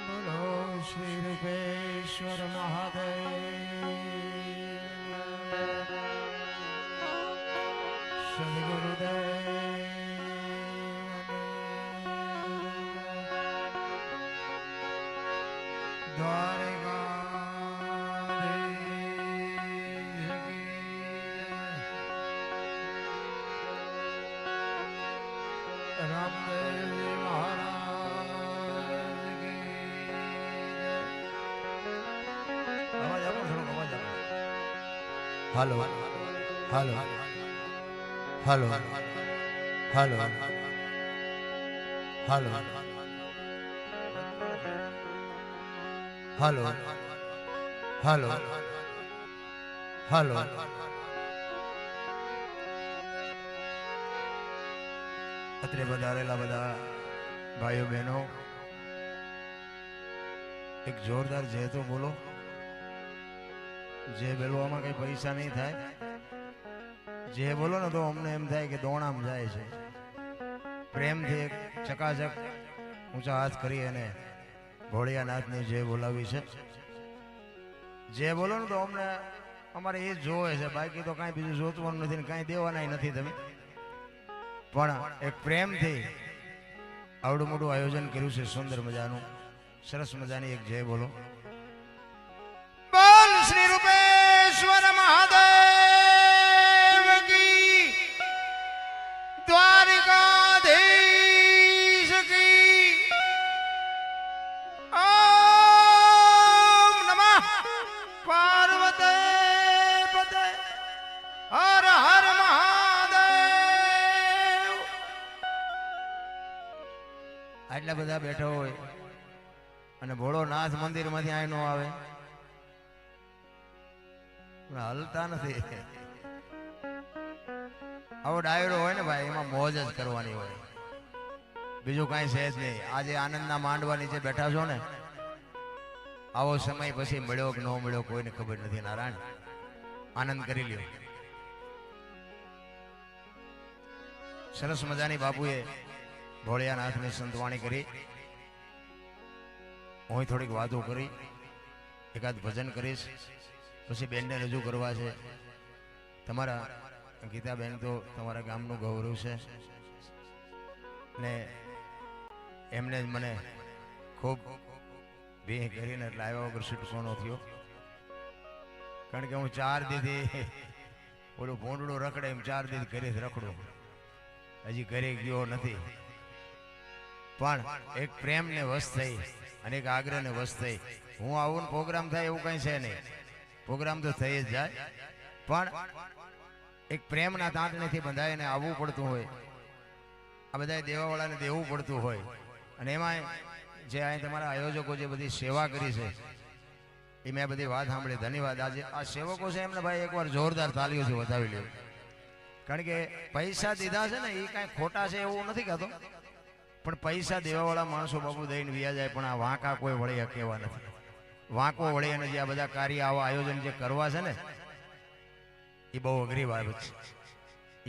બોલો શ્રી રૂપેશ્વર મહાદેવ શ્રી ગુરુદેવ રામદેવ મહારાજ અવાજ આપો થોડો અવાજ આપો હાલો હાલો હાલો હાલો હાલો હાલો હાલો હાલો અત્રે પધારેલા બધા ભાઈઓ બહેનો એક જોરદાર જય તો બોલો. જે બોલવામાં કઈ પૈસા નહીં થાય. જે બોલો ને તો અમને એમ થાય કે દોણામ જાય છે. પ્રેમથી એક ચકાચક ઊંચા હાથ કરી અને ભોળિયાનાથની જય બોલાવી છે. જે બોલો ને તો અમને અમારે એ જ જોવે છે, બાકી તો કાંઈ બીજું જોતવાનું નથી ને કાંઈ દેવાના નથી. તમે પણ એક પ્રેમથી આવડું મોટું આયોજન કર્યું છે, સુંદર મજાનું, સરસ મજાની એક જય બોલો. બોલ શ્રી રૂપેશ્વર મહાદેવ કી, દ્વારિકાધીશ કી. ઓમ નમઃ પાર્વતી પતે હર હર મહાદેવ. આટલા બધા બેઠા હોય અને ભોળો નાથ મંદિર માંથી આય નો આવે, હલતા નથી. આવો ડાયરો હોય ને ભાઈ, એમાં મોજ જ કરવાની હોય, બીજું કઈ છે જ નહીં. આજે આનંદના માંડવા નીચે બેઠા છો ને, આવો સમય પછી મળ્યો કે ન મળ્યો કોઈને ખબર નથી. નારાયણ, આનંદ કરી લ્યો. સરસ મજાની બાપુએ ભોળિયાનાથની સંતવાણી કરી. હું થોડીક વાતો કરી, એકાદ ભજન કરીશ, પછી બેનને રજૂ કરવા છે. તમારા ગીતાબેન તો તમારા ગામનું ગૌરવ છે ને એમને જ મને ખૂબ ભેહ કરીને એટલે આવ્યા વગર છૂટકો ન થયો. કારણ કે હું 4 દીથી ઓલું ભોંડડું રખડે એમ 4 દીધ ઘરે જ રખડું, હજી ઘરે ગયો નથી. પણ એક પ્રેમને વશ થઈ અને એક આગ્રહને વશ થઈ હું આવું ને પ્રોગ્રામ થાય એવું કઈ છે નહીં. પ્રોગ્રામ તો થઈ જ જાય, પણ એક પ્રેમના તાંતણેથી બંધાઈને આવવું પડતું હોય. આ બધા દેવાવાળાને દેવું પડતું હોય. અને એમાં જે અહીં તમારા આયોજકો જે બધી સેવા કરી છે એ મેં બધી વાત સાંભળી, ધન્યવાદ. આજે આ સેવકો છે એમને ભાઈ એકવાર જોરદાર તાલીઓથી વધાવી લ્યો. કારણ કે પૈસા દીધા છે ને એ કાંઈ ખોટા છે એવું નથી કહેતો, પણ પૈસા દેવાવાળા માણસો બાપુ દઈને વ્યા જાય, પણ આ વાંકા કોઈ વળી હકેવા નથી. વાંકો વળી અને જે આ બધા કાર્ય આવા આયોજન જે કરવા છે ને એ બહુ અઘરી બાબત છે.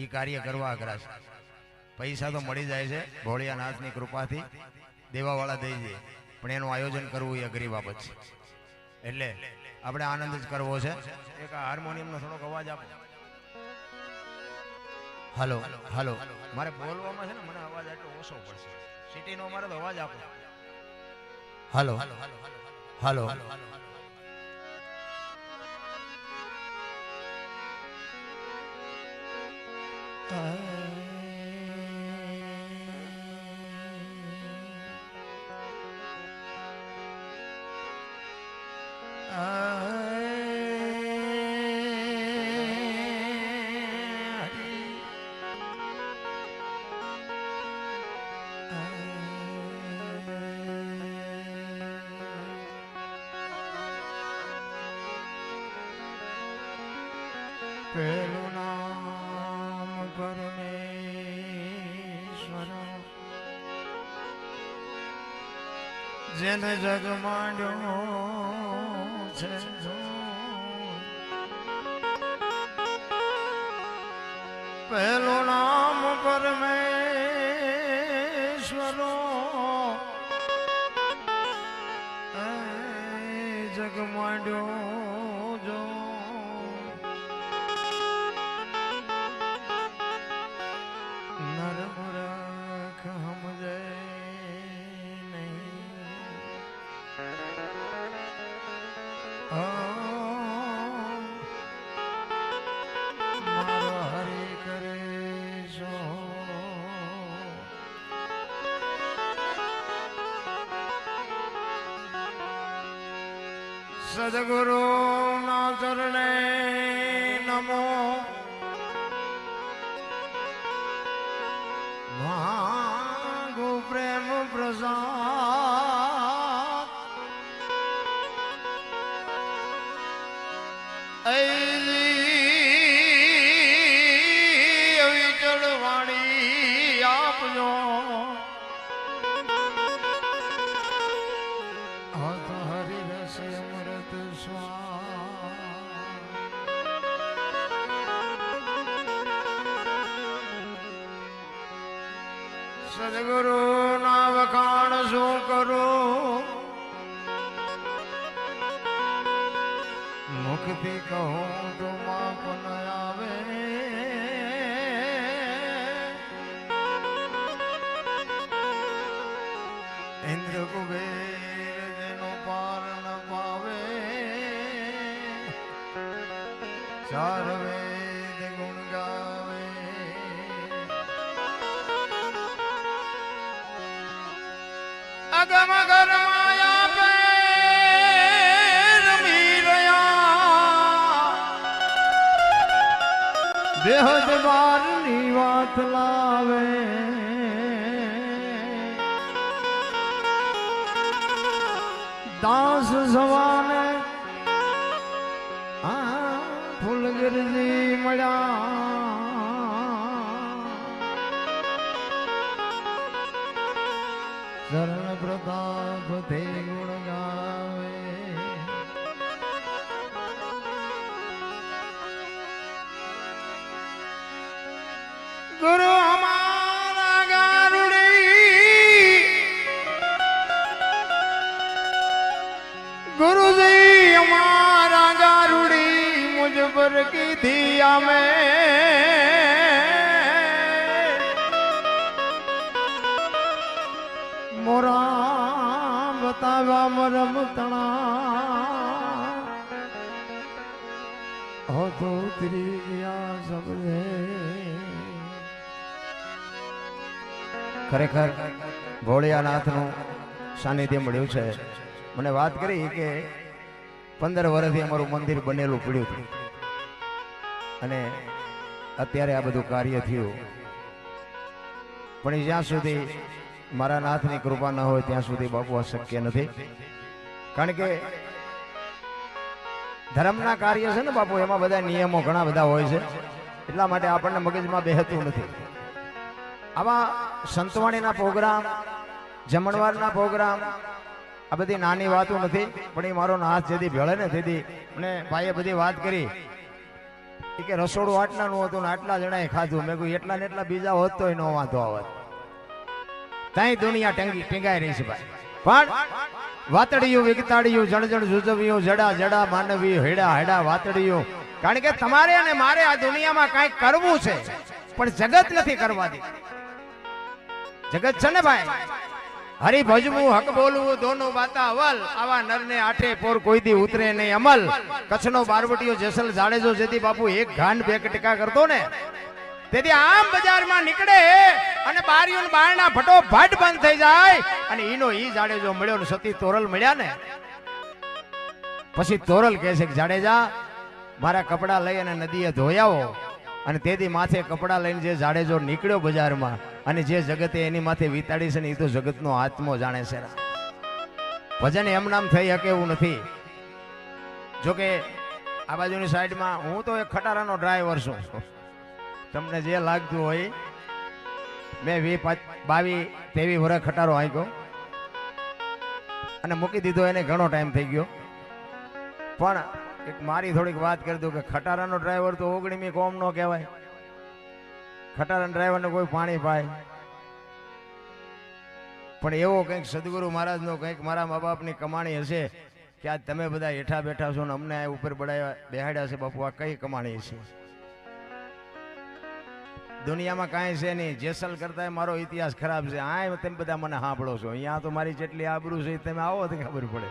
એ કાર્ય કરવા અઘરા છે. પૈસા તો મળી જાય છે ભોળિયાનાથની કૃપાથી, દેવાવાળા દઈ જાય, પણ એનું આયોજન કરવું એ અઘરી બાબત છે. એટલે આપણે આનંદ જ કરવો છે. એક હાર્મોનિયમનો થોડોક અવાજ આપો. હાલો હાલો, મારે બોલવામાં છે ને મને અવાજ આટલો ઓછો પડશે. સિટીનો મારે તો અવાજ આપો. હાલો હાલો પેલું નામ પરમેશ્વર, જેને જગ માંડ્યો છે. પેલું નામ પરમેશ્વર, જગ માંડ્યો જો નરમરખ સમજે મારો હરે કરે છો સદગુરુ ના ચરણે નમો માંગુ પ્રેમ પ્રસાદ ચડવાણી આપજો હાથ હરિ રસ અમૃત સદગુરુ ના વખાણ શું કરું મુખથી કહું તો માપ ન આવે ઇન્દ્ર કુબેર જેનો પાર ન પાવે ચાર વેદ ગુણ ગાવે અગમ અગર માયા પે રમી રહ્યા બેહદ બારની વાત લાવે દાસ સવાને ફૂલગીરજી મળ્યા શરણ પ્રતાપ તે ગુણ ગાવે ગુરુ હમારા ગારુડી ગુરુજી હમારા ગારુડી મુझ પર की दिया મોરા બતાવા મરમ તણા હો તો ઉતરી ગયા સબરે ખરેખર ભોળિયાનાથનું સાનિધ્ય મળ્યું છે મને વાત કરી કે 15 વર્ષથી અમારું મંદિર બનેલું પડ્યું હતું અને અત્યારે આ બધું કાર્ય થયું પણ જ્યાં સુધી મારા નાથની કૃપા ન હોય ત્યાં સુધી બાપુ અશક્ય નથી કારણ કે ધર્મના કાર્ય છે ને બાપુ એમાં બધા નિયમો ઘણા બધા હોય છે એટલા માટે આપણને મગજમાં બેહતું નથી આવા સંતવાણીના પ્રોગ્રામ જમણવારના પ્રોગ્રામ આ બધી નાની વાતો નથી પણ એ મારો નાથ જેથી ભેળે ને તેથી મને ભાઈએ બધી વાત કરી કે રસોડું આટલાનું હતું ને આટલા જણાએ ખાધું મેં કહ્યું એટલા ને એટલા બીજા હોત તો ન વાંધો આવત ત્યાં દુનિયા ટીંગાઈ રહી છે ભાઈ પણ વાતડિયું વિકતાડિયું જણજણ જુજવ્યું જડા જડા માનવી હેડા હેડા વાતડિયું કારણ કે તમારે અને મારે આ દુનિયામાં કાંઈક કરવું છે પણ જગત નથી કરવા દી જગત છે ને ભાઈ હરી ભજવું હક બોલવું દોનો બાતા અવલ આવા નરને આઠે પોર કોઈ દી ઉતરે નહીં અમલ કચ્છનો બારવટીયો જેસલ જાડેજો જેથી બાપુ એક ઘાન બે ટકા કરતો ને તેથી આમ બજારમાં નીકળે અને બારીઓને બારણા ફટોફટ બંધ થઈ જાય અને ઈનો ઈ જાડેજો મળ્યો ને સતી તોરલ મળ્યા ને પછી તોરલ કહે છે કે જાડેજા મારા કપડા લઈ અને નદીએ ધોયાવો અને તેથી માથે કપડા લઈને જે જાડેજો નીકળ્યો બજારમાં અને જે જગતે એની માથે વિતાડી છે ને એ તો જગતનો આત્મો જાણે છે ભજન એમ નામ થઈ શકે એવું નથી જોકે આ બાજુની સાઈડમાં હું તો એક ખટારાનો ડ્રાઈવર છું તમને જે લાગતું હોય મેં 22-23 વર્ષ ખટારો આંક્યો અને મૂકી દીધો એને ઘણો ટાઈમ થઈ ગયો પણ એક મારી થોડીક વાત કરી દઉં કે ખટારાનો ડ્રાઈવર તો 19મી કોમ નો કહેવાય ખટારાના ડ્રાઈવરને કોઈ પાણી પાય પણ એવો કંઈક સદગુરુ મહારાજનો કંઈક મારા મા બાપની કમાણી હશે કે આજ તમે બધા હેઠા બેઠા છો ને અમને આ ઉપર બેહાડ્યા છે બાપુ, આ કઈ કમાણી છે? દુનિયામાં કાંઈ છે નહીં, જેસલ કરતા મારો ઇતિહાસ ખરાબ છે. આ તમે બધા મને સાંભળો છો, અહીંયા તો મારી જેટલી આબરૂ છે તમે આવો તો ખબર પડે.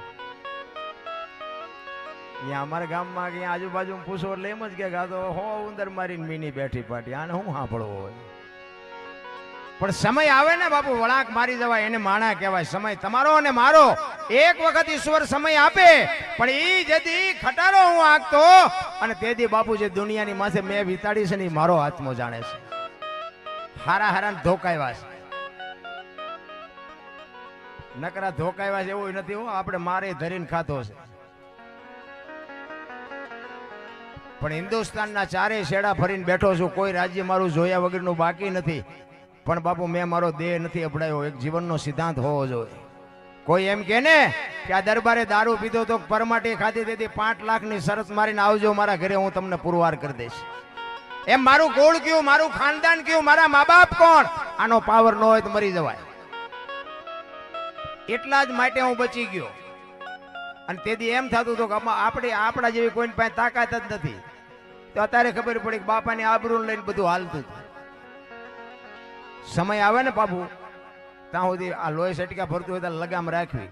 અહીંયા અમારા ગામમાં અહીંયા આજુબાજુ પૂછો એટલે એમ જ કે આ તો હો ઉંદર મારીને મીની બેઠી પાટી, આને શું સાંભળવો હોય? પણ સમય આવે ને બાપુ, વળાંક મારી જવાય, એને માણા કહેવાય. સમય તમારો અને મારો એક વખત ઈશ્વર સમય આપે, પણ ઈ જદી ખટારો હું આંકતો અને તેથી બાપુ જે દુનિયાની માથે મેં વિતાડી છે ને મારો આત્મો જાણે છે. હારા હારા ધોકાવ્યા છે, નકરા ધોકાવ્યા છે એવું નથી હો, આપણે મારે ધરીને ખાતો છે. પણ હિન્દુસ્તાનના ચારે શેડા ફરીને બેઠો છું, કોઈ રાજ્ય મારું જોયા વગરનું બાકી નથી. પણ બાપુ મેં મારો દેહ નથી અપડાયો, એક જીવનનો સિદ્ધાંત હોવો જોઈએ. કોઈ એમ કે ને કે આ દરબારે દારૂ પીધો તો પરમાટી ખાધી, તેથી 5 લાખની શરત મારીને આવજો મારા ઘરે, હું તમને પુરવાર કરી દઈશ. એમ મારું કુળ કયું, મારું ખાનદાન કયું, મારા મા બાપ કોણ, આનો પાવર ન હોય તો મરી જવાય. એટલા જ માટે હું બચી ગયો. અને તેથી એમ થતું હતું કે આપણા જેવી કોઈની પાસે તાકાત જ નથી. તો અત્યારે ખબર પડી કે બાપાની આબરૂ લઈને બધું હાલતું હતું. સમય આવે ને બાપુ ત્યાં સુધી આ લોહી સટકા ભરતું હોય ત્યાં લગામ રાખવી.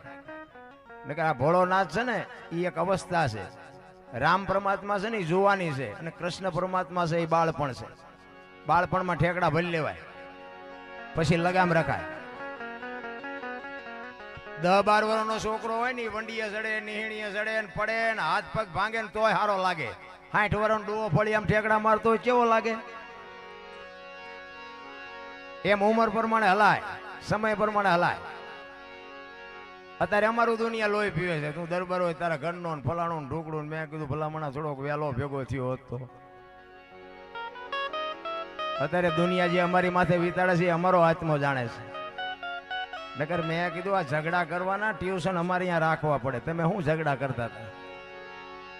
નકર આ ભોળોનાથ છે ને એ એક અવસ્થા છે. રામ પરમાત્મા છે ને એ જુવાની છે, અને કૃષ્ણ પરમાત્મા છે એ બાળપણ છે. બાળપણમાં ઠેકડા ભરી લેવાય, પછી લગામ રખાય. 10-12 વર્ષનો છોકરો હોય ને વંડીએ ચડે, નિહીણીએ ચડે ને પડે ને હાથ પગ ભાંગે ને તોય સારો લાગે. 60 વર્ષનો ડોવો ફળી આમ ઠેકડા મારતો હોય કેવો લાગે? એમ ઉંમર પ્રમાણે હલાય, સમય પ્રમાણે હલાય. અત્યારે અમારું દુનિયા લોહી પીવે છે. તું દરબાર હોય તારા ઘરનો ને ફલાણું ઢોકળું, મેં કીધું ભલામણા થોડોક વહેલો ભેગો થયો હોત તો. અત્યારે દુનિયા જે અમારી માથે વિતાડે છે અમારો આત્મો જાણે છે. નકર મેં કીધું આ ઝઘડા કરવાના ટ્યુશન અમારે અહીંયા રાખવા પડે. તમે શું ઝઘડા કરતા હતા?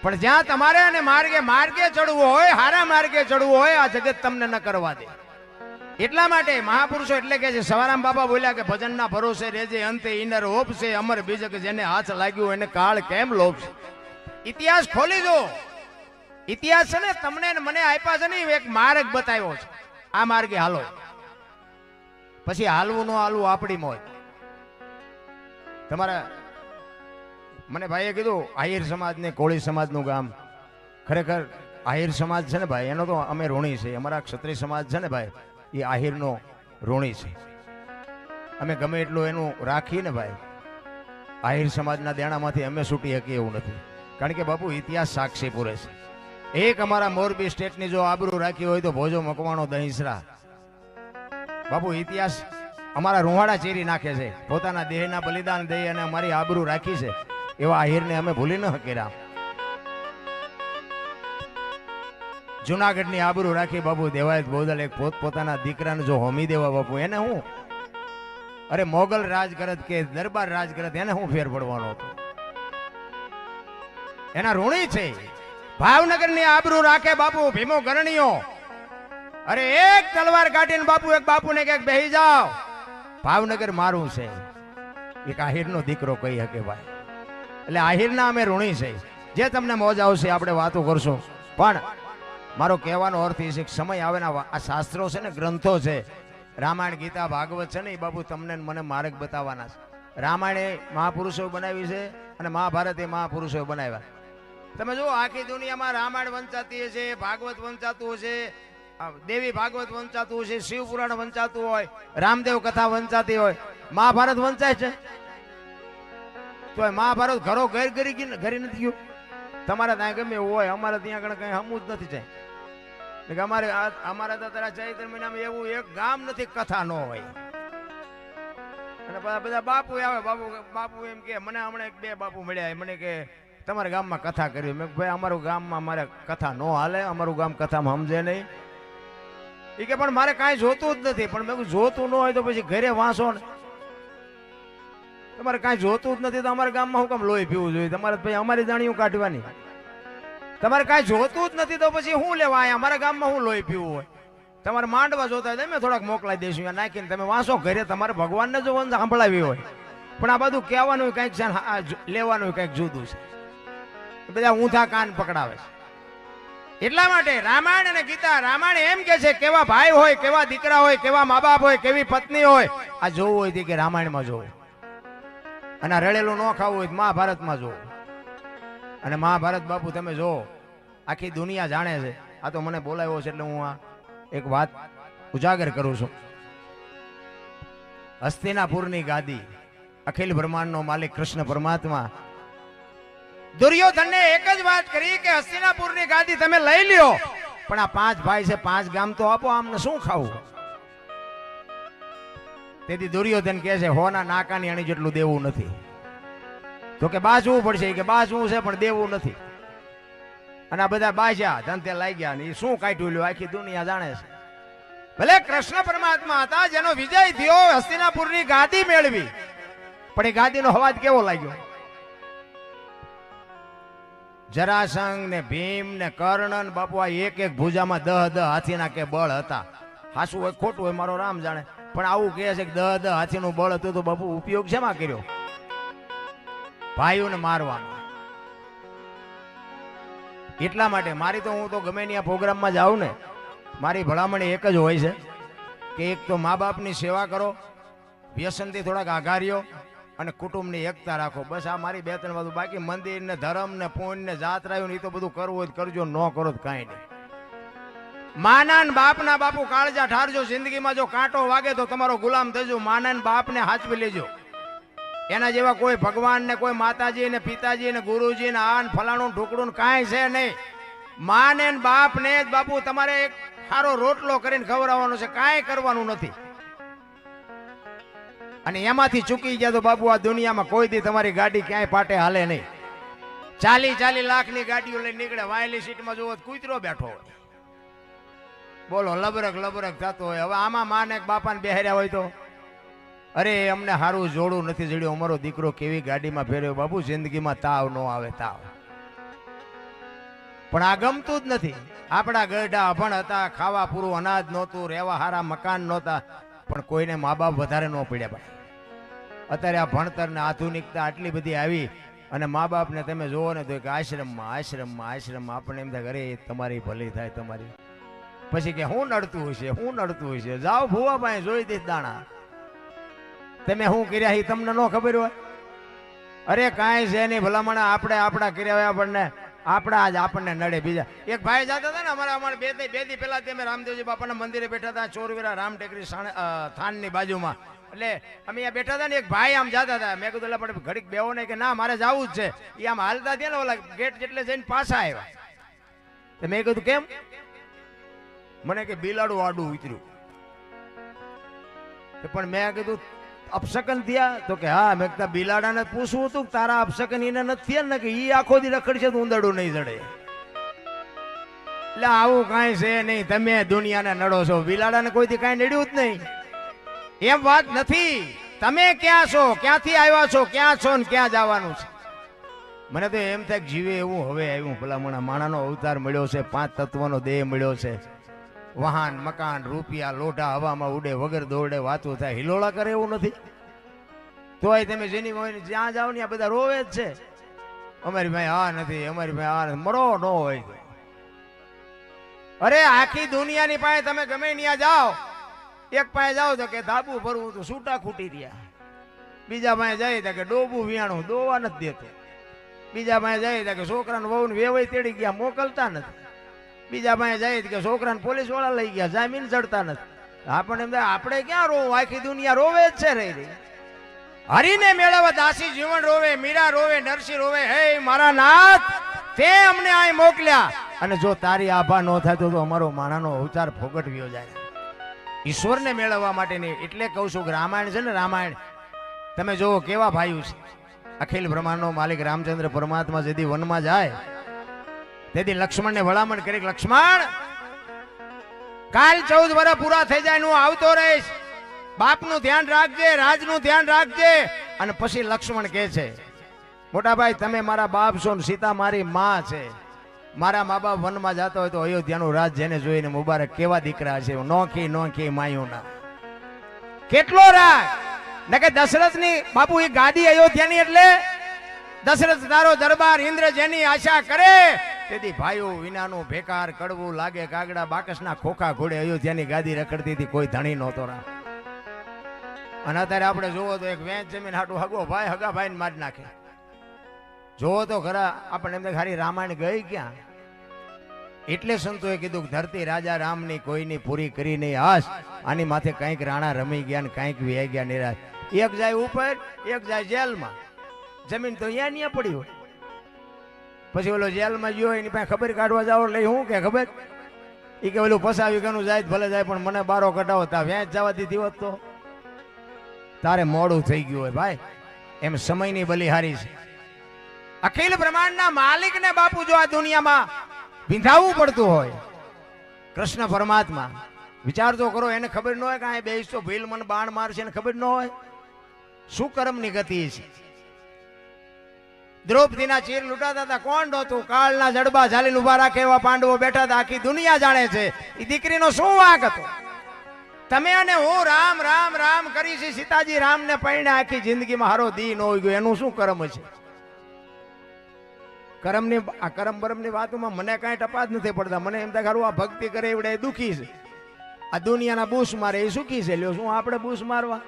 પણ જ્યાં તમારે અને માર્ગે ચડવું હોય, હારા માર્ગે ચડવું હોય, આ જગત તમને ન કરવા દે. એટલા માટે મહાપુરુષો એટલે કે છે, સવારામ બાબા બોલ્યા કે ભજનના ભરોસે રેજે, અંતે ઇનર હોપ છે, અમર બીજક જેને હાથ લાગ્યું એને કાળ કેમ લોભશે. ઇતિહાસ ખોલી દો. ઇતિહાસ છે ને તમને મને આપ્યા છે ને એક માર્ગ બતાવ્યો છે, આ માર્ગે હાલો. પછી હાલવું ન હાલવું આપણી મોજ. તમારા મને ભાઈએ કીધું આહિર સમાજ ને કોળી સમાજનું ગામ, ખરેખર આહિર સમાજ છે ને ભાઈ એનો તો અમે ઋણી છે. અમારા ક્ષત્રિય સમાજ છે ને ભાઈ એ આહિરનો ઋણી છે. અમે ગમે એટલું એનું રાખીએ ને ભાઈ, આહિર સમાજના દેણામાંથી અમે છૂટી શકીએ એવું નથી. કારણ કે બાપુ ઇતિહાસ સાક્ષી પૂરે છે. એક અમારા મોરબી સ્ટેટની જો આબરૂ રાખી હોય તો ભોજો મકવાણો દહીસરા. બાપુ ઇતિહાસ અમારા રૂહાડા ચીરી નાખે છે. પોતાના દેહના બલિદાન દઈ અને અમારી આબરૂ રાખી છે, એવા આહિરને અમે ભૂલી ન શક્યા. જુનાગઢની આબરૂ રાખી બાપુ દેવાયત બોદલ એક પોતાના દીકરાને જો હોમી દેવા બાપુ, એને હું અરે મોગલ રાજ કરત કે દરબાર રાજ કરત, એને હું ફેર પડવાનો હતો? એના ઋણી છે. ભાવનગરની આબરૂ રાખે બાપુ ભીમો ગરણીઓ. અરે એક તલવાર કાઢીને બાપુ એક બાપુને કે બેહી જાઓ, ભાવનગર મારું છે. એક આહિરનો દીકરો કહી શકે ભાઈ. એટલે આહિરના અમે ઋણી છે. જે તમને મોજ આવશે આપણે વાતો કરશો, પણ મારો કહેવાનો અર્થ એ છે કે સમય આવે ને આ શાસ્ત્રો છે ને, ગ્રંથો છે, રામાયણ ગીતા ભાગવત છે ને એ બાપુ તમને મને માર્ગ બતાવવાના છે. રામાયણ એ મહાપુરુષો બનાવી છે અને મહાભારત એ મહાપુરુષો બનાવ્યા. તમે જુઓ આખી દુનિયામાં રામાયણ વંચાતી છે, ભાગવત વંચાતું છે, દેવી ભાગવત વંચાતું છે, શિવ પુરાણ વંચાતું હોય, રામદેવ કથા વંચાતી હોય, મહાભારત વંચાય છે. તો મહાભારત ઘરો ઘર ઘરી નથી ગયું. તમારે ત્યાં ગમે એવું હોય, અમારે ત્યાં આગળ કઈ હમું જ નથી થાય. અમારે તો તારા ચૈત્ર મહિનામાં એવું એક ગામ નથી કથા ન હોય. અને બધા બાપુ આવે, બાપુ એમ કે મને હમણાં 2 બાપુ મળ્યા, મને કે તમારા ગામમાં કથા કરી. મેં ભાઈ અમારું ગામમાં મારે કથા ન હાલે, અમારું ગામ કથામાં સમજે નહીં. એ કે પણ મારે કાંઈ જોતું જ નથી. પણ મેં જોતું ન હોય તો પછી ઘરે વાંચો ને. તમારે કાંઈ જોતું જ નથી તો અમારા ગામમાં હું કામ લોહી પીવું જોઈએ? તમારે ભાઈ અમારી જાણીયું કાઢવાની. તમારે કાંઈ જોતું જ નથી તો પછી શું લેવા અહીંયા? અમારા ગામમાં શું લોહી પીવું હોય? તમારે માંડવા જોતા હોય તમે થોડાક મોકલાઈ દઈશું નાખીને તમે વાંચો ઘરે. તમારે ભગવાનને જો સાંભળાવી હોય પણ આ બધું કહેવાનું કંઈક છે, લેવાનું કંઈક જુદું છે. બધા ઊંધા કાન પકડાવે છે. એટલા માટે રામાયણ અને ગીતા, રામાયણ એમ કે છે કેવા ભાઈ હોય, કેવા દીકરા હોય, કેવા મા બાપ હોય, કેવી પત્ની હોય, આ જોવું હોય કે રામાયણમાં જોવું, અને રડેલું ન ખાવું હોય મહાભારતમાં જોવું. અને મહાભારત બાપુ તમે જો, આખી દુનિયા જાણે છે. આ તો મને બોલાવ્યો છે એટલે હું આ એક વાત ઉજાગર કરું છું. હસ્તિનાપુરની ગાદી, અખિલ બ્રહ્માંડનો માલિક કૃષ્ણ પરમાત્મા દુર્યોધનને એક જ વાત કરી કે હસ્તિનાપુરની ગાદી તમે લઈ લ્યો, પણ આ 5 ભાઈ છે, 5 ગામ તો આપો, આમને શું ખાવું? તેથી દુર્યોધન કહે છે હોના નાકાની અણી જેટલું દેવું નથી. તો કે બાજવું પડશે, કે બાજવું છે પણ દેવું નથી. અને આ બધા બાજ્યા, ધનતે લાગ્યા ને એ શું કાઢ્યું લ્યો, આખી દુનિયા જાણે છે. ભલે કૃષ્ણ પરમાત્મા હતા જેનો વિજય થયો, હસ્તિનાપુરની ગાદી મેળવી, પણ એ ગાદીનો અવાજ કેવો લાગ્યો? જરાસંઘ ને ભીમ ને કર્ણ બાપુ આ એક એક ભુજામાં 10 હાથીના કે બળ હતા. હાસું હોય ખોટું હોય મારો રામ જાણે, પણ આવું કહે છે કે 10 હાથીનું બળ હતું. તો બાપુ ઉપયોગ શેમાં કર્યો? ભાઈઓને મારવાનો. એટલા માટે મારી તો, હું તો ગમે ત્યાં પ્રોગ્રામમાં જાઉં ને, મારી ભલામણ એક જ હોય છે કે એક તો મા બાપની સેવા કરો, વ્યસનથી થોડાક આઘાર્યો, અને કુટુંબની એકતા રાખો. બસ આ મારી 2-3 વાત. બાકી મંદિર ને ધર્મ ને પુણ્ય ને જાત રહ્યું ને એ તો બધું કરવું હોય કરજો, ન કરો તો કાંઈ નહીં. માના બાપના બાપુ કાળજા ઠારજો. જિંદગીમાં જો કાંટો વાગે તો તમારો ગુલામ થજો. માના બાપને હાચવી લેજો. એના જેવા કોઈ ભગવાન ને કોઈ માતાજી ને પિતાજી ને ગુરુજી ને આન ફલાણું ઢુકડું કાંઈ છે નહીં. મા ને બાપ ને જ બાપુ તમારે એક સારો રોટલો કરીને ખવડાવવાનો છે, કાંઈ કરવાનું નથી. અને એમાંથી ચૂકી ગયા તો બાપુ આ દુનિયામાં કોઈ દી તમારી ગાડી ક્યાંય પાટે હાલે નહીં. 40 લાખની ગાડીઓ લઈને નીકળે, વાયલી સીટમાં જોવો કૂતરો બેઠો હોય, બોલો લબરક લબરક થતો હોય. હવે આમાં માને બાપાને બેહર્યા હોય તો અરે અમને સારું જોડું નથી જડ્યું, અમારો દીકરો કેવી ગાડીમાં ફેર્યો. બાપુ જિંદગીમાં તાવ ન આવે, તાવ. પણ આ ગમતું જ નથી. આપણા ગઢા અભણ હતા, ખાવા પૂરું અનાજ નહોતું, રહેવા હારા મકાન નહોતા, પણ કોઈને મા બાપ વધારે ન પડ્યા. ભાઈ અત્યારે આ ભણતર ને આધુનિકતા આટલી બધી આવી, અને મા બાપને તમે જોવો ને તો એક આશ્રમમાં આપણે એમ થાય અરે તમારી ભલી થાય તમારી. પછી કે હું નડતું હશે, જાઓ ભૂવા પાસે જોઈ દઈશ દાણા. તમે શું કર્યા એ તમને ન ખબર હોય? અરે કાંઈ છે નહીં, ભલામણ આપણે આપણા કર્યા હોય આપણને, આપણા જ આપણને નડે. બીજા એક ભાઈ જતા હતા ને અમારે બે દી પહેલા અમે રામદેવજી બાપાના મંદિરે બેઠા હતા, ચોરવીરા રામ ટેકરી થાનની બાજુમાં. એટલે અમે અહીંયા બેઠા હતા ને એક ભાઈ આમ જતા હતા. મેં કીધું પણ ઘડીક બેવો નહીં, કે ના મારે જવું જ છે. એ આમ હાલતા થયા ને ઓલા ગેટ જેટલે જઈને પાછા આવ્યા. તો મેં કીધું કેમ? મને કે બિલાડું આડું ઉતર્યું. પણ મેં કીધું અપશકન થયા? તો કે હા. મેં કીધું બિલાડાને પૂછવું હતું તારા અપશકન એને નથી થયા ને, કે ઈ આખો દી રખડશે તો ઉંદરડું નહીં જડે. એટલે આવું કાંઈ છે નહીં, તમે દુનિયાને નડો છો, બિલાડાને કોઈથી કાંઈ નડ્યું જ નહીં. એમ વાત નથી. તમે ક્યાં છો, ક્યાંથી આવ્યા છો, ક્યાં છો ને ક્યાં જવાનું છે? મને તો એમ થાય જીવે એવું હવે આવ્યું. ભલામણા માણાનો અવતાર મળ્યો છે, 5 તત્વનો દેહ મળ્યો છે. વાહન મકાન રૂપિયા લોઢા હવામાં ઉડે, વગર દોડે વાતો થાય, હિલોળા કરે એવું નથી. તોય તમે જેની હોય જ્યાં જાઓ ને આ બધા રોવે જ છે. અમારી ભાઈ આ નથી, અમારી ભાઈ આ નથી. મરો ન હોય. અરે આખી દુનિયાની પાસે તમે ગમે ત્યાં જાઓ, એક પાસે જાઓ તો કે ધાબુ ભરવું તો છૂટા ખૂટી રહ્યા. બીજા પાસે જાય તો કે ડોબું વિયાણું દોવા નથી દેતો. બીજા પાસે જાય તો કે છોકરાને વહુને વેવાઈ તેડી ગયા મોકલતા નથી. બીજા પાસે જાય કે છોકરાને પોલીસ વાળા લઈ ગયા જામીન ચડતા નથી. આપણને એમ આપણે ક્યાં રોવું? આખી દુનિયા રોવે જ છે. રહી હરીને મેળવવા દાસી જીવન રોવે, મીરા રોવે, નરસિંહ રોવે. હે મારા નાથ, તે અમને અહીં મોકલ્યા, અને જો તારી આભા ન થતો તો અમારો માણાનો અવતાર ફોગટવ્યો જાય. ઈશ્વરને મેળવવા માટેની. એટલે કહું છું કે રામાયણ છે ને, રામાયણ તમે જોવો કેવા ભાઈઓ છે. અખિલ બ્રહ્માંડનો માલિક રામચંદ્ર પરમાત્મા જેથી વનમાં જાય તેથી લક્ષ્મણને ભલામણ કરી, લક્ષ્મણ કાલ 14 વર્ષ પૂરા થઈ જાય હું આવતો રહીશ, બાપનું ધ્યાન રાખજે, રાજનું ધ્યાન રાખજે. અને પછી લક્ષ્મણ કહે છે, મોટા ભાઈ તમે મારા બાપ છો ને સીતા મારી માં છે. મારા મા બાપ વનમાં જતો હોય તો અયોધ્યાનું રાજ જેને જોઈને મુબારક. કેવા દીકરા છે, નોખી નોખી માયુના કેટલો રાગ. ને કે દશરથની બાપુ એ ગાદી અયોધ્યાની એટલે દશરથ તારો દરબાર ઇન્દ્ર જેની આશા કરે તેથી ભાઈઓ વિનાનું ભેકાર કડવું લાગે કાગડા બાકસના ખોખા ઘોડે અયોધ્યાની ગાદી રખડતી હતી, કોઈ ધણી નહોતો રા. અને અત્યારે આપણે જોવો તો એક વેચ જમીન હાટું હગો ભાઈ હગા ભાઈને મારી નાખે. જોવો તો ખરા આપણને એમ ખાલી રામાયણ ગઈ ક્યાં. એટલે સંતોએ કીધું કે ધરતી રાજા રામની કોઈની પૂરી કરી નહીં આશ, આની માથે કંઈક રાણા રમી ગયા ને કંઈક વે ગયા નિરાશ. એક જાય ઉપર એક જાય જેલમાં, જમીન તો અહીંયા પડી હોય. પછી ઓલો જેલમાં ગયો એની પાસે ખબર કાઢવા જાવ એટલે શું કે ખબર એ કે ઓલું ફસાવી ગયું જાય ભલે જાય પણ મને બારો કઢાવો તા વેચ જવા દીધી હોત તો તારે મોડું થઈ ગયું હોય ભાઈ. એમ સમયની બલિહારી છે. અખિલ બ્રહ્માંડના માલિકને બાપુ જો આ દુનિયામાં વિંધાવવું પડતું હોય કૃષ્ણ પરમાત્મા, વિચાર તો કરો. એને ખબર ન હોય કે આ બેસ તો ભીલ મને બાણ મારશે, એને ખબર ન હોય શું કર્મની ગતિ છે. દ્રૌપદીના ચીર લૂંટાતા હતા, કોણ નહોતું? કાળના જડબા ઝાલીને ઉભા રાખે એવા પાંડવો બેઠા હતા. આખી દુનિયા જાણે છે એ દીકરીનો શું વાંક હતો. તમે અને હું રામ રામ રામ કરી છે. સીતાજી રામને પૈણે આખી જિંદગીમાં હારો દી ન હોય ગયો, એનું શું કર્મ છે? કર્મની આ કર્મ બરમની વાતોમાં મને કાંઈ ટપા જ નથી પડતા. મને એમ થાય ખરું આ ભક્તિ કરે એવડે એ દુઃખી છે, આ દુનિયાના બૂસ મારે એ સુખી છે. લ્યો શું આપણે બૂસ મારવા?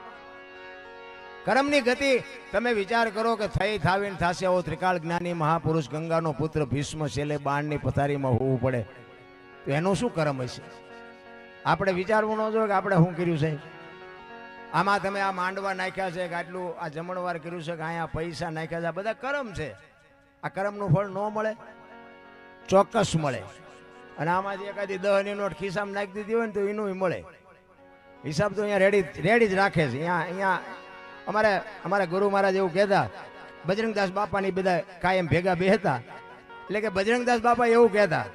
કર્મની ગતિ તમે વિચાર કરો કે થઈ થાવીને થાશે આવો ત્રિકાળ જ્ઞાની મહાપુરુષ ગંગાનો પુત્ર ભીષ્મ છેલ્લે બાણની પથારીમાં હોવું પડે તો એનું શું કર્મ હશે? આપણે વિચારવું ન જોઈએ કે આપણે શું કર્યું છે. આમાં તમે આ માંડવા નાખ્યા છે કે આટલું આ જમણવાર કર્યું છે કે અહીંયા પૈસા નાખ્યા છે, આ બધા કર્મ છે. આ કર્મનું ફળ ન મળે? ચોક્કસ મળે. અને આમાંથી એકાદી 10ની નોટ ખિસ્સામાં નાખી દીધી હોય ને તો એનું મળે. હિસાબ તો અહીંયા રેડી જ રાખે છે. અહીંયા અમારા ગુરુ મહારાજ એવું કહેતા, બજરંગદાસ બાપાની બધા કાયમ ભેગા બેહતા, એટલે કે બજરંગદાસ બાપા એવું કહેતા,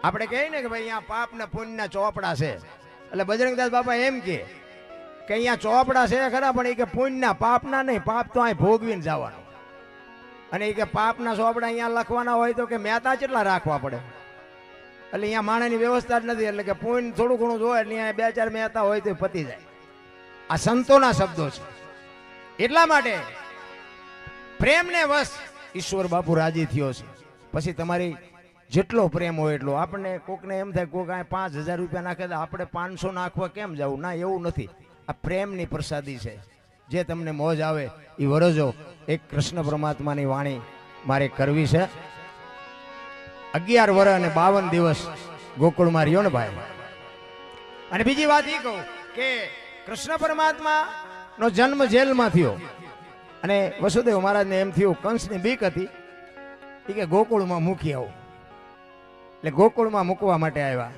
આપણે કહીએ ને કે ભાઈ અહીંયા પાપ ને પુણ્યના ચોપડા છે, એટલે બજરંગદાસ બાપા એમ કે અહીંયા ચોપડા છે ખરા પણ એ કે પુણ્યના પાપના નહીં, પાપ તો અહીં ભોગવીને જવાનું. અને એ કે પાપના ચોપડા અહીંયા લખવાના હોય તો કે મહેતા કેટલા રાખવા પડે, એટલે અહીંયા માણસની વ્યવસ્થા જ નથી. એટલે કે પુણ્ય થોડું ઘણું જોવે એટલે અહીંયા 2-4 મહેતા હોય તો પતી જાય. આ સંતોના શબ્દો છે. એટલા માટે પ્રેમને વશ ઈશ્વર બાપુ રાજી થયો છે. પછી તમારી જેટલો પ્રેમ હોય એટલો. આપણને કોકને એમ થાય કોક આ 5,000 રૂપિયા નાખે તો આપણે 500 નાખવા કેમ જવું? ના, એવું નથી. આ પ્રેમની પ્રસાદી છે. જે તમને મોજ આવે એ વરજો. એક કૃષ્ણ પરમાત્માની વાણી મારે કરવી છે. 11 વર્ષ અને 52 દિવસ ગોકુળમાં રહ્યો ને ભાઈ. અને બીજી વાત એ કહું કે કૃષ્ણ પરમાત્મા નો જન્મ જેલમાં થયો અને વસુદેવ મહારાજને એમ થયું કંસની બીક હતી એ કે ગોકુળમાં મૂકી આવું. એટલે ગોકુળમાં મૂકવા માટે આવ્યા.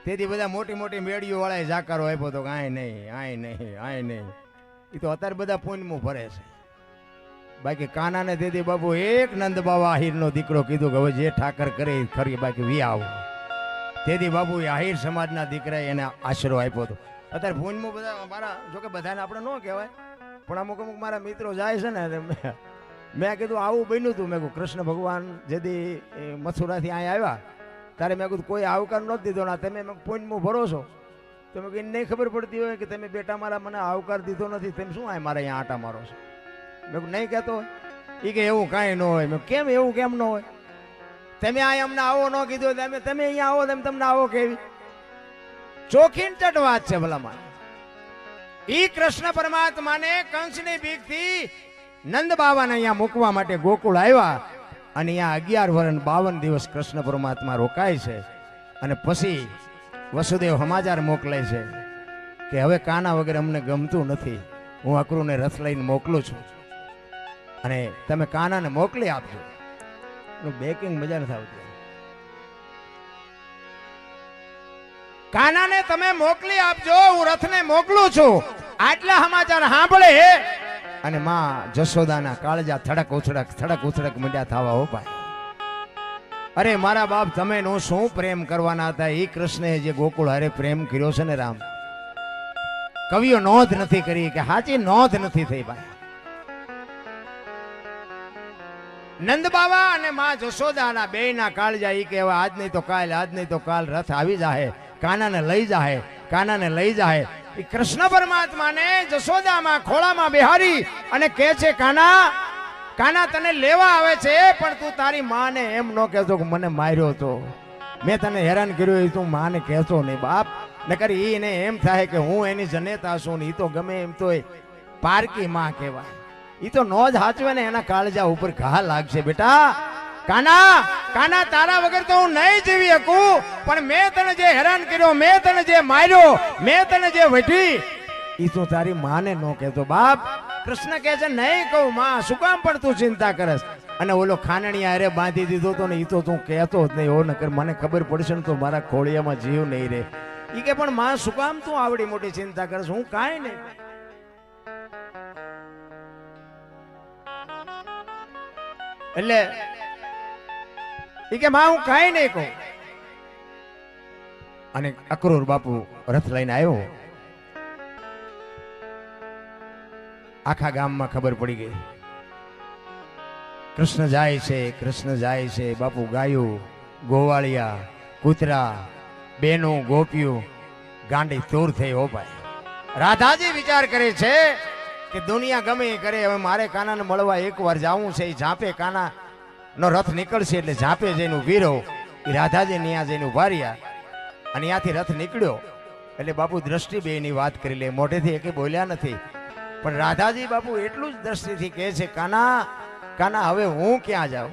તેથી બધા મોટી મોટી મેળીઓ વાળાએ જાકારો આપ્યો તો આય નહીં આય નહીં આય નહીં. એ તો અત્યારે બધા પુણ્યમાં ભરે છે. બાકી કાનાને તેથી બાબુ એક નંદ બાવા આહિરનો દીકરો કીધું કે હવે જે ઠાકર કરે ખરી, બાકી વી આવું. તેથી બાબુ આહિર સમાજના દીકરાએ એને આશરો આપ્યો હતો. અત્યારે ભૂંજમાં બધા મારા, જોકે બધાને આપણે ન કહેવાય પણ અમુક મારા મિત્રો જાય છે ને, મેં કીધું આવું બન્યું હતું. મેં કહ્યું કૃષ્ણ ભગવાન જેથી મથુરાથી અહીંયા આવ્યા ત્યારે મેં કીધું કોઈ આવકાર નહોતો દીધો ને તમે ભૂંજમાં ભરો છો. તો મેં કીધું નહીં ખબર પડતી હોય કે તમે બેટા મારા મને આવકાર દીધો નથી, તમે શું આ મારા અહીંયા આટા મારો છો? મેં કહ્યું નહીં કહેતો હોય. એ કે એવું કાંઈ ન હોય. મેં કેમ એવું કેમ ન હોય? તમે અહીંયા અમને આવો ન કીધું, તમે અહીંયા આવો તેમ તમને આવો કેવી? ચોખીન ચટ વાત છે ભલામાં. ઈ કૃષ્ણ પરમાત્માને કંસની બીકથી નંદ બાવાને અહીંયા મૂકવા માટે ગોકુળ આવ્યા અને અહીંયા 11 વર્ષ 52 દિવસ કૃષ્ણ પરમાત્મા રોકાય છે. અને પછી વસુદેવ સમાચાર મોકલે છે કે હવે કાના વગર અમને ગમતું નથી, હું અક્રૂને રથ લઈને મોકલું છું અને તમે કાનાને મોકલી આપજો. બેકિંગ મજા નથી આવતી. કાનાને તમે મોકલી આપજો, હું રથને મોકલું છું. આટલા સમાચાર સાંભળે અને માં જશોદાના કાળજા થડક ઉથડક મંડ્યા થવા. હો ભાઈ, અરે મારા બાપ, તમે નો શું પ્રેમ કરવાના હતા? એ કૃષ્ણે જે ગોકુળ હારે પ્રેમ કર્યો છે ને રામ, કવિઓ નોંધ નથી કરી કે સાચી નોંધ નથી થઈ ભાઈ. નંદ બાવા અને માં જશોદાના બેયના કાળજા ઈ કે આજ નહીં તો કાલ રથ આવી જાહે, કાનાને લઈ જાહે એ કૃષ્ણ પરમાત્માને જશોદામાં ખોળામાં બેહારી અને કહે છે કાના કાના તને લેવા આવે છે, પણ તું તારી માને એમ ન કહેતો કે મને માર્યો તો, મેં તને હેરાન કર્યો એ તું માને કહેતો નહીં બાપ. નકર એને એમ થાય કે હું એની જનેતા છું ને એ તો ગમે એમ તો પારકી માં કહેવાય. એ તો નો જ હાચવે ને એના કાળજા ઉપર ઘા લાગશે. બેટા કાના કાના તારા વગર તો હું નહીં જીવી શકું, પણ મેં તને જે હેરાન કર્યો, મેં તને જે માર્યો, મેં તને જે વઢી, એ તો તારી માને ન કહેતો બાપ. કૃષ્ણ કહે છે નહીં કહું માં, શું કામ પણ તું ચિંતા કરસ. અને ઓલો ખાનણી હારે બાંધી દીધો તો ને એ તો તું કહેતો જ નહીં. ઓ નકર મને ખબર પડશે ને તો મારા ખોળિયામાં જીવ નહીં રહે. એ કે પણ માં શું કામ તું આવડી મોટી ચિંતા કરસ, હું કાંઈ નહીં. એટલે એ કે માં હું કાંઈ નહીં કહું. અને અક્રૂર બાપુ રથ લઈને આવ્યો. આખા ગામમાં ખબર પડી ગઈ કૃષ્ણ જાય છે, કૃષ્ણ જાય છે. બાપુ ગાયું, ગોવાળિયા, કૂતરા, બેનો, ગોપીઓ ગાંડી તૂર થઈ. હો ભાઈ, રાધાજી વિચાર કરે છે કે દુનિયા ગમે એ કરે, હવે મારે કાનાને મળવા એકવાર જાવું છે. એ ઝાંપે કાના નો રથ નીકળશે એટલે ઝાંપે જઈને ઊભી રહો. એ રાધાજી ત્યાં જઈને ઉભા રહ્યા અને ત્યાંથી રથ નીકળ્યો. એટલે બાપુ દ્રષ્ટિ બેની વાત કરી લે, મોઢેથી એકે બોલ્યા નથી. પણ રાધાજી બાપુ એટલું જ દ્રષ્ટિથી કહે છે કાના કાના હવે હું ક્યાં જાઉં.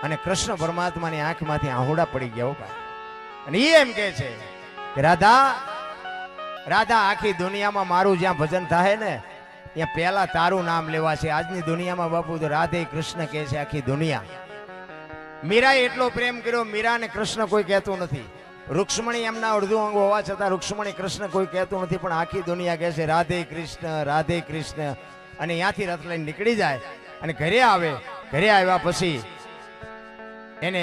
અને કૃષ્ણ પરમાત્માની આંખમાંથી આહુડા પડી ગયા ભાઈ. અને એ એમ કહે છે કે રાધા રાધા આખી દુનિયામાં મારું જ્યાં ભજન થાય ને ત્યાં પહેલા તારું નામ લેવા છે. આજની દુનિયામાં બાપુ તો રાધે કૃષ્ણ કહે છે આખી દુનિયા. મીરાએ એટલો પ્રેમ કર્યો, મીરાને કૃષ્ણ કોઈ કહેતું નથી. રૂક્ષ્મણી એમના અડધું અંગ હોવા છતાં રૂક્ષ્મણી કૃષ્ણ કોઈ કહેતું નથી, પણ આખી દુનિયા કહે છે રાધે કૃષ્ણ રાધે કૃષ્ણ. અને ત્યાંથી રથ લઈને નીકળી જાય અને ઘરે આવે. ઘરે આવ્યા પછી એને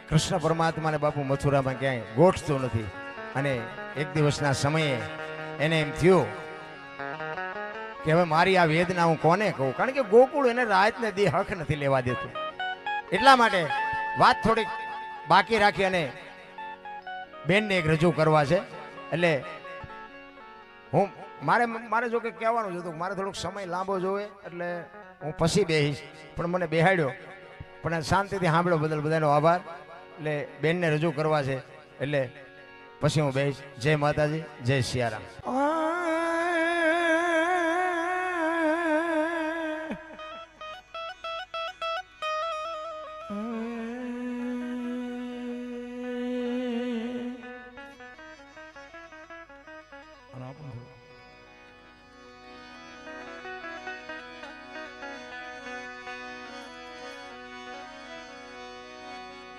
કૃષ્ણ પરમાત્માને બાપુ મથુરામાં ક્યાંય ગોઠતું નથી. અને એક દિવસના સમયે એને એમ થયું કે હવે મારી આ વેદના હું કોને કહું, કારણ કે ગોકુળ એને રાતને દી હક નથી લેવા દેતું. એટલા માટે વાત થોડીક બાકી રાખી અને બેનને એક રજૂ કરવા છે. એટલે હું મારે જો કે કહેવાનું જ હતું, મારે થોડોક સમય લાંબો જોવે એટલે હું પછી બેહીશ, પણ મને બેહાડ્યો. પણ શાંતિથી સાંભળ્યો બદલ બધાનો આભાર. એટલે બેનને રજૂ કરવા છે એટલે પછી હું બેહીશ. જય માતાજી, જય સિયારામ.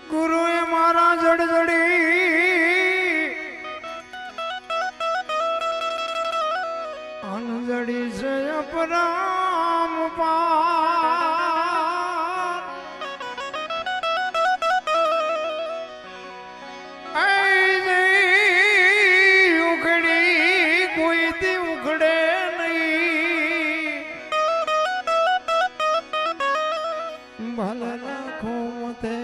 ગુરુએ મારા જડજડી અનજડી છે અપરામ પાર. ઉખડી કોઈથી ઉખડે નહીં, ભલે રાખો મતે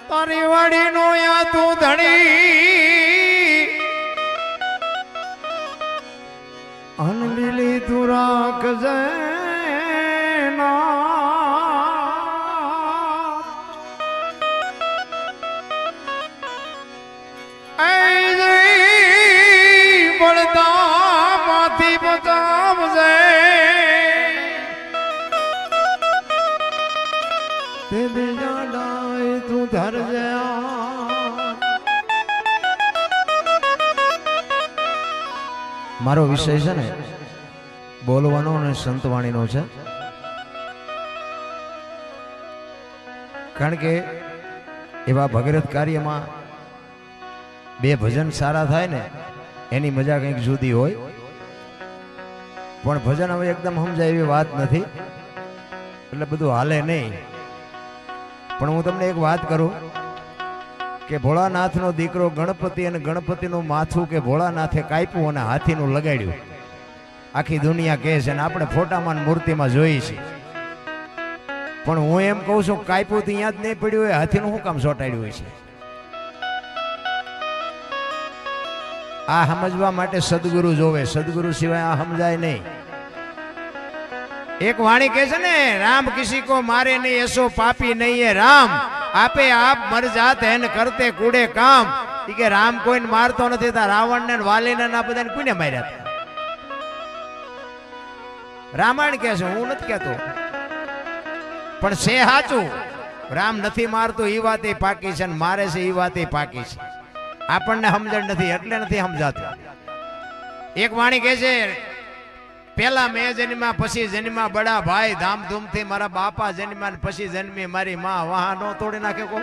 તારી વાડી નો યા તું ધણી અનલીલી તું રાખજે બળતા માંથી બચાવજે. તે બીજા ડાય તું ધરજે. મારો વિષય છે ને બોલવાનો અને સંતવાણીનો છે, કારણ કે એવા ભગીરથ કાર્યમાં બે ભજન સારા થાય ને એની મજા કંઈક જુદી હોય. પણ ભજન હવે એકદમ સમજાય એવી વાત નથી, એટલે બધું હાલે નહીં. પણ હું તમને એક વાત કરું કે ભોળાનાથનો દીકરો ગણપતિ અને ગણપતિનું માથું કે ભોળાનાથે કાપ્યું અને હાથીનું લગાડ્યું. આખી દુનિયા કહે છે અને આપણે ફોટામાં મૂર્તિમાં જોઈએ છીએ. પણ હું એમ કહું છું કાપ્યું તો અહીંયા જ નહીં પડ્યું હોય, હાથીનું શું કામ ચોંટાડ્યું હોય છે? આ સમજવા માટે સદગુરુ જોવે, સદગુરુ સિવાય આ સમજાય નહીં. એક વાણી કહે છે ને, રામ કિસી કો મારે નહીં એસો પાપી નહીં હે રામ, આપે આપ મર જાત હેન કરતે કૂડે કામ. ઈ કે રામ કોઈને મારતો નથી, તા રાવણ ને વાલીને ના બધાને કોઈને માર્યા હતા? રામાયણ કહે છે, હું નથી કહેતો, પણ છે સાચું. રામ નથી મારતો એ વાત એ પાકી છે, અને મારે છે એ વાત એ પાકી છે. આપણને સમજણ નથી એટલે નથી સમજાતું. એક વાણી કહે છે, પેલા મેં જન્મ્યા પછી જન્મ્યા બડા ભાઈ, ધામધૂમથી મારા બાપા જન્મ્યા પછી જન્મી મારી માં, વાહ નો તોડી નાખે કો?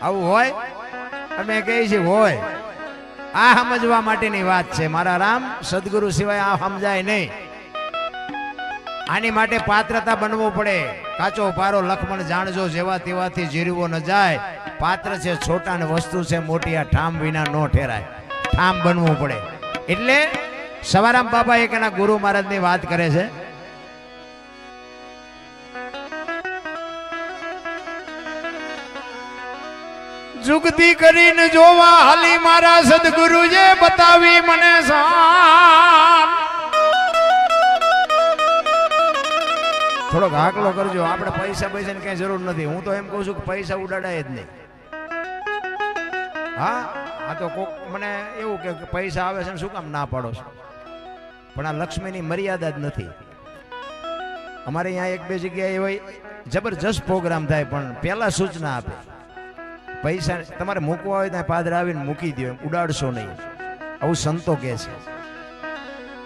આવું હોય? અમે કહીએ છીએ હોય. આ સમજવા માટેની વાત છે મારા રામ. સદગુરુ સિવાય આ સમજાય નહીં. આની માટે પાત્રતા બનવું પડે. કાચો પારો લખમણ જાણજો, જેવા તેવાથી જીરવો ન જાય. પાત્ર છે છોટા ને વસ્તુ છે મોટી, આ ઠામ વિના નો ઠેરાય. ઠામ બનવું પડે. એટલે સવારામ બાબા એક એના ગુરુ મહારાજ ની વાત કરે છે. જુગતી કરીને જોવા હાલી મારા સદગુરુજે બતાવી મને શાન. થોડોક હાકલો કરજો. આપણે પૈસા પૈસાની કઈ જરૂર નથી. હું તો એમ કહું છું કે પૈસા ઉડાડાય જ નહીં. હા, આ તો કોક મને એવું કે પૈસા આવે છે ને શું કામ ના પાડો છો? પણ આ લક્ષ્મીની મર્યાદા જ નથી. અમારે અહીંયા એક બે જગ્યાએ એવો જબરજસ્ત પ્રોગ્રામ થાય, પણ પહેલા સૂચના આપે, પૈસા તમારે મૂકવા હોય ત્યાં પાદરા આવીને મૂકી દો, ઉડાડશો નહીં. આવું સંતો કહે છે.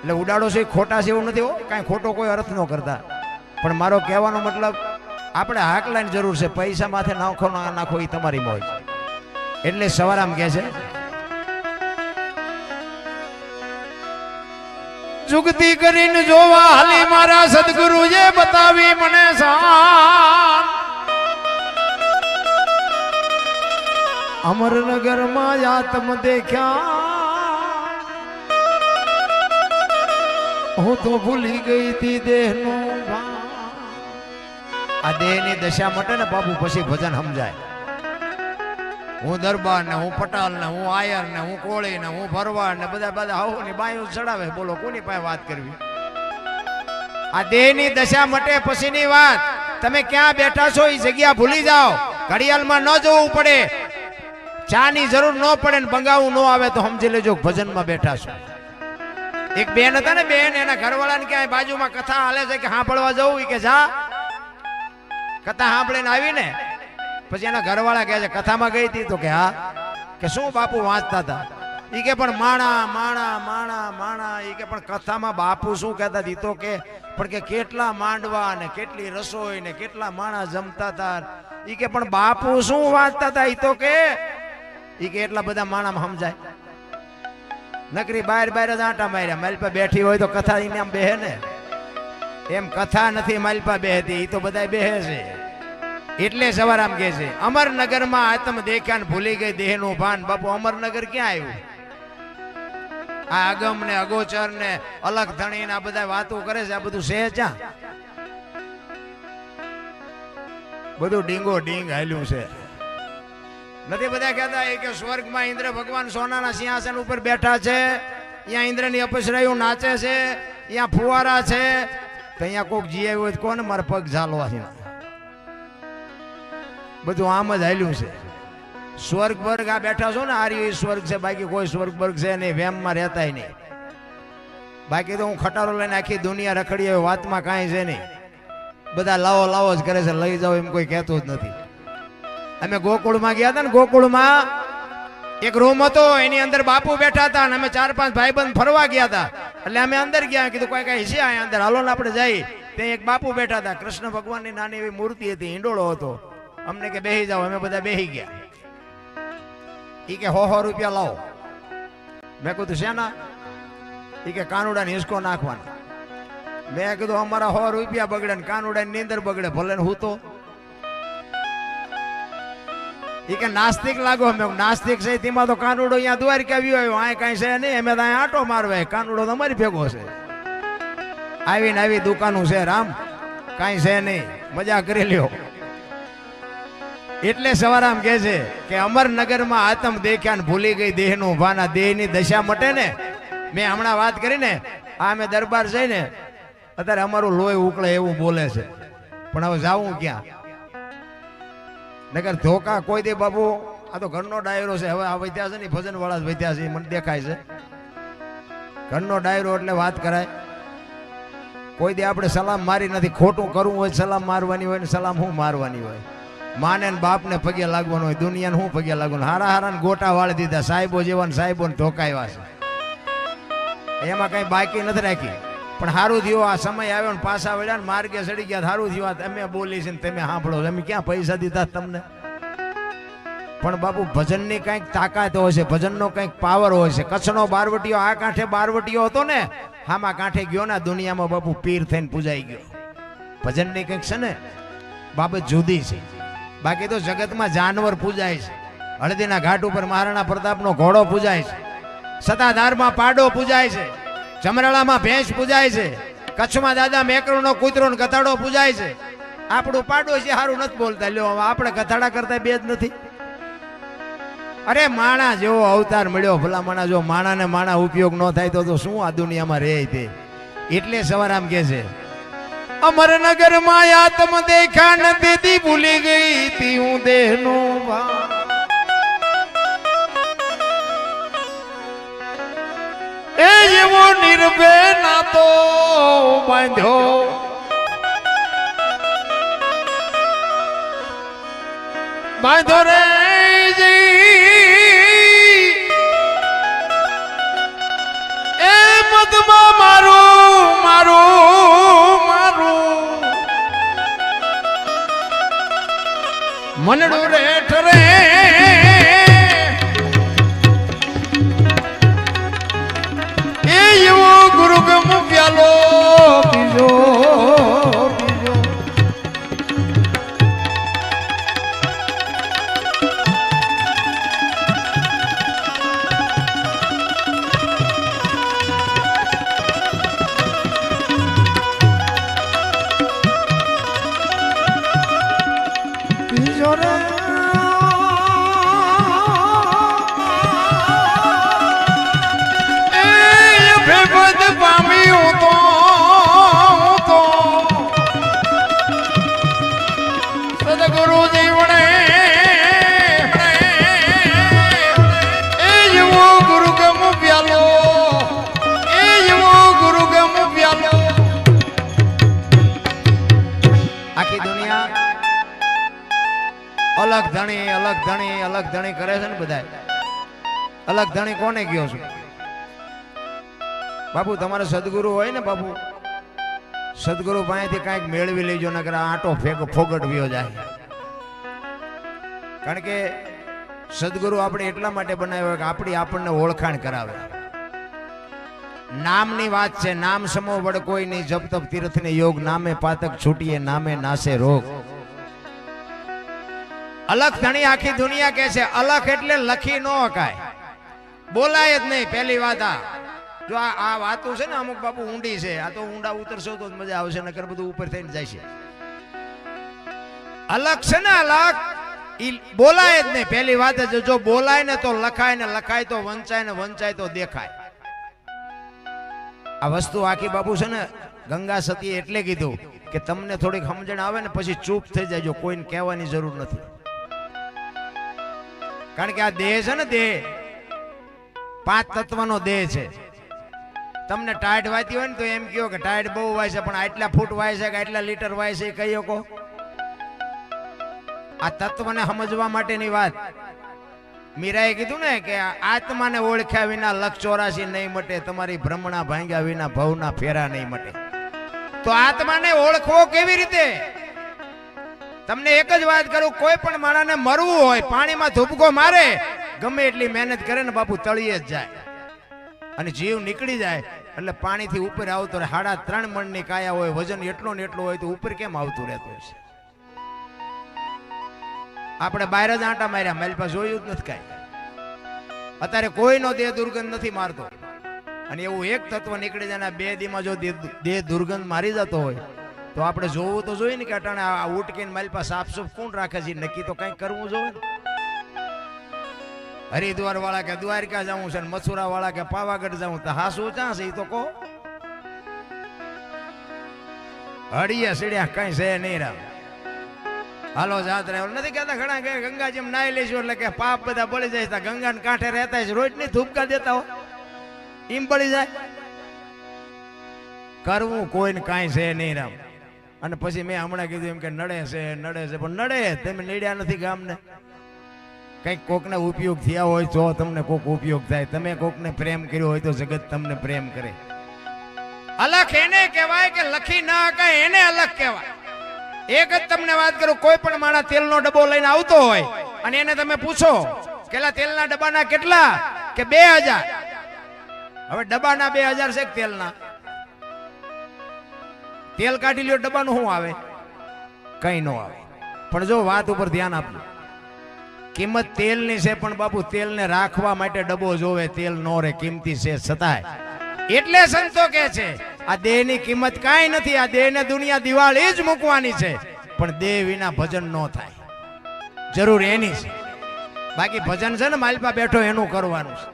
એટલે ઉડાડો છો એ ખોટા છે એવું નથી હો, કાંઈ ખોટો કોઈ અર્થ ન કરતા. પણ મારો કહેવાનો મતલબ આપણે હાકલાની જરૂર છે. પૈસા માથે નાખો ના નાખો એ તમારી મોજ. એટલે સવારામ કહે છે, જુગતી કરીને જોવા હાલી મારા સદગુરુએ બતાવી મને શાન. અમરનગર માં આત્મ દેખ્યા, હું તો ભૂલી ગઈ હતી દેહનું ભાન. આ દેહની દશા મટે ને બાપુ, પછી ભજન સમજાય. હું દરબાર ને, હું પટાલ ને, હું આયર ને, હું કોળી ને, હું ભરવાડ ને, બધા બધા હાઉ ની બાયું ચડાવે. બોલો કોની પાસે વાત કરવી? આ દેહની દશા મટે પછીની વાત. તમે ક્યાં બેઠા છો એ જગ્યા ભૂલી જાઓ. ઘડિયાળમાં ન જવું પડે, ચા ની જરૂર ન પડે ને બંગાવું ન આવે તો સમજી લેજો ભજનમાં બેઠા છો. એક બેન હતા ને, બેન એના ઘરવાળાને ક્યાંય બાજુમાં કથા હાલે છે કે સાંભળવા જવું, કે જા. કથા સાંભળીને આવીને પછી એના ઘરવાળા કહે છે કથામાં ગઈ હતી? તો કે હા. કે શું બાપુ વાંચતા હતા? ઈ કે પણ માણા માણા માણા માણા. ઈ કે પણ કથામાં બાપુ શું કહેતા હતી? તો કે પણ કે કેટલા માંડવા ને કેટલી રસોઈ ને કેટલા માણા જમતા હતા. ઈ કે પણ બાપુ શું વાંચતા હતા? ઈ તો કે ઈ કે એટલા બધા માણામાં સમજાય. નકરી બહાર બહાર જ આંટા માર્યા. માલપા બેઠી હોય તો કથા એને આમ બેહે ને, એમ કથા નથી માલપા બેહતી, એ તો બધા બેહે છે. એટલે સવારામ કહે છે, અમરનગરમાં આત્મ દેખ્યા ને ભૂલી ગઈ દેહનું ભાન. બાપુ અમરનગર ક્યાં આવ્યું? આ અગમ ને અગોચર ને અલગ ધણી ને આ બધા વાતો કરે છે, આ બધું છે ક્યાં? બધું ડીંગો ડીંગ હાલ્યું છે. નથી બધા કહેતા કે સ્વર્ગમાં ઇન્દ્ર ભગવાન સોનાના સિંહાસન ઉપર બેઠા છે, અહીંયા ઇન્દ્રની અપસરાયું નાચે છે, અહીંયા ફુવારા છે. તો અહીંયા કોક જી આવ્યું હોય તો કોને મારા પગ ઝાલવા છે? બધું આમ જ હાલ્યું છે. સ્વર્ગ વર્ગ આ બેઠા છો ને, આર્ય સ્વર્ગ છે, બાકી કોઈ સ્વર્ગ વર્ગ છે નહીં. વેમમાં રહેતાય નહીં. બાકી તો હું ખટારો લઈને આખી દુનિયા રખડી આવ્યો, વાતમાં કાંઈ છે નહીં. બધા લાવો લાવો જ કરે છે, લઈ જાઓ એમ કોઈ કહેતું જ નથી. અમે ગોકુળમાં ગયા હતા ને, ગોકુળમાં એક રૂમ હતો, એની અંદર બાપુ બેઠા હતા અને અમે 4-5 ભાઈબંધ ફરવા ગયા હતા. એટલે અમે અંદર ગયા, કીધું કોઈ કઈ છે અંદર, હાલો ને આપણે જઈએ. ત્યાં એક બાપુ બેઠા હતા, કૃષ્ણ ભગવાનની નાની એવી મૂર્તિ હતી, ઈંડોળો હતો. અમને કે બેહી જાઓ, અમે બધા બેહી ગયા. ઈ કે 100 રૂપિયા લાવો. મેં કીધું શેના? ઈ કે કાનુડા ને હિસકો નાખવાનો. મેં કીધું અમારા 100 રૂપિયા બગડે ને કાનુડા ની નીંદર બગડે, ભલે ને હું તો. ઈ કે નાસ્તિક લાગો. મેં નાસ્તિક છે તેમાં તો કાનુડો અહીંયા દ્વારકા આવ્યો, આ કઈ છે નહીં, અમે તો અહીંયા આટો મારવા. કાનુડો તો અમારી ભેગો છે. આવીને આવી દુકાનું છે રામ. કાંઈ છે નહીં, મજા કરી લ્યો. એટલે સવારામ કહે છે કે અમરનગરમાં આતમ દેખ્યા ને ભૂલી ગઈ દેહનું ભાન. આ દેહની દશા મટે ને, મેં હમણાં વાત કરી ને, આ અમે દરબાર જઈને અત્યારે અમારું લોહી ઉકળે એવું બોલે છે, પણ હવે જાવું ક્યાં? નગર ધોકા કોઈ દે બાપુ. આ તો ઘરનો ડાયરો છે. હવે આ વૈદ્યા છે ને ભજન વાળા જ વૈદ્યા છે, મને દેખાય છે. ઘરનો ડાયરો એટલે વાત કરાય. કોઈ દે આપણે સલામ મારી નથી. ખોટું કરવું હોય સલામ મારવાની હોય ને સલામ હું મારવાની હોય. માને ને બાપને પગે લાગવાનું હોય, દુનિયાને હું પગે લાગવાનું. હારા હારા ને ગોટા વાળી દીધા, સાહેબો જેવા ને સાહેબો ને ધોકાવ્યા છે. એમાં કઈ બાકી નથી રાખી. પણ સારું થયું આ સમય આવ્યો ને પાછા વળ્યા ને માર્ગે ચડી ગયા. સારું થયું તમે બોલી છે ને તમે સાંભળો. અમે ક્યાં પૈસા દીધા તમને? પણ બાપુ ભજનની કંઈક તાકાત હોય છે, ભજનનો કંઈક પાવર હોય છે. કચ્છનો બારવટીયો આ કાંઠે બારવટીયો હતો ને, હામાં કાંઠે ગયો ને દુનિયામાં બાપુ પીર થઈને પૂજાઈ ગયો. ભજનની કંઈક છે ને બાબત જુદી છે. બાકી તો જગતમાં જાનવર પૂજાય છે. હળદીના ઘાટ ઉપર મહારાણા પ્રતાપનો ઘોડો પૂજાય છે, સતાધારમાં પાડો પૂજાય છે, જમરાળામાં ભેંસ પૂજાય છે, કચ્છમાં દાદા મેકરનો કૂતરો ને ગધાડો પૂજાય છે. આપણું પાડો છે સારું નથી બોલતા. લ્યો આપણે ગધાડા કરતા બે જ નથી. અરે માણા જેવો અવતાર મળ્યો ભલા માણા. જો માણા ને માણા ઉપયોગ ન થાય તો શું આ દુનિયામાં રહે તે? એટલે સવારામ કે છે અમરનગર માં આત્મ દેખા ન દીદી ભૂલી ગઈ તી હું દેહનો ભાન. એ એવો નિર્ભય નાતો બાંધ્યો, બાંધો રે એ મધમાં મારું મારું મારું મનડું રેઠ રે. એ એવો ગુરુગમ પ્યાલો પીજો પીજો. અલગ ધણી અલગ ધણી અલગ ધણી કરે છે ને બધા. અલગ ધણી કોને ગયો છું બાપુ? તમારે સદગુરુ હોય ને બાપુ, સદગુરુ પાસેથી કાંઈક મેળવી લેજો, નકર આટો ફોગટવ્યો જાય. કારણ કે સદગુરુ આપણે એટલા માટે બનાવ્યો કે આપણી આપણને ઓળખાણ કરાવે. નામની વાત છે. નામ સમો વડ કોઈ નહીં, જપ તપ તીર્થ ને યોગ, નામે પાતક છૂટીએ નામે નાશે રોગ. અલખ ધણી આખી દુનિયા કે છે. અલખ એટલે લખી ન હકાય, બોલાય જ નહીં. પહેલી વાત આ જો આ વાતો છે ને અમુક બાપુ ઊંડી છે. આ તો ઊંડા ઉતરશો તો મજા આવશે, નકર બધું ઉપર થઈને જાય છે. અલખ છે ને અલખ ઈ બોલાય જ નહીં. પહેલી વાત જ જો બોલાય ને તો લખાય, ને લખાય તો વંચાય, ને વંચાય તો દેખાય. આ વસ્તુ આખી બાપુ છે ને ગંગા સતીએ એટલે કીધું કે તમને થોડીક સમજણ આવે ને પછી ચૂપ થઈ જાય, કોઈને કહેવાની જરૂર નથી. કારણ કે આ દેહ છે ને, દેહ 5 તત્વનો દેહ છે. તમને ટાઈટ વાતી હોય ને તો એમ કહો કે ટાઈટ બહુ વાય છે, પણ આટલા ફૂટ વાય છે કે આટલા લીટર વાય છે કહી શકો? આ તત્વને સમજવા માટેની વાત. મીરાએ કીધું ને કે આત્માને ઓળખ્યા વિના લખ 84 નહીં મટે, તમારી ભ્રમણા ભાંગ્યા વિના ભવના ફેરા નહીં મટે. તો આત્માને ઓળખવો કેવી રીતે? તમને એક જ વાત કરું, કોઈ પણ માણસને મરવું હોય, પાણીમાં ધૂપકો મારે, ગમે એટલી મહેનત કરે ને બાપુ તળિયે જ જાય, અને જીવ નીકળી જાય એટલે પાણીથી ઉપર આવતો રહે. 3.5 મણની કાયા હોય, વજન એટલો ને એટલો હોય, તો ઉપર કેમ આવતું રહેતું હશે? આપણે બહાર જ આંટા માર્યા, મારી પાસે જોયું જ નથી કાંઈ. અત્યારે કોઈનો દેહ દુર્ગંધ નથી મારતો, અને એવું એક તત્વ નીકળી જાય, 2 દીમાં જો દેહ દુર્ગંધ મારી જતો હોય તો આપણે જોવું તો જોઈએ ને કે અટાણે આ ઉટકીને મારી પાસે સાફ કોણ રાખે છે, નક્કી તો કંઈક કરવું જોઈએ ને. હરિદ્વાર વાળા કે દ્વારકા જાઉં છે, મથુરા વાળા કે પાવાગઢ જાઉં, તો હાસું ક્યાં છે એ તો કહો. હડિયા સીડ્યા કઈ છે નહીં રામ. હાલો જાત્રા નથી કહેતા ઘણા કે ગંગાજી નાઈ લઈશું એટલે કે પાપ બધા બળી જાય. ગંગા ને કાંઠે રહેતા છે, રોજ ની થૂપકા દેતા હો, એમ બળી જાય. કરવું કોઈને કાંઈ છે નહીં રામ. અને પછી મેં હમણાં કીધું એમ કે નડે છે પણ નડે તમે નડ્યા નથી ગામને. કંઈક કોકને ઉપયોગ થયા હોય તો તમને કોક ઉપયોગ થાય. તમે કોકને પ્રેમ કર્યો હોય તો જગત તમને પ્રેમ કરે. અલખ એને કહેવાય કે લખી ના હકાય એને અલખ કહેવાય. એક જ તમને વાત કરું, કોઈ પણ માણસ તેલનો ડબ્બો લઈને આવતો હોય અને એને તમે પૂછો કે તેલના ડબ્બાના કેટલા, કે 2000. હવે ડબ્બાના 2000 છે તેલના, તેલ કાઢી લ્યો ડબ્બાનું શું આવે, કઈ નો આવે. પણ જો વાત ઉપર ધ્યાન આપજો, કિંમત તેલની છે પણ બાપુ તેલને રાખવા માટે ડબ્બો જોવે, તેલ નો રે કિંમતી છે છતાંય. એટલે સંતો કે છે આ દેહની કિંમત કાંઈ નથી, આ દેહને દુનિયા દિવાળી જ મૂકવાની છે, પણ દેહ વિના ભજન ન થાય. જરૂર એની છે, બાકી ભજન છે ને માલપા બેઠો એનું કરવાનું છે.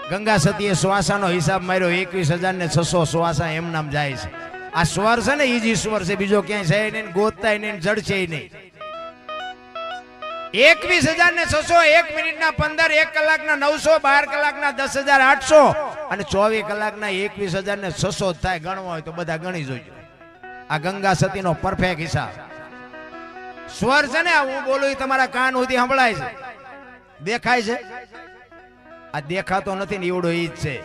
ગંગા સતીએ શ્વાસાનો હિસાબ માર્યો, 21,600 શ્વાસા એમ નામ જાય છે. આ સ્વર છે ને એ જ ઈશ્વર છે, બીજો ક્યાંય છે નહીં, ગોતતાય નહીં, જડશે નહીં. 21,600, 1 મિનિટના 15, 1 કલાકના 900, 12 કલાકના 10,800 અને 24 કલાકના 21,600 થાય. ગણવા હોય તો બધા ગણી જોજો. આ ગંગા સતીનો પરફેક્ટ હિસાબ. સ્વર છે ને હું બોલું એ તમારા કાન સુધી સંભળાય છે, દેખાય છે. આ દેખાતો નથી ને એવડો ઈ જ છે.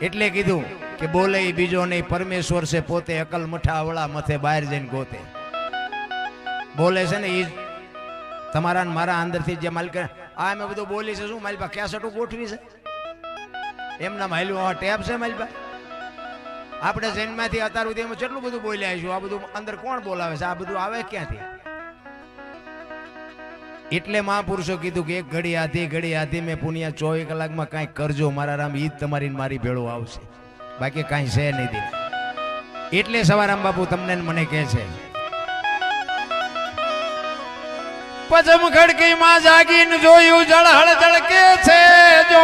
એટલે કીધું કે બોલે બીજો નહીં, પરમેશ્વર છે પોતે, અકલ મઠાવળા મથે બહાર જઈને ગોતે. બોલે છે ને ઈ તમારા મારા અંદરથી જે માલિક આ મેં બધું બોલી છે, શું માલિક કેસેટો ગોઠવી છે એમના માલ્યું ટેપ છે માલિક. આપણે જન્મમાંથી અત્યાર સુધી એમાં કેટલું બધું બોલ્યા છું, આ બધું અંદર કોણ બોલાવે છે, આ બધું આવે ક્યાંથી? એટલે મહાપુરુષો કીધું કે એક ઘડી આધી મેં પુનિયા 24 કલાકમાં કાંઈક કરજો મારા રામ, ઈ જ તમારી મારી ભેળો આવશે, બાકી કાંઈ છે નહીં દે. એટલે સવારામ બાપુ તમને મને કહે છે પજમ ખડકી માં જાગીને જોયું જળહળ જળકે છે. જો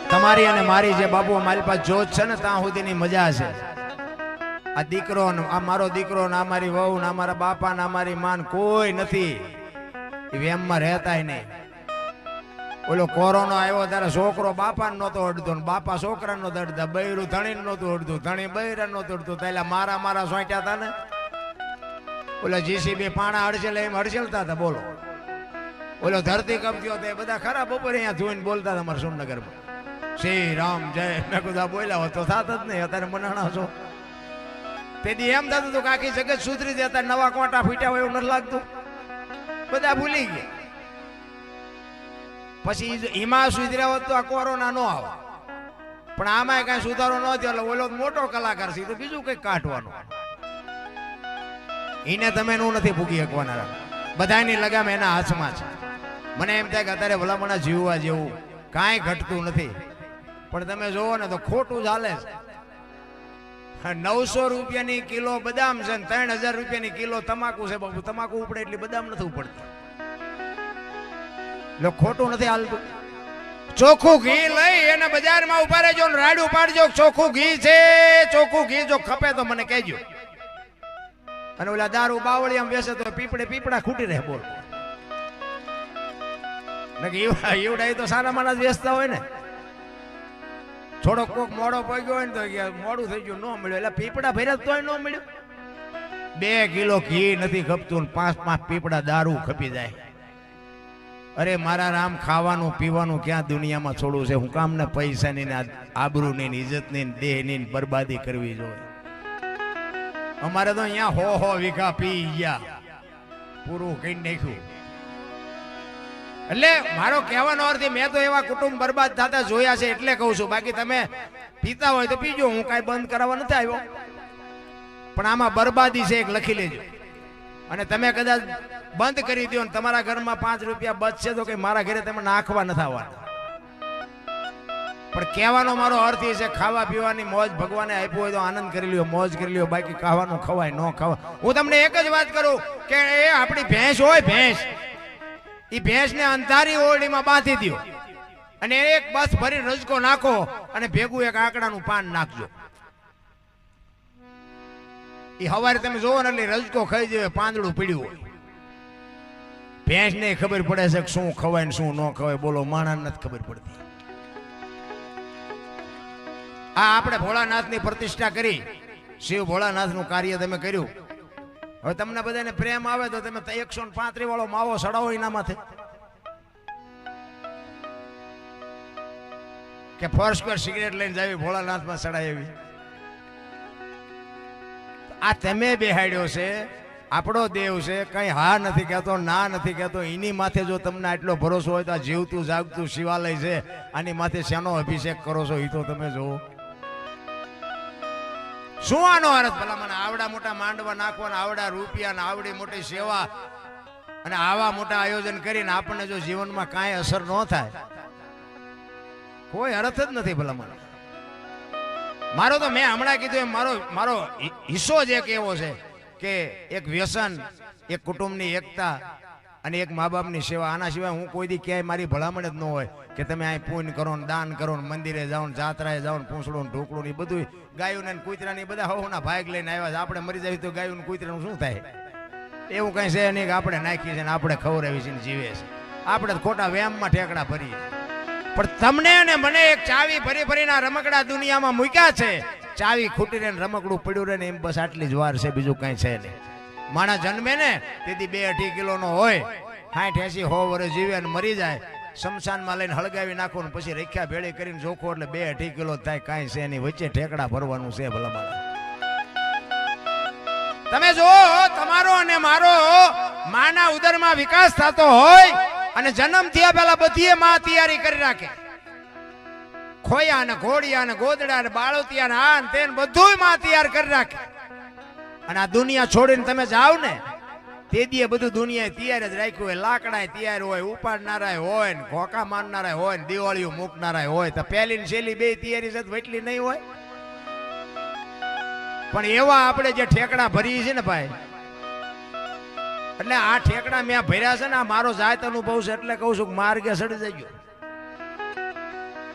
તમારી અને મારી જે બાપુ મારી પાસે જોત છે ને ત્યાં સુધીની મજા છે. આ દીકરો આ મારો દીકરો ના મારી વહુ ના મારા બાપા ના મારી માન કોઈ નથી, એ વેમમાં રહેતાય નહીં. ઓલો કોરોના આવ્યો ત્યારે છોકરો બાપાને નહોતો અડતો ને બાપા છોકરાને નહોતો અડતા, બૈરું ધણીને નહોતું અડતું, ધણી બૈરાને નહોતું અડતું. એટલે મારા સોંટ્યા હતા ને ઓલા જીસીબી પાણા હડસેલ એમ હડસેલતા હતા. બોલો ઓલો ધરતી કબજો હતા, બધા ખરા બપોરે અહીંયા જોઈને બોલતા હતા અમારા સોમનગરમાં, શ્રી રામ જય. મેં કીધું બોલ્યા હોત તો થાત જ નહીં. અત્યારે મનાણા છો તેથી એમ થતું હતું કે આખી જગત સુધરી જતા, નવા કોટા ફૂટ્યા હોય એવું નથી લાગતું, બધા ભૂલી ગયા. પછી હિમા સુધર્યા હોત તો આ કોરોના નો આવે, પણ આમાં કઈ સુધારો ન થયો. એટલે ઓલો મોટો કલાકાર છે તો બીજું કઈ કાઢવાનું, એને તમે નું નથી ભૂગી શકવાના. બધાની લગામ એના હાથમાં છે. મને એમ થાય કે અત્યારે ભલામણા જીવવા જેવું કાંઈ ઘટતું નથી, પણ તમે જોવો ને તો ખોટું ચાલે છે. 900 રૂપિયાની કિલો બદામ છે ને 3000 રૂપિયાની કિલો તમાકુ છે. બાબુ તમાકુ ઉપડે એટલી બદામ નથી ઉપડતી, એટલે ખોટું નથી હાલતું. ચોખ્ખું ઘી લઈ એને બજારમાં ઉભા રહેજો ને રાડું પાડજો, ચોખ્ખું ઘી છે. ચોખ્ખું ઘી જો ખપે તો મને કહેજો. અને ઓલા દારૂ બાવળિયામ બેસે તો પીપળા ખૂટી રહે. બોલ એવડા તો સારા માણસ વેચતા હોય ને. થોડોક કોક મોડો પગ્યો હોય ને તો મોડું થઈ ગયું, ન મળ્યું, એટલે પીપળા ભર્યા તોય ન મળ્યું. 2 કિલો ઘી નથી ખપતું, 5 પીપળા દારૂ ખપી જાય. અરે મારા રામ, ખાવાનું પીવાનું ક્યાં દુનિયામાં છોડવું છે? હું કામ ને પૈસાની ને આબરૂની ને ઇજ્જતની ને દેહની ને બરબાદી કરવી જોઈએ? અમારે તો અહીંયા 100 વીઘા પી ગયા, પૂરું કઈ નાખ્યું. એટલે મારો કહેવાનો અર્થ મેં તો એવા કુટુંબ બરબાદ થતા જોયા છે એટલે કહું છું. બાકી તમે પીતા હોય તો પીજો, હું કાંઈ બંધ કરાવવા નથી આવ્યો, પણ આમાં બરબાદી છે એક લખી લેજો. અને તમે કદાચ બંધ કરી દો ને તમારા ઘરમાં 5 રૂપિયા બચશે તો કઈ મારા ઘરે તમે નાખવા નથી આવવાના. પણ કહેવાનો મારો અર્થ એ છે ખાવા પીવાની મોજ ભગવાને આપ્યું હોય તો આનંદ કરી લ્યો, મોજ કરી લ્યો, બાકી ખાવાનું ખવાય ન ખવાય. હું તમને એક જ વાત કરું કે એ આપણી ભેંસ હોય, ભેંસ, એ ભેંસને અંધારી ઓરડીમાં બાંધી દો અને એક બસ ભરી રજકો નાખો અને ભેગું એક આંકડાનું પાન નાખજો. એ હવારે તમે જોવો ને એટલે રજકો ખાઈ જાય, પાંદડું પીડ્યું હોય. ભેંસ ને ખબર પડે છે કે શું ખવાય ને શું ન ખવાય. બોલો, માણસને નથી ખબર પડતી. આ આપણે ભોળાનાથની પ્રતિષ્ઠા કરી, શિવ ભોળાનાથનું કાર્ય તમે કર્યું. હવે તમને બધાને પ્રેમ આવે તો તમે 135 વાળો માવો સડાવો એના માથે, કે ફર્સ્ટ પર સિગરેટ લઈને જાવી ભોળાનાથમાં સડાય એવી. આ તમે બેહાડ્યો છે, આપણો દેવ છે, કઈ હા નથી કહેતો, ના નથી કહેતો. એની માથે જો તમને આટલો ભરોસો હોય તો આ જીવતું જાગતું શિવાલય છે, આની માથે શેનો અભિષેક કરો છો એ તો તમે જોવો. શું આનો અર્થ? ભલા મને આવડા મોટા માંડવા નાખવાના, આવડા રૂપિયા ને આવડી મોટી સેવા અને આવા મોટા આયોજન કરીને આપણને જો જીવનમાં કાંઈ અસર ન થાય, કોઈ અર્થ જ નથી. ભલા મને મારો તો મેં હમણાં કીધું એમ મારો હિસ્સો જ એક એવો છે કે એક વ્યસન, એક કુટુંબની એકતા અને એક મા બાપની સેવા. આના સિવાય હું કોઈ દી ક્યાંય મારી ભલામણ જ ન હોય કે તમે અહીં પુણ્ય કરો ને દાન કરો ને મંદિરે જાઓ ને જાત્રાએ જાઓ ને પૂંછડું ને ઢોકળું ને બધું ગાયું ને કૂતરા ને બધા હોના ભાગ લઈને આવ્યા છે. આપણે મરી જાય તો ગાયું ને કૂતરાનું શું થાય? એવું કઈ છે નહીં કે આપણે નાખીએ છીએ ને આપણે ખવડાવી છે ને જીવે છે. આપણે ખોટા વ્યામમાં ઠેકડા ભરીએ. પણ તમને અને મને એક ચાવી ભરી ભરીને રમકડા દુનિયામાં મૂક્યા છે. ચાવી ખૂટી રહે ને રમકડું પડ્યું રહે ને એમ બસ આટલી જ વાર છે, બીજું કઈ છે નહીં. માણસ જન્મે ને તેથી 2-2.5 કિલોનો હોય, 60-80 વર્ષ જીવે અને મરી જાય, શમશાનમાં લઈને હળગાવી નાખો ને પછી રેખ્યા ભેળી કરીને જોખો એટલે 2-2.5 કિલો થાય. કાંઈ છે એની વચ્ચે ઠેકડા ભરવાનું છે. ભલા મારા તમે જો તમારો અને મારો માના ઉદરમાં વિકાસ થતો હોય અને જન્મ થયા પહેલા બધી માં તૈયારી કરી રાખે. ખોયા ને ઘોડિયા ને ગોદડા ને બાળોતિયા ને આ ને તે બધું માં તૈયાર કરી રાખે. અને આ દુનિયા છોડીને તમે જાઓ ને તે દીએ બધું દુનિયાએ તૈયાર જ રાખ્યું હોય. લાકડા તૈયાર હોય, ઉપાડનારા હોય ને ઘોકા મારનારા હોય ને દિવાળીઓ મૂકનારા હોય. તો પહેલી ને છેલ્લી બે તૈયારી છે એટલી નહીં હોય. પણ એવા આપણે જે ઠેકડા ભરીએ છીએ ને ભાઈ, એટલે આ ઠેકડા મેં ભર્યા છે ને આ મારો જાત અનુભવ છે એટલે કહું છું કે માર્ગે સડી જજો.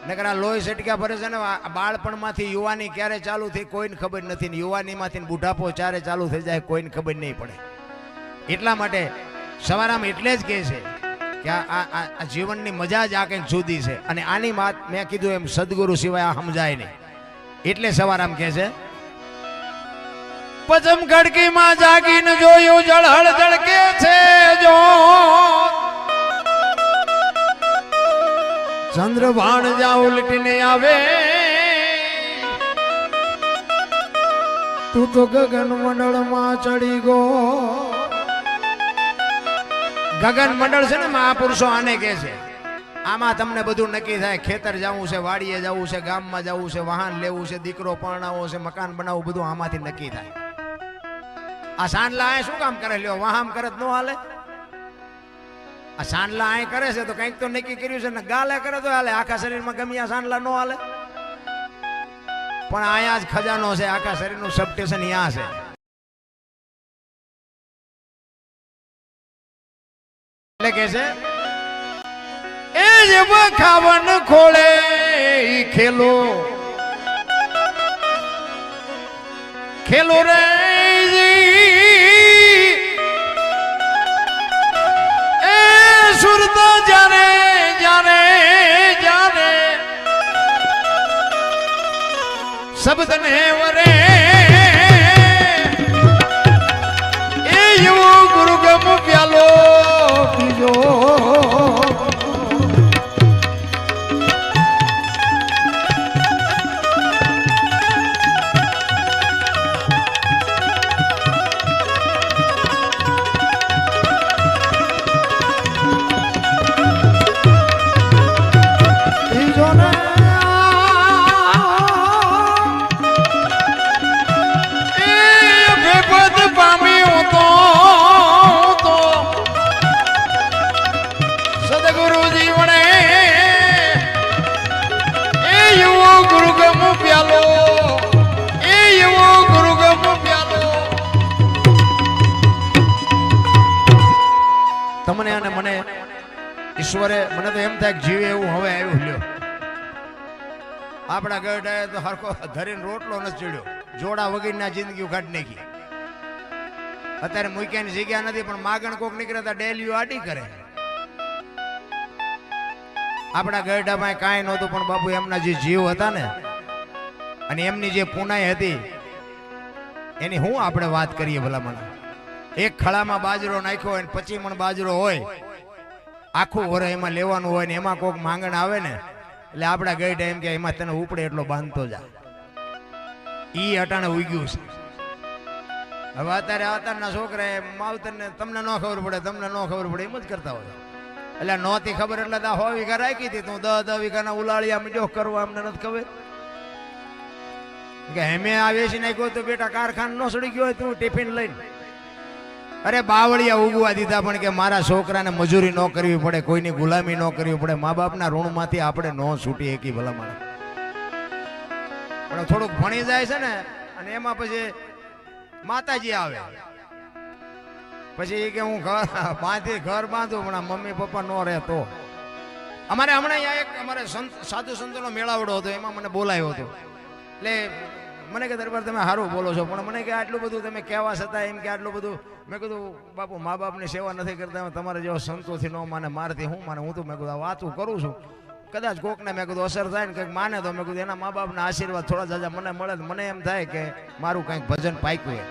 નકર આ લોહી સટક્યા ભરે છે ને બાળપણમાંથી યુવાની ક્યારે ચાલુ થઈ કોઈને ખબર નથી ને યુવાનીમાંથી બુઢાપો ક્યારે ચાલુ થઈ જાય કોઈને ખબર નહીં પડે. એટલા માટે સવારામ એટલે જ કહે છે કે આ જીવનની મજા જ આ કંઈક જુદી છે. અને આની વાત મેં કીધું એમ સદગુરુ સિવાય આ સમજાય નહીં. એટલે સવારામ કહે છે પચમ ખડકીમાં જાગીને જોયું જળહળ જળકે છે જો ચંદ્રભાણ જા ઉલટીને આવે તું તો ગગન મંડળમાં ચડી ગો. ગગન મંડળ છે ને મહાપુરુષો આને કહે છે. આમાં તમને બધું નક્કી થાય. ખેતર જવું છે, વાડીએ જવું છે, ગામમાં જવું છે, વાહન લેવું છે, દીકરો પરણાવવો છે, મકાન બનાવવું, બધું આમાંથી નક્કી થાય. આ સાંડલા આ શું કામ કરે? લ્યો વાહામ કરે તો ન હાલે. આ સાંડલા આ કરે છે તો કંઈક તો નક્કી કર્યું છે ને. ગાલે કરે તો હાલે. આખા શરીરમાં ગમે આ સાંડલા ન હાલે. પણ અહીંયા જ ખજાનો છે. આખા શરીરનું સબસ્ટેશન અહીંયા છે. એટલે કે છે એ જ ખાવન ખોળે ખેલો ખેલો રે એ સુરત જાને જાને જાને શબ્દ ને વરે એ એવો ગુરુગમ પ્યાલો પીજો. તમને અને મને ઈશ્વરે, મને તો એમ થાય કે જીવે એવું હવે આવ્યું લ્યો. આપણા ગઢાએ તો હરખો ધરીને રોટલો નથી ચડ્યો, જોડા વગરના જિંદગી કાઢી નાખી. અત્યારે મૂક્યાની જગ્યા નથી, પણ માગણ કોક નીકળે તો ડેલીઓ આડી કરે. આપણા ગઢામાં કાંઈ નહોતું, પણ બાપુ એમના જે જીવ હતા ને, અને એમની જે પુનાઈ હતી, એની હું આપણે વાત કરીએ ભલામણ. એક ખળામાં બાજરો નાખ્યો હોય, 25 મણ બાજરો હોય, આખું વરસ એમાં લેવાનું હોય, ને એમાં કોક માંગણ આવે ને, એટલે આપણા ગઈઢ એમ કે એમાં તને ઉપડે એટલો બાંધતો જા. ઈ અટાણે ઉગ્યું છે. હવે અત્યારના છોકરા માવતરને તમને ન ખબર પડે, તમને ન ખબર પડે, એમ જ કરતા હોય. એટલે નહોતી ખબર એટલે 100 વીઘા રાખી હતી, તું 10 વીઘાના ઉલાળિયા મીઠો કરવા અમને નથી ખબર કે હેમે આ વેચી નાખ્યો તો બેટા કારખાન નો સડી ગયો હોય તું ટિફિન લઈને. અરે બાવળિયા ઉગવા દીધા, પણ કે મારા છોકરાને મજૂરી ન કરવી પડે, કોઈની ગુલામી ન કરવી પડે, મા બાપના ઋણમાંથી આપણે ન છૂટી એકી ભલામણ. પણ થોડુંક ભણી જાય છે ને, અને એમાં પછી માતાજી આવે, પછી કે હું ઘર બાંધું, પણ મમ્મી પપ્પા ન રહે તો. અમારે હમણાં અહીંયા એક અમારે સાધુ સંતોનો મેળાવડો હતો, એમાં મને બોલાયો હતો. એટલે મને કે દરબાર તમે સારું બોલો છો, પણ મને કે આટલું બધું તમે કહેવા છતાં એમ કે આટલું બધું. મેં કીધું બાપુ મા બાપની સેવા નથી કરતા, તમારે જેવા સંતોથી ન માને, મારથી હું માને. હું તો મેં કીધું આ વાતું કરું છું, કદાચ કોકને મેં કીધું અસર થાય ને કંઈક માને તો મેં કીધું એના મા બાપના આશીર્વાદ થોડા જાજા મને મળે, મને એમ થાય કે મારું કંઈક ભજન પાક્યું.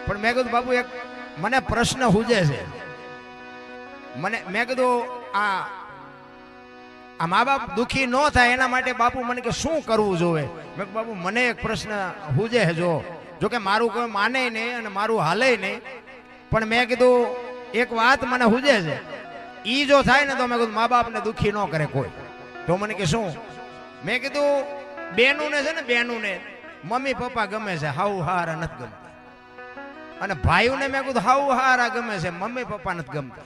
પણ મેં કીધું બાપુ એક મને પ્રશ્ન સૂજે છે. મેં કીધું આ મા બાપ દુખી ન થાય એના માટે બાપુ મને કે શું કરવું જોવે. મેં બાપુ મને એક પ્રશ્ન સૂજે છે, જો કે મારું કોઈ માને નહીં અને મારું હાલે નહીં, પણ મેં કીધું એક વાત મને સૂજે છે. ઈ જો થાય ને તો મેં કીધું મા બાપને દુખી ન કરે કોઈ. તો મને કે શું? મેં કીધું બેનું ને છે ને, બેનું ને મમ્મી પપ્પા ગમે છે, હાઉ હારા નથી ગમતા. અને ભાઈઓને મેં કીધું હાઉ હારા ગમે છે, મમ્મી પપ્પા નથી ગમતા.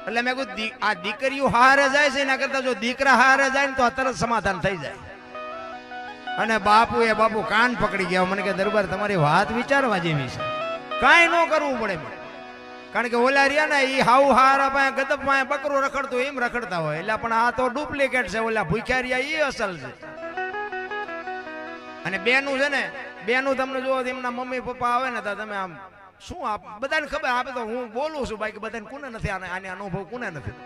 એટલે મેં કીધું આ દીકરીઓ હારે જાય છે, એના કરતા જો દીકરા હારે જાય ને તો તરત સમાધાન થઈ જાય. અને બાપુ કાન પકડી ગયા. મને કે દરબાર તમારી વાત વિચારવા જેવી છે, કાંઈ ન કરવું પડે. કારણ કે ઓલા રહ્યા ને ઈ હાઉ હારા પાસે ગદપ પાસે બકરો રખડતો એમ રખડતા હોય, એટલે પણ આ તો ડુપ્લિકેટ છે. ઓલા ભૂખ્યા રહ્યા ઈ અસલ છે. અને બેનું છે ને, બેનું તમને જો એમના મમ્મી પપ્પા આવે ને તો તમે આમ શું બધાને ખબર આપે. તો હું બોલું છું બાકી બધાને કોને નથી આને અનુભવ કોને નથી.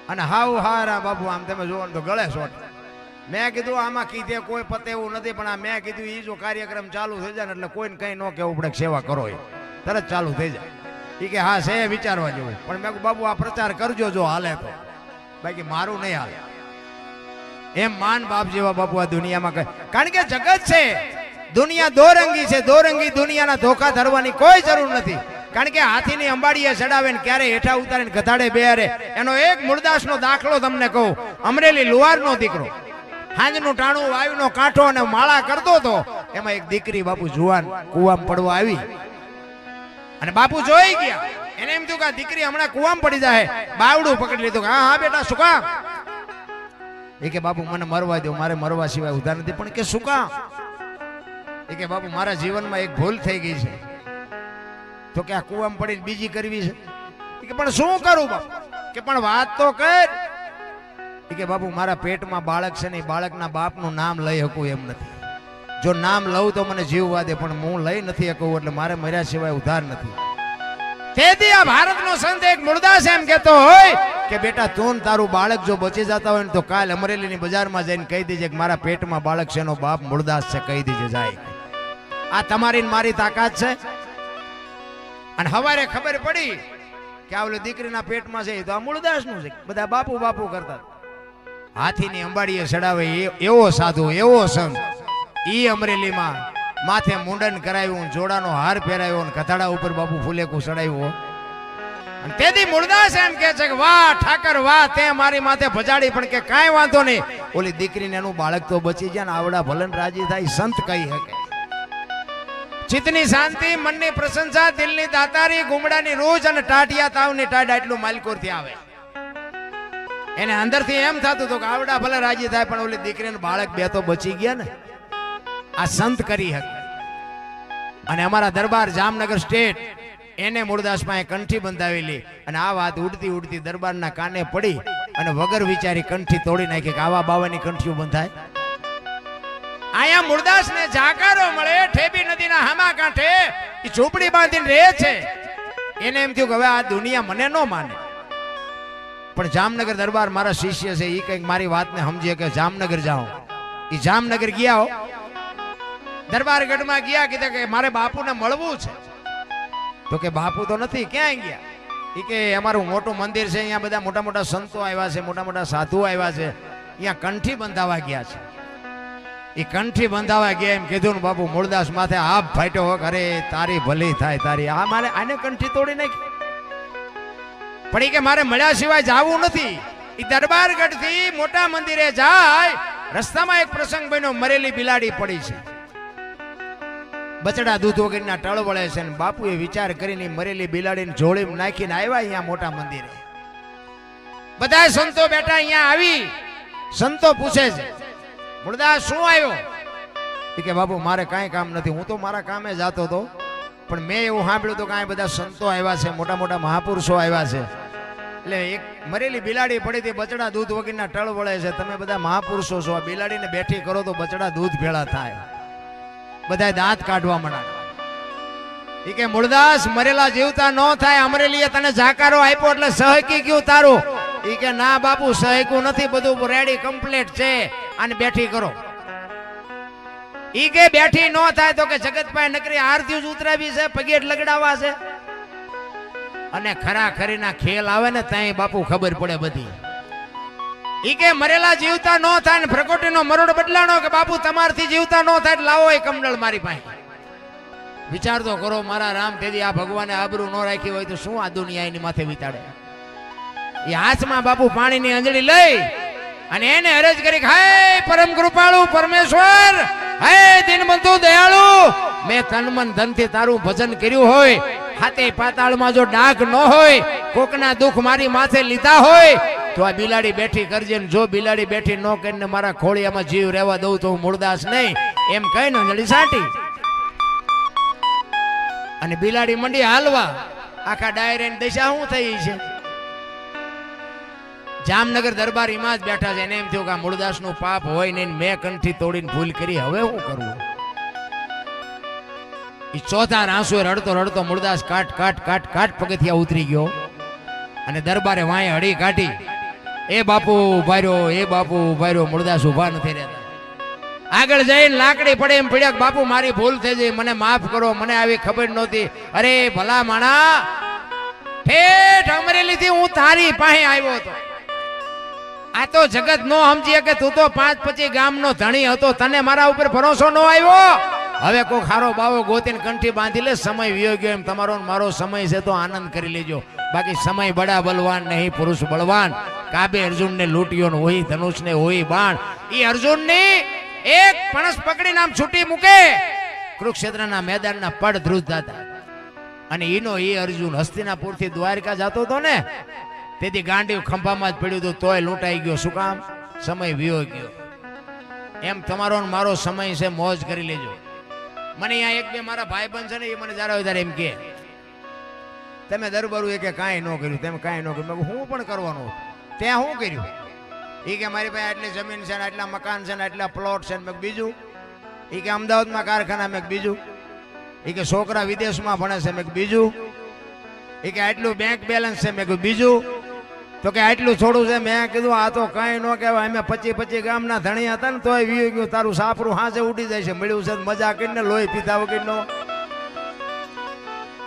અને હાઉ હારા બાપુ આમ તમે જોવો તો ગળે શોટ. મેં કીધું આમાં કીધે કોઈ પતે એવું નથી, પણ આ મેં કીધું એ જો કાર્યક્રમ ચાલુ થઈ જાય ને એટલે કોઈને કઈ ન કહેવું પડે સેવા કરો, એ તરત ચાલુ થઈ જાય. એ કે હા છે વિચારવા જેવું. પણ મેં બાબુ આ પ્રચાર કરજો જો હાલે તો, બાકી મારું નહીં હાલે. એમ માન બાપ જેવા બાપુ આ દુનિયામાં કહે. કારણ કે જગત છે, દુનિયા દોરંગી છે, દોરંગી દુનિયાના ધોખા ધરવાની કોઈ જરૂર નથી. કારણ કે હાથીની અંબાડીએ ચડાવે ને ક્યારે હેઠા ઉતારીને ગધાડે બેહારે. એનો એક મૂળદાસનો દાખલો તમને કહું. અમરેલી લુહારનો દીકરો હાંજનું ટાણું વાયુનો કાંઠો અને માળા કરતો હતો. એમાં એક દીકરી બાપુ જુવાન કુવામાં પડવા આવી, અને બાપુ જોઈ ગયા. એને એમ થયું કે આ દીકરી હમણાં કુવામાં પડી જાય. બાવડું પકડી લીધું. હા હા બેટા શું કામ? એ કે બાપુ મને મરવા દો, મારે મરવા સિવાય ઉધાર નથી. પણ કે શું કામ? એ કે બાપુ મારા જીવનમાં એક ભૂલ થઈ ગઈ છે. તો કે આ કુવામાં પડીને બીજી કરવી છે. કે પણ શું કરું બાપુ? કે પણ વાત તો કર. કે બાપુ મારા પેટમાં બાળક છે ને, બાળકના બાપનું નામ લઈ શકું એમ નથી. જો નામ લઉં તો મને જીવવા દે, પણ હું લઈ નથી શકું, એટલે મારે મર્યા સિવાય ઉધાર નથી. તેથી આ ભારતનો સંત એક મૂળદાસ એમ કહેતો હોય કે બેટા તું તારું બાળક જો બચી જતા હોય ને તો કાલ અમરેલીની બજારમાં જઈને કહી દેજે કે મારા પેટમાં બાળક છે, એનો બાપ મૂળદાસ છે, કહી દેજે જાય. આ તમારી મારી તાકાત છે. અને હવારે ખબર પડી કે આ ઓલી દીકરીના પેટમાં છે તો આ મૂળદાસનું છે. બધા બાપુ બાપુ કરતા. હાથીની અંબાડીએ ચડાવે એવો સાધુ, એવો સંત. ઈ અમરેલીમાં માથે મુંડન કરાવ્યું, જોડાનો હાર પહેરાવ્યો, કથાડા ઉપર બાપુ ફૂલેકું ચડાવ્યો. અને તેથી મૂળદાસ એમ કે છે કે વાહ ઠાકર વાહ, તે મારી માથે ભજાડી. પણ કે કાંઈ વાંધો નહીં, ઓલી દીકરીને એનું બાળક તો બચી જાય ને, આવડા ભલન રાજી થાય. સંત કહી શકે ચિત્તની શાંતિ, મનની પ્રશંસા, દિલની દાતારી, ગુમડાની રૂજ અને ટાટિયા તાવની ટાઢ આટલું માલકોરથી આવે. એને અંદરથી એમ થતું હતું કે આવડા ભલે રાજી થાય, પણ ઓલી દીકરીને બાળક બે તો બચી ગયા ને. આ સંત કરી શકે. અને અમારા દરબાર જામનગર સ્ટેટ એને મૂળદાસ પાસે કંઠી બંધાવેલી અને આ વાત ઉડતી ઉડતી દરબારના કાને પડી અને વગર વિચારી કંઠી તોડી નાખી કે આવા બાવાની કંઠીઓ બંધાય. આયા મૂળદાસને જાકારો મળે ઠેબી નદીના હામા કાંઠે એ ઝૂંપડી બાંધીને રહે છે. એને એમ થયું કે હવે આ દુનિયા મને ન માને, પણ જામનગર દરબાર મારા શિષ્ય છે, એ કંઈક મારી વાતને સમજીએ કે જામનગર જાઓ. એ જામનગર ગયા હો, દરબારગઢમાં ગયા, કીધા કે મારે બાપુને મળવું છે. તો કે બાપુ તો નથી, ક્યાં ગયા? એ કે અમારું મોટું મંદિર છે, અહીંયા બધા મોટા મોટા સંતો આવ્યા છે, મોટા મોટા સાધુઓ આવ્યા છે, અહીંયા કંઠી બંધાવા ગયા છે. એ કંઠી બંધાવા ગયા એમ કીધું ને બાપુ મૂળદાસ માથે આપ ફાટ્યો હો, અરે તારી ભલી થાય તારી, આ મારે આને કંઠી તોડી નાખી. પણ કે મારે મળ્યા સિવાય જાવું નથી. એ દરબારગઢ થી મોટા મંદિરે જાય, રસ્તામાં એક પ્રસંગ બન્યો, મરેલી બિલાડી પડી છે, બચડા દૂધ વગરના ટળ વળે છે. ને બાપુએ વિચાર કરીને મરેલી બિલાડીને જોડીમાં નાખીને આવ્યા અહીંયા મોટા મંદિરે. બધા સંતો બેઠા અહીંયા આવી, સંતો પૂછે છે મૂળદાસ શું આવ્યો? કે બાપુ મારે કાંઈ કામ નથી, હું તો મારા કામે જતો હતો, પણ મેં એવું સાંભળ્યું તો કાંઈ બધા સંતો આવ્યા છે, મોટા મોટા મહાપુરુષો આવ્યા છે, એટલે એક મરેલી બિલાડી પડી હતી, બચડા દૂધ વગરના ટળ વળે છે, તમે બધા મહાપુરુષો છો, આ બિલાડીને બેઠી કરો તો બચડા દૂધ ભેળા થાય. બધા દાંત કાઢવા માંડ્યા. એ કે મૂળદાસ મરેલા જીવતા ન થાય, અમરેલીએ તને જાકારો આપ્યો એટલે સહકી ગયું તારું. એ કે ના બાપુ સહકું નથી, બધું રેડી કમ્પ્લીટ છે, આને બેઠી કરો. ઈ કે બેઠી ન થાય તો કે જગતભાઈ નકરી આરતી જ ઉતરાવી છે, પગેટ લગડાવા છે, અને ખરા ખરીના ખેલ આવે ને ત્યાં બાપુ ખબર પડે બધી. ઈ કે મરેલા જીવતા ન થાય ને પ્રકોટીનો મરોડ બદલાણો, કે બાપુ તમારથી જીવતા ન થાય લાવો એ કમંડળ મારી પાસે. વિચાર તો કરો મારા રામ, તેથી આ ભગવાને આબરૂ ન રાખી હોય તો શું આ દુનિયા એની માથે વિતાડે. એ હાથમાં બાપુ પાણીની અંજળી લઈ અને એને અરજ કરી, હે પરમ કૃપાળુ પરમેશ્વર, હે દીનબંધુ દયાળુ, મેં તન મન ધનથી તારું ભજન કર્યું હોય, હાથે પાતાળમાં જો ડાઘ ન હોય, કોકના દુઃખ મારી માથે લીધા હોય તો આ બિલાડી બેઠી કરજે. જો બિલાડી બેઠી ન કરીને મારા ખોળિયામાં જીવ રહેવા દઉં તો હું મૂળદાસ નહીં, એમ કહીને અંજળી સાટી અને બિલાડી મંડી હાલવા. આખા ડાયરેની દશા શું થઈ છે? જામનગર દરબાર એમાં જ બેઠા છે. એને એમ થયું કે મૂળદાસ નું પાપ હોય ને મેં કંઠી તોડીને ભૂલ કરી, હવે શું કરવું? એ ચોથા આંસુએ રડતો રડતો મૂળદાસ કાટ કાટ કાટ કાટ પગથિયા ઉતરી ગયો અને દરબારે વાંહે હળી કાઢી. એ બાપુ ઉભા રહ્યો, એ બાપુ ઉભા રહ્યો. મૂળદાસ ઉભા નથી રહેતા. આગળ જઈને લાકડી પડે એમ પડ્યા, બાપુ મારી ભૂલ થઈ ગઈ, મને માફ કરો, મને આવી ખબર નહોતી. અરે ભલા માણા, ઠેઠ અમરેલીથી હું તારી પાસે આવ્યો હતો. આ તો જગત નો સમજીએ કે તું તો 5-25 ગામનો ધણી હતો, તને મારા ઉપર ભરોસો ન આવ્યો. હવે કોઈ ખારો બાવો ગોતીને કંઠી બાંધી લે, સમય વિયો ગયો. એમ તમારો મારો સમય છે તો આનંદ કરી લેજો, બાકી સમય બડા બલવાન નહીં પુરુષ બળવાન. કાબે અર્જુન ને લૂંટ્યો ને હોય ધનુષ ને હોય બાણ. એ અર્જુન ની એક પણસ પકડીને આમ છૂટી મૂકે, કુરુક્ષેત્રના મેદાનના પડ ધ્રુજતા હતા. અને ઈનો એ અર્જુન હસ્તિનાપુર થી દ્વારકા જતો હતો ને, તેથી ગાંડી ખંભામાં જ પડ્યું હતું, તોય લૂંટાઈ ગયો. શું કામ? સમય વિયો ગયો. એમ તમારો મારો સમય છે, મોજ કરી લેજો. મને અહીંયા એક બે મારા ભાઈબંધ છે ને, એ મને જ્યારે વધારે એમ કે તમે દરબારું એ કે કાંઈ ન કર્યું, તમે કાંઈ ન કર્યું. હું પણ કરવાનું, ત્યાં શું કર્યું? એ કે મારી પાસે આટલી જમીન છે ને, આટલા મકાન છે ને, આટલા પ્લોટ છે ને. મેં બીજું? એ કે અમદાવાદમાં કારખાના. મેં બીજું? એ કે છોકરા વિદેશમાં ભણે છે. મેં બીજું? એ કે આટલું બેંક બેલેન્સ છે. મેં બીજું? તો કે આટલું થોડું છે. મેં કીધું આ તો કઈ ન કહેવાય, અમે 25-25 ગામના ધણી હતા ને તોય વી ગયું. તારું સાપરું હાજે ઉડી જાય છે, મળ્યું છે મજા કરીને લોહી પીધા વગરનો.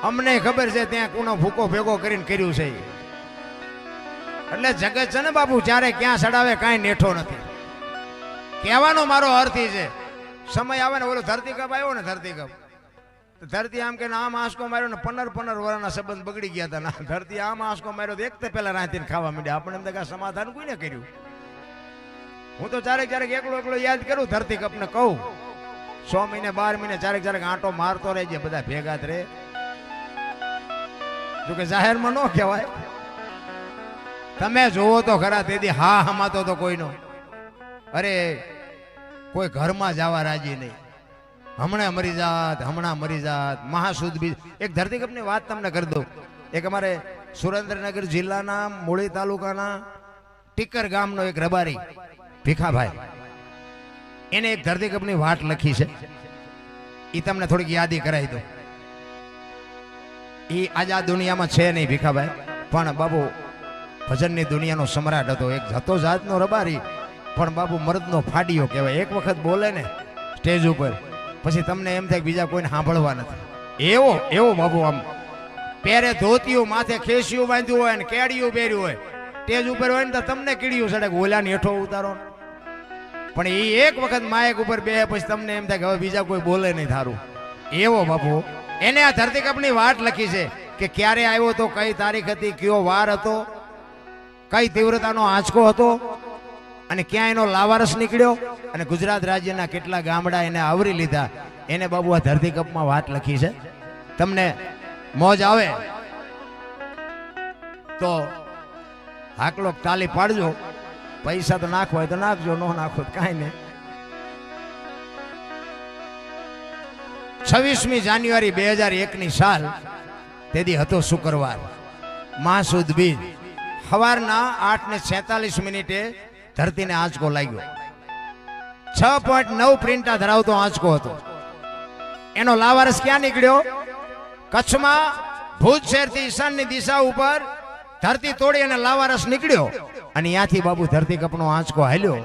અમને ખબર છે ત્યાં કોનો ભૂકો ભેગો કરીને કર્યું છે. એટલે જગત છે ને બાપુ, જ્યારે ક્યાં સડાવે કાંઈ નેઠો નથી. કહેવાનો મારો અર્થ છે, સમય આવે ને, ઓલો ધરતીકપ આવ્યો ને, ધરતીકપ, ધરતી આમ કે આમ આંસકો માર્યો ને 15 વર્ષના સંબંધ બગડી ગયા હતા. ના, ધરતી આમ આંસકો માર્યો એક તો પેલા રાંધીને ખાવા માંડ્યા. આપણે એમ કે સમાધાન કોઈને કર્યું? હું તો ક્યારેક એકલો યાદ કરું ધરતીકપને, કહું 6 મહિને 12 મહિને ક્યારેક આંટો મારતો રહેજે, બધા ભેગા જ રહે. જોકે જાહેરમાં ન કહેવાય. તમે જોવો તો ખરા, તેથી હા હમાતો તો કોઈનો. અરે કોઈ ઘરમાં જવા રાજી નહીં. હમણાં મરી જાત મહાસુદ બીજ. એક ધરતીકપની વાત તમને કરી દઉં. એક અમારે સુરેન્દ્રનગર જિલ્લાના મૂળી તાલુકાના ટીકર ગામનો એક રબારી ભીખાભાઈ, એને એક ધરતીકપની વાત લખી છે. એ તમને થોડીક યાદી કરાવી દઉં. એ આજ આ દુનિયામાં છે નહીં ભીખાભાઈ, પણ બાબુ ભજનની દુનિયાનો સમ્રાટ હતો. એક હતો જાતનો રબારી, પણ બાબુ મર્દનો ફાડિયો કહેવાય. એક વખત બોલે ને સ્ટેજ ઉપર, પછી તમને એમ થાય બીજા કોઈને સાંભળવા નથી. એવો બાબુ આમ પહેરે ધોતિયું, માથે ખેસિયું બાંધ્યું હોય ને કેડિયું પહેર્યું હોય, સ્ટેજ ઉપર હોય ને તો તમને કીડિયું સડે ઓલાને હેઠો ઉતારો. પણ એ એક વખત માયક ઉપર બે પછી તમને એમ થાય કે હવે બીજા કોઈ બોલે નહીં થારું. એવો બાપુ, એને આ ધરતીકપની વાત લખી છે કે ક્યારે આવ્યો તો, કઈ તારીખ હતી, કયો વાર હતો, કઈ તીવ્રતાનો આંચકો હતો, અને ક્યાં એનો લાવારસ નીકળ્યો, અને ગુજરાત રાજ્યના કેટલા ગામડા એને આવરી લીધા. એને બાબુ આ ધરતીકપમાં વાત લખી છે. તમને મોજ આવે તો હાકલો તાલી પાડજો. પૈસા તો નાખવા હોય તો નાખજો, ન નાખો તો કાંઈ નહીં. 26મી જાન્યુઆરી 2001ની સાલ, તેથી હતો શુક્રવાર, મહાસુદ બીજ. સવારના 8:46 ધરતીને આંચકો લાગ્યો. 6.9 પ્રિન્ટા ધરાવતો આંચકો હતો. એનો લાવારસ ક્યાં નીકળ્યો? કચ્છમાં ભુજ શહેરથી ઈશાનની દિશા ઉપર ધરતી તોડી અને લાવારસ નીકળ્યો, અને ત્યાંથી બાબુ ધરતીકપનો આંચકો હાલ્યો.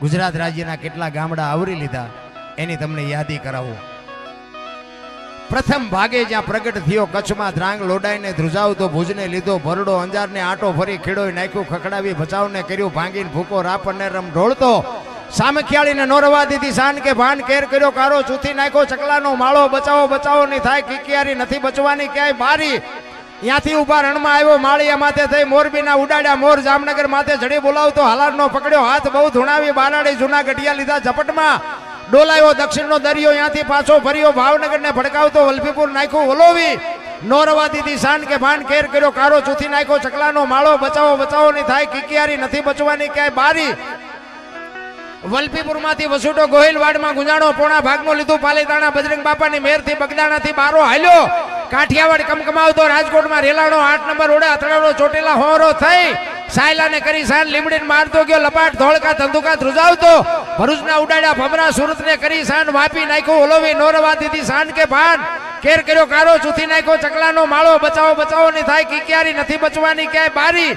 ગુજરાત રાજ્યના કેટલા ગામડા આવરી લીધા, એની તમને યાદી કરાવું. પ્રથમ ભાગે જ્યાં પ્રગટ થયો કચ્છમાં ધ્રાંગ લોડાઈને ધ્રુજાવતો, ભુજને લીધો ભરડો, અંજારને આટો ફરી ખેડોય નાખ્યું, ખખડાવી ભચાવને કર્યું, ભાંગીને ભૂકો રાપરને રમ ઢોળતો, સામખિયાળીને નો રવા દીધી શાન કે ભાન, કેર કર્યો કારો, ચૂથી નાખ્યો ચકલાનો માળો, બચાવો નહીં થાય કિકિયારી, નથી બચવાની ક્યાંય બારી. ત્યાંથી ઉભા રણમાં આવ્યો, માળિયા માથે થઈ મોરબીના ઉડાડ્યા મોર, જામનગર માથે જડી બોલાવતો, હાલારનો પકડ્યો હાથ, બહુ ધૂણાવી બારાડી, જૂના ગઢિયા લીધા ઝપટમાં, ડોલાયો દક્ષિણનો દરિયો, ત્યાંથી પાછો ફર્યો, ભાવનગરને ભડકાવતો, વલભીપુર નાખ્યું વલોવી, નો રવા દીધી શાન કે ભાન, કેર કર્યો કારો, ચૂથી નાખ્યો ચકલાનો માળો, બચાવો નહીં થાય કિકિયારી, નથી બચવાની ક્યાંય બારી. વલભીપુર માંથી વસુટો ગોહિલવાડમાં ગુંજાણો, પોણા ભાગમાં લીધું પાલીતાણા, બજરંગ બાપાની મેરથી બગદાણાથી બારો હાલ્યો, કાઠિયાવાડ કમકમાવતો, રાજકોટમાં રેલાણો, 8 નંબર ઓડે અથડાડો, ચોટીલા હોરો થઈ, સાયલાને કરી શાન, લીમડીને મારતો ગયો લપાટ, ધોળકા ધંધુકા ધ્રુજાવતો, ભરૂચના ઉડાડ્યા ભમરા, સુરતને કરી શાન, વાપી નાખ્યો ઓલોવી, નો રવા દીધી શાન કે ભાન, કેર કર્યો કારો, ચૂથી નાખ્યો ચકલાનો માળો, બચાવો નહીં થાય કિકિયારી, નથી બચવાની ક્યાંય બારી.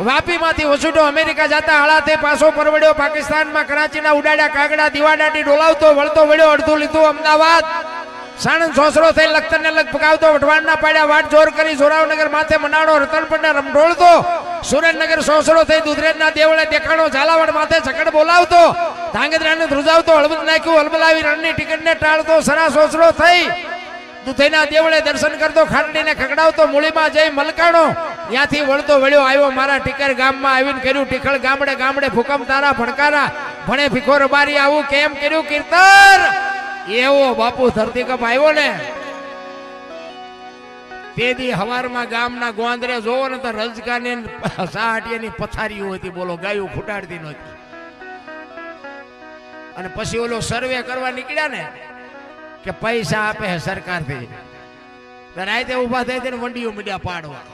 વાપીમાંથી વસુટો અમેરિકા જતા હળાથી પાછો પરવડ્યો, પાકિસ્તાનમાં કરાચીના ઉડાડ્યા કાગડા, દીવાડાટી ડોલાવતો, વળતો વળ્યો, અડધું લીધું અમદાવાદ, સાણંદ સોસરો થઈ લખતરને લગ પકાવતો, વઢવાણના પાડ્યા વાટ જોર કરી, જોરાવનગર માથે મનાડો, રતનપરના રમઢોળતો, સુરેન્દ્રનગર સોસરો થઈ દુધરેજના દેવળે દેખાણો, ઝાલાવાડ માથે ઝકડ બોલાવતો, ધાંગધ્રાને ધ્રુજાવતો, હળવદ નાખ્યું હલબલાવી, રણની ટિકિટને ટાળતો, સરા સોસરો થઈ દુધઈના દેવળે દર્શન કરતો, ખાટડીને ખકડાવતો, મૂળીમાં જઈ મલકાણો, ત્યાંથી વળતો વળ્યો આવ્યો મારા ટીકર ગામમાં આવીને કર્યું ટીખળ, ગામડે ભૂકંપ તારા ભણકારા, ભણે ભીખો રબારી, આવું કેમ કર્યું કીર્તન. એવો બાપુ ધરતીકપ આવ્યો ને તેદી હવારમાં ગામના ગોંદરે જોવો ને તો રજગાની સાહટિયાની પથારીઓ હતી, બોલો ગાયું ખૂટાડતી નહોતી. અને પછી ઓલો સર્વે કરવા નીકળ્યા ને કે પૈસા આપે છે સરકારથી, રાતે ઉભા થાય તેને વંડીઓ મીડિયા પાડવા,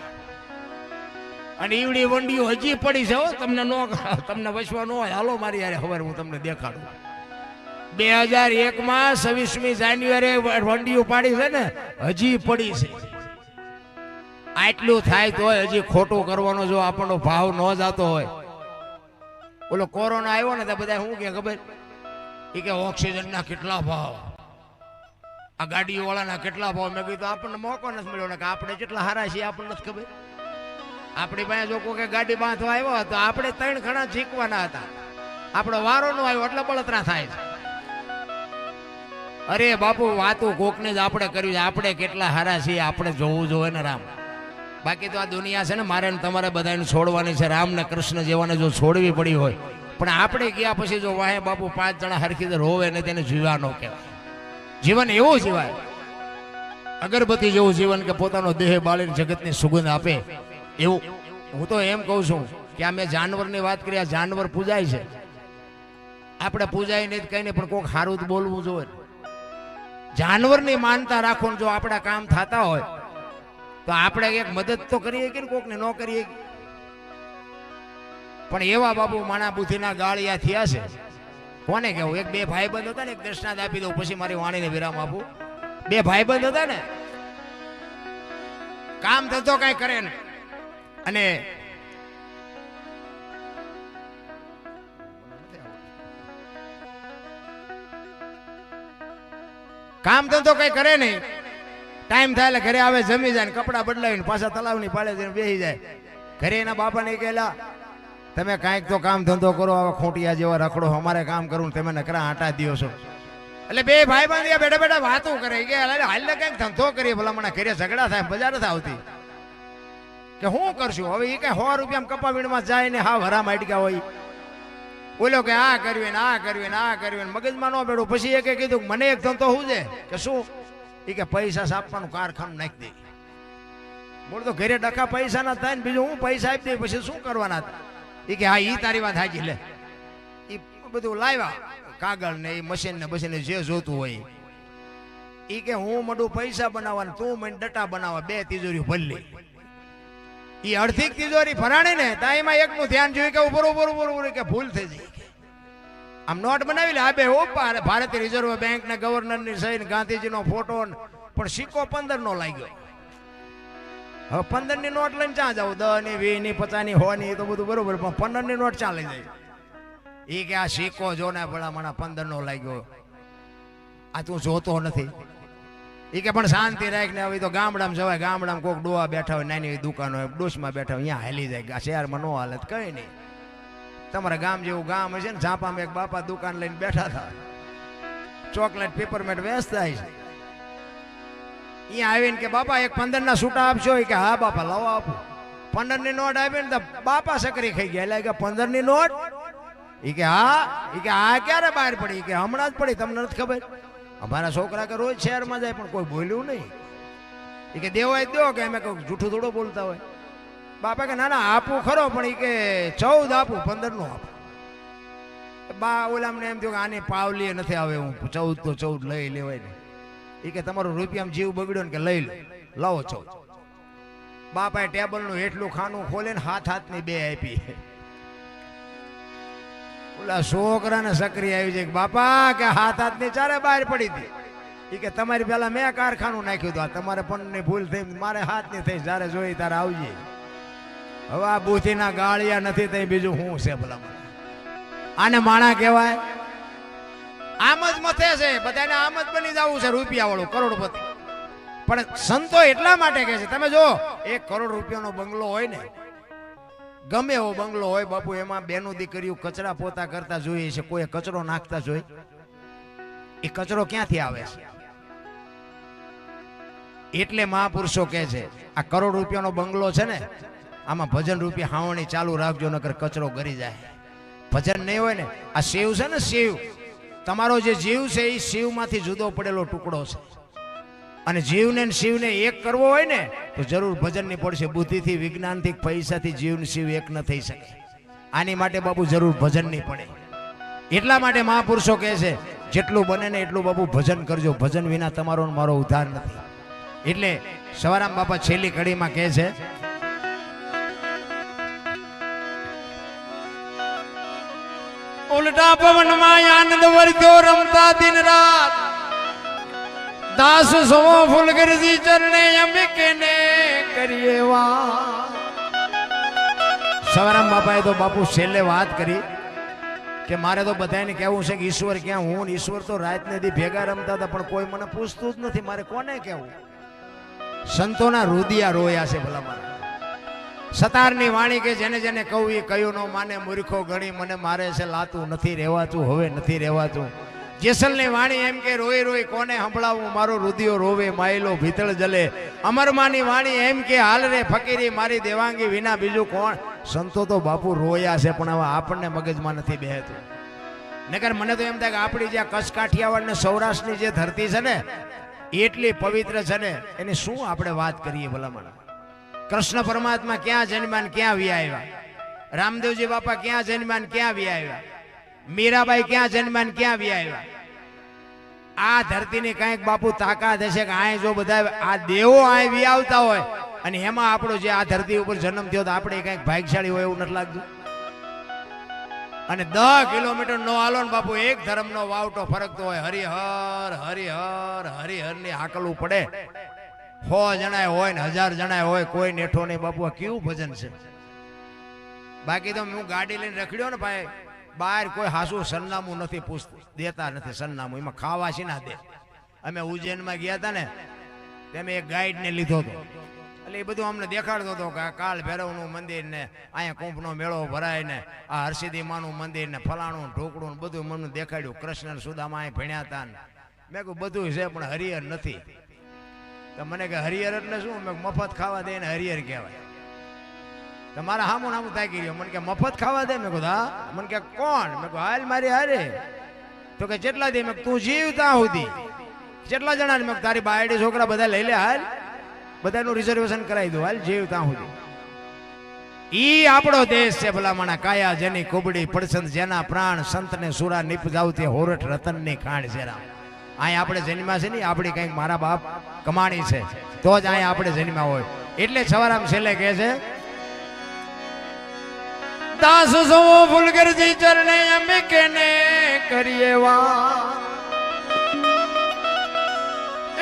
અને ઈવડી વંડીઓ હજી પડી છે. તમને વસવા ન હોય, હાલો મારી યારે ખબર હું તમને દેખાડું. 2001માં 26મી જાન્યુઆરી વંડીઓ પાડી છે ને, હજી પડી છે. આટલું થાય તો હજી ખોટું કરવાનો જો આપણો ભાવ ન જતો હોય. ઓલો કોરોના આવ્યો ને તો બધા શું કે ખબર, એ કે ઓક્સિજનના કેટલા ભાવ, આ ગાડીઓ વાળાના કેટલા ભાવ. મેં કીધું આપણને મોકો નથી મળ્યો કે આપણે જેટલા હારા છીએ આપણને નથી ખબર. આપણી પાસે જો કોઈ ગાડી બાંધવા આવ્યો તો આપણે 3 ખણા ઝીકવાના હતા, આપણો વારો નો આવ્યો એટલે બળતરા થાય છે. અરે બાપુ વાતો કોકને જ આપણે કર્યું છે, આપણે કેટલા હારા છીએ આપણે જોવું જોઈએ ને રામ. બાકી તો આ દુનિયા છે ને મારે તમારે બધાને છોડવાની છે. રામ ને કૃષ્ણ જેવાને જો છોડવી પડી હોય, પણ આપણે ગયા પછી જો વાહે બાપુ 5 જણા હરખી રોવે ને તેને જીવા ન કહેવાય. જીવન એવું જીવાય અગરબત્તી જેવું જીવન કે પોતાનો દેહ બાળીને જગતની સુગંધ આપે એવું. હું તો એમ કહું છું કે આ મેં જાનવરની વાત કરી, આ જાનવર પૂજાય છે, આપણે પૂજાય નહીં કઈ નહીં, પણ કોઈક સારું જ બોલવું જોઈએ. જાનવરની માનતા રાખો ને જો આપણા કામ થતા હોય તો આપણે એક મદદ તો કરીએ કે કોકને ન કરીએ. પણ એવા બાપુ માણા બુદ્ધિના ગાળિયા થયા છે. કોને કેવું? એક બે ભાઈબંધ હતા ને, એક દર્શનાદ આપી દઉં પછી મારી વાણીને વિરામ આપું. બે ભાઈબંધ હતા ને, કામ ધંધો કઈ કરે ને, અને કામ ધંધો કઈ કરે નહીં, ટાઈમ થાય એટલે ઘરે આવે, જમી જાય, કપડા બદલાવીને પાછા તલાવની પાળે જઈને બેસી જાય. ઘરે એના બાપાને કહેલા, તમે કાંઈક તો કામ ધંધો કરો, આવા ખોટિયા જેવા રખડો, અમારે કામ કરવું, તમે નકરા આટા દો છો. એટલે બે ભાઈ બંધ બેઠા બેઠા વાતો કરે કે હાલ કઈક ધંધો કરીએ, ભલા મને ઘરે ઝઘડા થાય, મજા નથી આવતી કે શું કરશું હવે. એ કઈ 100 રૂપિયા કપા વીણમાં જાય ને હા હરામ અટક્યા હોય. બોલો કે આ કરવી ને આ કરવી ને આ કરવી, મગજમાં ન બેઠું. પછી એ કીધું મને એક ધંધો શું છે કે શું? એ કે પૈસા આપવાનું કારખાનું નાખી દે. બોલ તો ઘરે ડખા પૈસા ના થાય ને બીજું હું પૈસા આપી દે પછી શું કરવાના? એ કે હા ઈ તારી વાત હાજી, લે એ બધું લાવ્યા કાગળ ને એ મશીન ને બસીને જે જોતું હોય. એ કે હું મડું પૈસા બનાવવા, તું મને ડટા બનાવવા, 2 તિજોરી ભરલી. એ અડધી તિજોરી ભરાણી ને તા એમાં એકનું ધ્યાન જોયું કે ઉપર કે ભૂલ થઈ જાય. આમ નોટ બનાવી લે આ બે ભારતીય રિઝર્વ બેંક ના ગવર્નર ની સહી, ગાંધીજીનો ફોટો, પણ સિક્કો 15 નો લાગ્યો. હવે 15 ની નોટ લઈને ક્યાં જાવ? 10 ની 20 ની 50 ની 100 ની તો બધું બરોબર, પણ 15 ની નોટ ચાલી જાય. એ કે આ સિક્કો જો ને ભલા મને 15 નો લાગ્યો, આ તું જોતો નથી. એ કે પણ શાંતિ રાખ ને. હવે તો ગામડામાં જવાય, ગામડામાં કોઈક ડોવા બેઠા હોય, નાની દુકાન હોય, ડોશમાં બેઠા હોય, અહીંયા હાલી જાય. શહેરમાં નો હાલત કઈ નહીં. તમારા ગામ જેવું ગામ હશે ને, ઝાપામાં એક બાપા દુકાન લઈને બેઠા હતા, ચોકલેટ પેપરમેન્ટ વેચતા છે. અહીંયા આવીને કે બાપા એક 15 ના છૂટા આપશો? કે હા બાપા લાવો આપું. 15 ની નોટ આપી ને બાપા સકરી ખાઈ ગયા. એટલે કે 15 ની નોટ? એ કે હા. એ કે આ ક્યારે બહાર પડી? કે હમણાં જ પડી, તમને નથી ખબર? અમારા છોકરા કે રોજ શહેરમાં જાય પણ કોઈ બોલ્યું નહીં. એ કે દેવાય દો, કે અમે કોઈ જૂઠું થોડો બોલતા હોય. બાપા કે ના ના આપું ખરો, પણ એ કે 14 આપું, 15 નો આપું. બા ઓલામને એમ થયું કે આની પાવલી નથી આવે, હું 14 તો 14 લઈ લેવાય ને. એ કે તમારો રૂપિયામાં જીવ બગડ્યો ને, કે લઈ લો, લાવો 14. બાપાએ ટેબલ નું એટલું ખાનું ખોલે ને હાથની 2 આપી. ઓલા છોકરાને સકરી આવી છે કે બાપા કે હાથની 4 બહાર પડી હતી. એ કે તમારી પેલા મેં કારખાનું નાખ્યું હતું, તમારે પનની ભૂલ થઈ, મારે હાથની થઈ, જ્યારે જોઈ તારે આવજે. હવે આ બુદ્ધિના ગાળિયા નથી થઈ, બીજું શું છે ભલા? આને માણા કહેવાય? આમ જ મથે છે, બધાને આમ જ બની જવું છે રૂપિયા વાળું, કરોડપતિ. પણ સંતો એટલા માટે કહે છે, તમે જો 1 કરોડ રૂપિયાનો બંગલો હોય ને, ગમે એવો બંગલો હોય બાપુ, એમાં બેનું દીકરીઓ કચરા પોતા કરતા જોઈએ છે, કોઈ કચરો નાખતા જોઈ? એ કચરો ક્યાંથી આવે છે? એટલે મહાપુરુષો કહે છે આ કરોડ રૂપિયાનો બંગલો છે ને, આમાં ભજન રૂપિયા હાવણી ચાલુ રાખજો, નકર કચરો ગરી જાય. ભજન નહીં હોય ને, આ શિવ છે ને, શિવ, તમારો જે જીવ છે એ શિવમાંથી જુદો પડેલો ટુકડો છે. અને જીવને શિવને એક કરવો હોય ને તો જરૂર ભજનની પડશે. બુદ્ધિથી, વિજ્ઞાનથી, પૈસાથી જીવને શિવ એક ન થઈ શકે. આની માટે બાપુ જરૂર ભજનની પડે. એટલા માટે મહાપુરુષો કહે છે જેટલું બને ને એટલું બાપુ ભજન કરજો, ભજન વિના તમારો મારો ઉદ્ધાર નથી. એટલે સવારામ બાપા છેલ્લી કડીમાં કહે છે, ઉલટા પવનમાં આનંદ વર્ગ્યો રમતા દિન રાત, દાસ સો ફૂલગરજી ચરણે અંબિકેને કરીએ વાત. સવારામ બાપાએ તો બાપુ છેલ્લે વાત કરી કે મારે તો બધાને કહેવું છે કે ઈશ્વર ક્યાં? હું ઈશ્વર તો રાત ને દી ભેગા રમતા હતા, પણ કોઈ મને પૂછતું જ નથી, મારે કોને કહેવું? સંતોના રુદિયા રોયા છે ભલા મારા. સતારની વાણી કે જેને જેને કહું એ કયું નો માને, મૂર્ખો ગણી મને મારે છે લાતું, નથી રહેવાતું હવે નથી રહેવાતું. જેસલની વાણી એમ કે રોઈ રોઈ કોને સંભળાવું, મારો રુદિયો રોવે માયલો ભીતળ જલે. અમરમાની વાણી એમ કે હાલ રે ફકીરી મારી દેવાંગી વિના બીજું કોણ? સંતો તો બાપુ રોયા છે, પણ હવે આપણને મગજમાં નથી બેહતું. નકર મને તો એમ થાય કે આપણી જે કચ્છ કાઠિયાવાડ ને સૌરાષ્ટ્રની જે ધરતી છે ને એટલી પવિત્ર છે ને, એની શું આપણે વાત કરીએ ભલામણ. કૃષ્ણ પરમાત્મા ક્યાં જન્મ્યા ને ક્યાં વી આવ્યા? રામદેવજી બાપા ક્યાં જન્મ્યા ને ક્યાં વી આવ્યા? મીરાબાઈ ક્યાં જન્મ્યા ને ક્યાં વી આવ્યા? આ ધરતીની કાંઈક બાપુ તાકાત હશે કે આ જો બધા આ દેવો આ વી આવતા હોય અને એમાં આપણો જે આ ધરતી ઉપર જન્મ થયો તો આપણે કાંઈક ભાગ્યશાળી હોય એવું નથી લાગતું. અને 10 કિલોમીટર નો હાલો ને બાપુ એક ધર્મનો વાવટો ફરકતો હોય, હરિહર હરિહર હરિહર ની હાકલવું પડે. 100 જણાય હોય ને 1000 જણાય હોય, કોઈ નેઠો નહીં બાપુ. આ કેવું ભજન છે. બાકી તો હું ગાડી લઈને રખડ્યો ને ભાઈ, બહાર કોઈ હાસું સરનામું નથી પૂછતું, દેતા નથી સરનામું. એમાં ખાવા છે ના દે. અમે ઉજ્જૈનમાં ગયા હતા ને તેમે એક ગાઈડ ને લીધો હતો, એટલે એ બધું અમને દેખાડતો હતો કે કાળ ભૈરવનું મંદિર ને અહીંયા કુંભનો મેળો ભરાય ને આ હરસિદ્ધિ માનું મંદિર ને ફલાણું ઢોકળું બધું મને દેખાડ્યું. કૃષ્ણ સુદામા અહીં ભણ્યા હતા ને મેં કહ્યું બધું છે પણ હરિહર નથી. તો મને કે હરિહર એટલે શું? મેં મફત ખાવા દે ને હરિહર કહેવાય. તમારા હામું નામું તાકી રહ્યો. મને કે મફત ખાવા દે? મેં કહું હા. મને કે કોણ? મેં કહું હાલ મારી હારે. તો કે કેટલા દે? મેં તું જીવ ત્યાં સુધી. કેટલા જણા? મેં તારી બાયડી છોકરા બધા લઈ લે, હાલ બધાનું રિઝર્વેશન કરાવી દો, હાલ જીવ ત્યાં સુધી. ઈ આપણો દેશ છે ભલામણા. કાયા જેની કુબડી પડસંદ જેના પ્રાણ, સંતને સુરા નિપજાવતી હોરઠ રતનની ખાંડ છે રામ. અહીં આપણે જન્મ્યા છે ને, આપણી કંઈક મારા બાપ કમાણી છે તો જ અહીં આપણે જન્મ્યા હોય. એટલે સવારામ છેલ્લે કહે છે દાસ સો ફુલગરજી ચરણે અમે કેને કરીએ વા,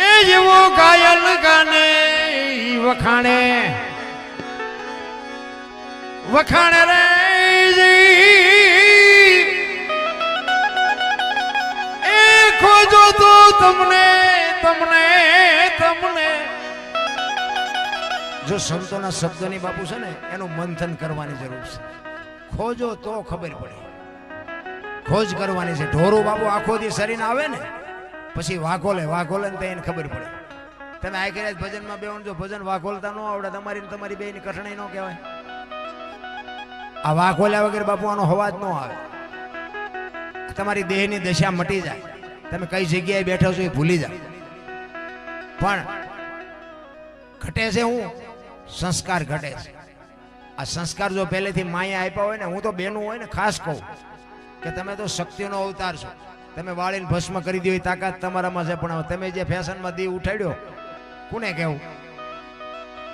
એ જેવો ઘાયલ ગાને વખાણે વખાણે રે એ ખોજો તો તમને તમને તમને. જો સંતોના શબ્દોની બાપુ છે ને એનું મંથન કરવાની જરૂર છે. ખોજો તો ખબર પડે, ખોજ કરવાની છે. ઢોરું બાપુ આખો દી સરીને આવે ને પછી વાઘોલે વાઘોલે ને એને ખબર પડે. તમે આ કર્યા ભજનમાં બેવાનું, જો ભજન વાઘોલતા ન આવડે તમારી તમારી બે ની કઠણાઈ ન કહેવાય. આ વાઘોલ્યા વગર બાપુ આનો અવાજ ન આવે. તમારી દેહની દશા મટી જાય. તમે કઈ જગ્યાએ બેઠો છો એ ભૂલી જાય. પણ ઘટે છે હું સંસ્કાર ઘટે છે. આ સંસ્કાર જો પહેલેથી માયા આપ્યા હોય ને, હું તો બેનું હોય ને ખાસ કહું કે તમે તો શક્તિનો અવતાર છો. તમે વાળીને ભસ્મ કરી દો એ તાકાત તમારામાં છે, પણ તમે જે ફેશનમાં દી ઉઠાડ્યો કોને કેવું?